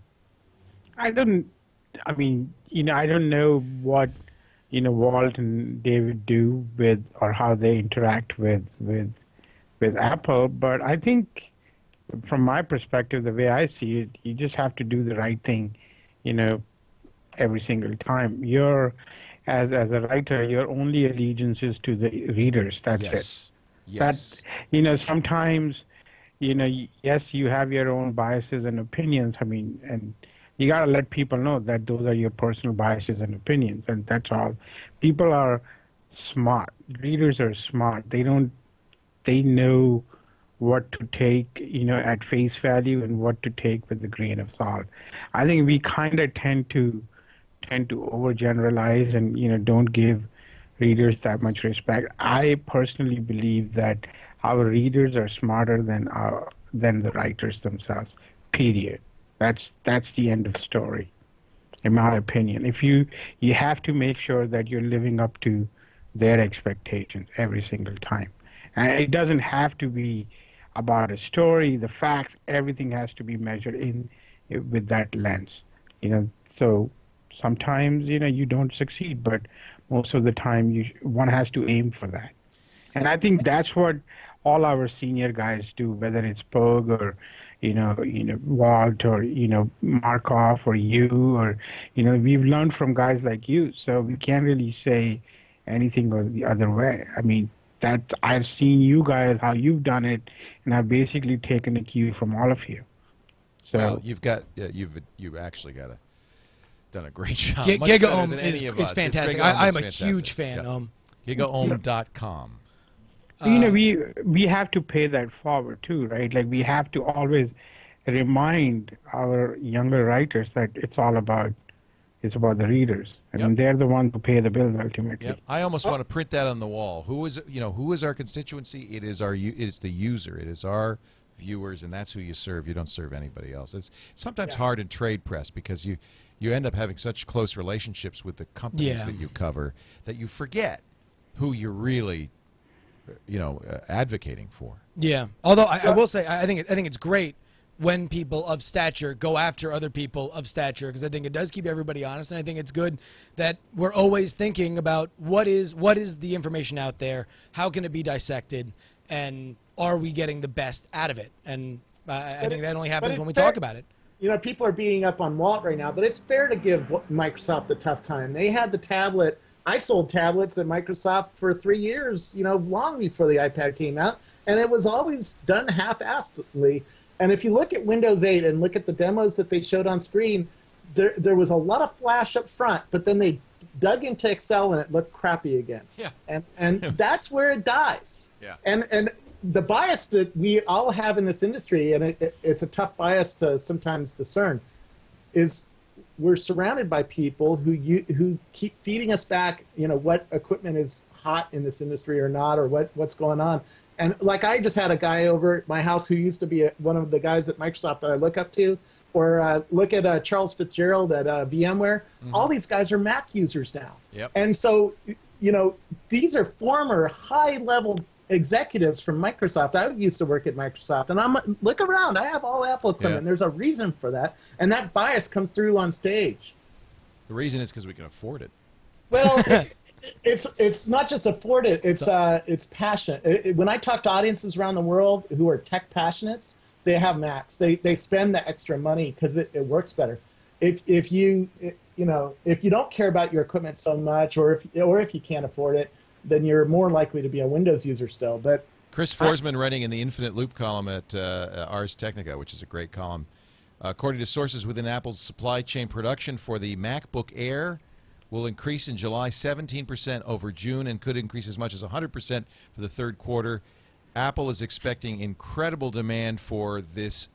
I don't know what, Walt and David do with, or how they interact with Apple, but I think from my perspective, the way I see it, you just have to do the right thing, every single time. As a writer, your only allegiance is to the readers. That's it. Yes. Sometimes, yes, you have your own biases and opinions. And you got to let people know that those are your personal biases and opinions, and that's all. People are smart. Readers are smart. They know what to take, at face value and what to take with a grain of salt. I think we kind of tend to overgeneralize and, don't give readers that much respect. I personally believe that our readers are smarter than the writers themselves. Period. That's the end of story, in my opinion. If you have to make sure that you're living up to their expectations every single time. And it doesn't have to be about a story, the facts, everything has to be measured with that lens. So sometimes, you don't succeed, but most of the time one has to aim for that. And I think that's what all our senior guys do, whether it's Pug or, Walt or, Markov or you, or, we've learned from guys like you. So we can't really say anything or the other way. That I've seen you guys, how you've done it, and I've basically taken a cue from all of you. So well, you've actually done a great job. Giga is fantastic. I'm a huge fan. Gigaohm.com. We have to pay that forward too, right? Like we have to always remind our younger writers that it's about the readers. They're the ones who pay the bills ultimately. Yep. I almost want to print that on the wall. Who is our constituency? It is the user. It is our viewers, and that's who you serve. You don't serve anybody else. It's sometimes hard in trade press because you end up having such close relationships with the companies that you cover that you forget who you're really advocating for. Yeah. Although I will say I think it's great when people of stature go after other people of stature, because I think it does keep everybody honest, and I think it's good that we're always thinking about what is the information out there, how can it be dissected, and are we getting the best out of it? And I think that only happens when we talk about it. People are beating up on Walt right now, but it's fair to give Microsoft a tough time. They had the tablet. I sold tablets at Microsoft for 3 years, long before the iPad came out, and it was always done half-assedly. And if you look at Windows 8 and look at the demos that they showed on screen, there was a lot of flash up front, but then they dug into Excel and it looked crappy again. Yeah. And that's where it dies. Yeah. And the bias that we all have in this industry, and it's a tough bias to sometimes discern, is we're surrounded by people who keep feeding us back, what equipment is hot in this industry or not, or what's going on. And like I just had a guy over at my house who used to be one of the guys at Microsoft that I look up to, or look at Charles Fitzgerald at VMware. Mm-hmm. All these guys are Mac users now. Yep. And so, these are former high-level executives from Microsoft. I used to work at Microsoft, and look around. I have all Apple equipment. Yeah. There's a reason for that, and that bias comes through on stage. The reason is because we can afford it. Well, it's not just afford it. It's passion. When I talk to audiences around the world who are tech passionates, they have Macs. They spend the extra money because it works better. If you don't care about your equipment so much, or if you can't afford it, then you're more likely to be a Windows user still. But Chris Forsman writing in the Infinite Loop column at Ars Technica, which is a great column. According to sources within Apple's supply chain, production for the MacBook Air will increase in July 17% over June and could increase as much as 100% for the third quarter. Apple is expecting incredible demand for this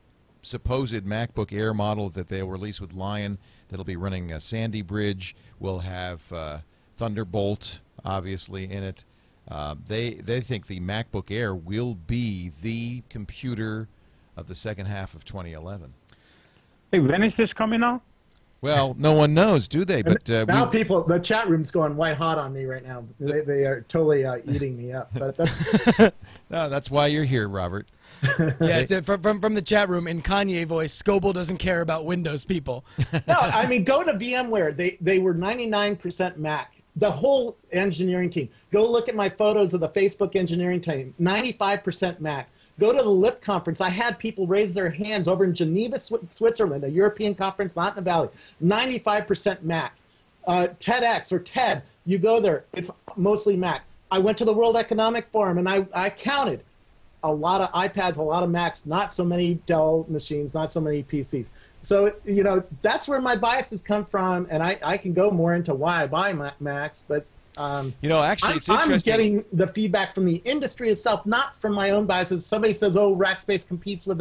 supposed MacBook Air model that they'll release with Lion that'll be running a Sandy Bridge. Will have Thunderbolt, obviously, in it. They think the MacBook Air will be the computer of the second half of 2011. Hey, when is this coming out? Well, no one knows, do they? But now the chat room's going white hot on me right now. They are totally eating me up. But that's no, that's why you're here, Robert. Yeah, from the chat room in Kanye voice, Scoble doesn't care about Windows people. No, go to VMware. They were 99% Mac. The whole engineering team. Go look at my photos of the Facebook engineering team. 95% Mac. Go to the LIFT conference. I had people raise their hands over in Geneva, Switzerland, a European conference, not in the Valley. 95% Mac. TEDx or TED, you go there, it's mostly Mac. I went to the World Economic Forum, and I counted a lot of iPads, a lot of Macs, not so many Dell machines, not so many PCs. So, you know, that's where my biases come from, and I can go more into why I buy Macs, but you know, actually, it's interesting. I'm getting the feedback from the industry itself, not from my own biases. Somebody says, "Oh, Rackspace competes with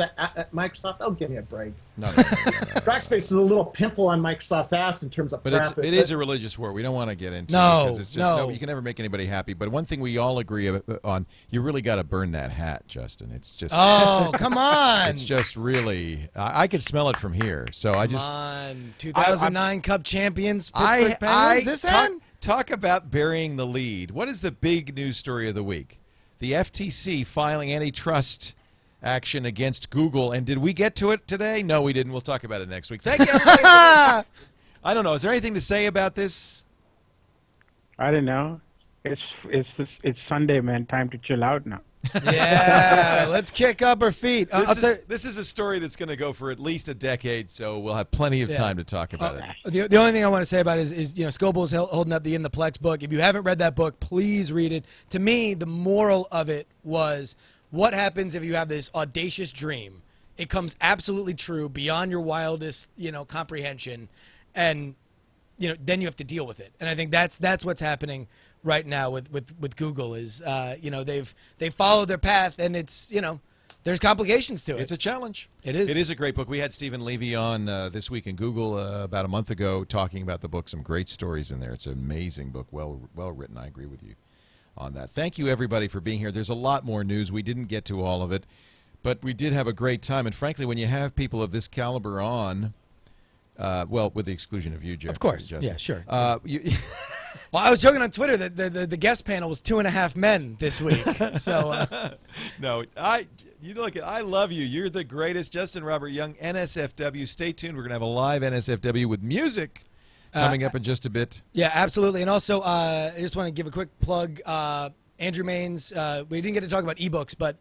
Microsoft." Oh, give me a break. No. Rackspace is a little pimple on Microsoft's ass in terms of But profit. it is a religious war. We don't want to get into it because it's just you can never make anybody happy. But one thing we all agree on, you really got to burn that hat, Justin. It's just come on. It's just really I can smell it from here. So I just come on. 2009 Cup champions, Pittsburgh Penguins. Talk about burying the lead. What is the big news story of the week? The FTC filing antitrust action against Google. And did we get to it today? No, we didn't. We'll talk about it next week. Thank you, everybody. I don't know. Is there anything to say about this? I don't know. It's Sunday, man. Time to chill out now. Yeah, let's kick up our feet. This is a story that's going to go for at least a decade, so we'll have plenty of time to talk about it. The only thing I want to say about it is you know, Scoble's holding up the In the Plex book. If you haven't read that book, please read it. To me, the moral of it was, what happens if you have this audacious dream? It comes absolutely true, beyond your wildest, you know, comprehension, and you know, then you have to deal with it. And I think that's what's happening right now with Google is, you know, they've followed their path, and it's, you know, there's complications to it. It's a challenge. It is. It is a great book. We had Stephen Levy on This Week in Google about a month ago talking about the book. Some great stories in there. It's an amazing book, well written. I agree with you on that. Thank you, everybody, for being here. There's a lot more news. We didn't get to all of it, but we did have a great time. And frankly, when you have people of this caliber on, well, with the exclusion of you, Jeff. Of course. Justin. Yeah, sure. Well, I was joking on Twitter that the guest panel was 2.5 men this week. So no, you look at. I love you. You're the greatest, Justin Robert Young, NSFW. Stay tuned. We're gonna have a live NSFW with music coming up in just a bit. Yeah, absolutely. And also, I just want to give a quick plug. Andrew Maines. We didn't get to talk about ebooks, but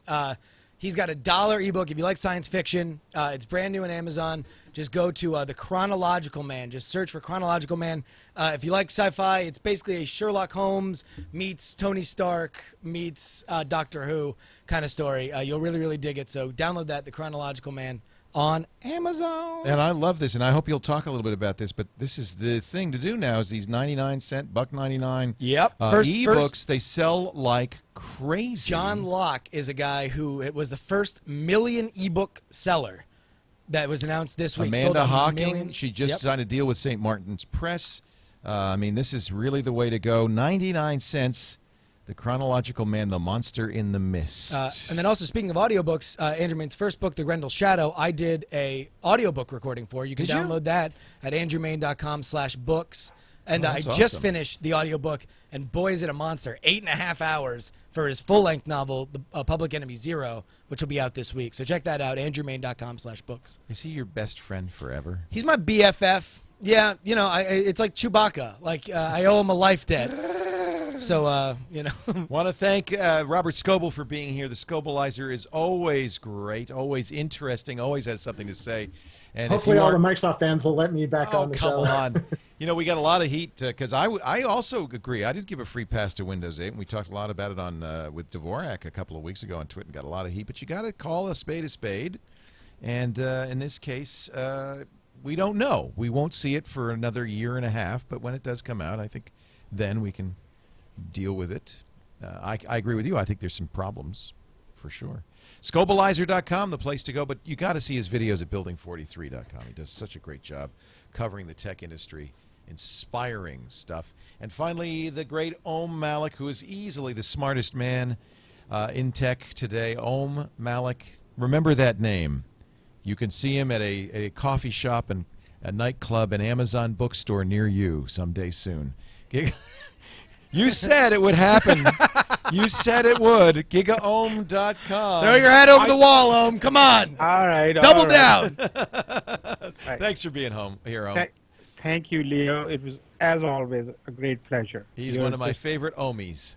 he's got a $1 ebook. If you like science fiction, it's brand new on Amazon. Just go to The Chronological Man. Just search for Chronological Man. If you like sci-fi, it's basically a Sherlock Holmes meets Tony Stark meets Doctor Who kind of story. You'll really, really dig it. So download that, The Chronological Man, on Amazon. And I love this, and I hope you'll talk a little bit about this, but this is the thing to do now is these 99-cent, $1.99 ebooks. They sell like crazy. John Locke is a guy who was the first million ebook seller that was announced this week. Amanda Hawking, she just signed a deal with St. Martin's Press. I mean, this is really the way to go. 99 cents. The Chronological Man, The Monster in the Mist. And then also, speaking of audiobooks, Andrew Maine's first book, The Grendel Shadow, I did a audiobook recording for. You can download that at andrewmaine.com/books. And I just finished the audiobook, and boy, is it a monster. 8.5 hours for his full-length novel, The Public Enemy Zero, which will be out this week. So check that out, andrewmaine.com/books. Is he your best friend forever? He's my BFF. Yeah, you know, it's like Chewbacca. Like, I owe him a life debt. So, you know. Want to thank Robert Scoble for being here. The Scobleizer is always great, always interesting, always has something to say. And hopefully all the Microsoft fans will let me back on the show. Oh, come on. You know, we got a lot of heat because I also agree. I did give a free pass to Windows 8, and we talked a lot about it on with Dvorak a couple of weeks ago on Twitter and got a lot of heat. But you got to call a spade. And in this case, we don't know. We won't see it for another year and a half. But when it does come out, I think then we can deal with it. I agree with you. I think there's some problems for sure. Scobleizer.com, the place to go, but you got to see his videos at building43.com. He does such a great job covering the tech industry, inspiring stuff. And finally, the great Om Malik, who is easily the smartest man in tech today. Om Malik, remember that name. You can see him at a coffee shop and a nightclub and Amazon bookstore near you someday soon. You said it would happen. You said it would. GigaOhm.com. Throw your head over the wall, Ohm. Come on. All right. Double down. Thanks for being here, Ohm. Thank you, Leo. It was, as always, a great pleasure. He's one of my favorite Ohmies.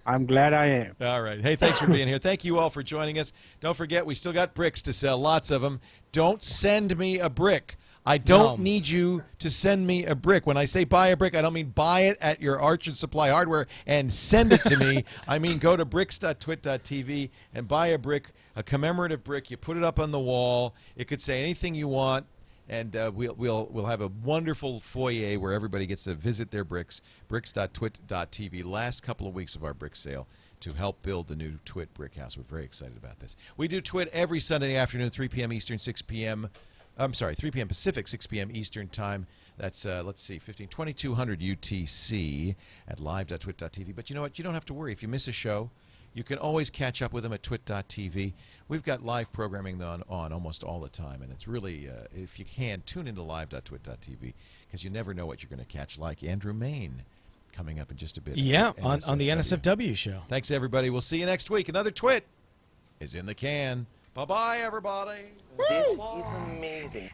I'm glad I am. All right. Hey, thanks for being here. Thank you all for joining us. Don't forget, we still got bricks to sell, lots of them. Don't send me a brick. I don't need you to send me a brick. When I say buy a brick, I don't mean buy it at your Arch & Supply Hardware and send it to me. I mean go to bricks.twit.tv and buy a brick, a commemorative brick. You put it up on the wall. It could say anything you want, and we'll have a wonderful foyer where everybody gets to visit their bricks. Bricks.twit.tv. Last couple of weeks of our brick sale to help build the new TWiT brick house. We're very excited about this. We do TWiT every Sunday afternoon, 3 p.m. Eastern, 6 p.m. I'm sorry, 3 p.m. Pacific, 6 p.m. Eastern Time. That's, let's see, 2200 UTC at live.twit.tv. But you know what? You don't have to worry. If you miss a show, you can always catch up with them at twit.tv. We've got live programming on almost all the time, and it's really, if you can, tune into live.twit.tv, because you never know what you're going to catch, like Andrew Main coming up in just a bit. Yeah, on the NSFW show. Thanks, everybody. We'll see you next week. Another TWiT is in the can. Bye-bye, everybody. This is amazing.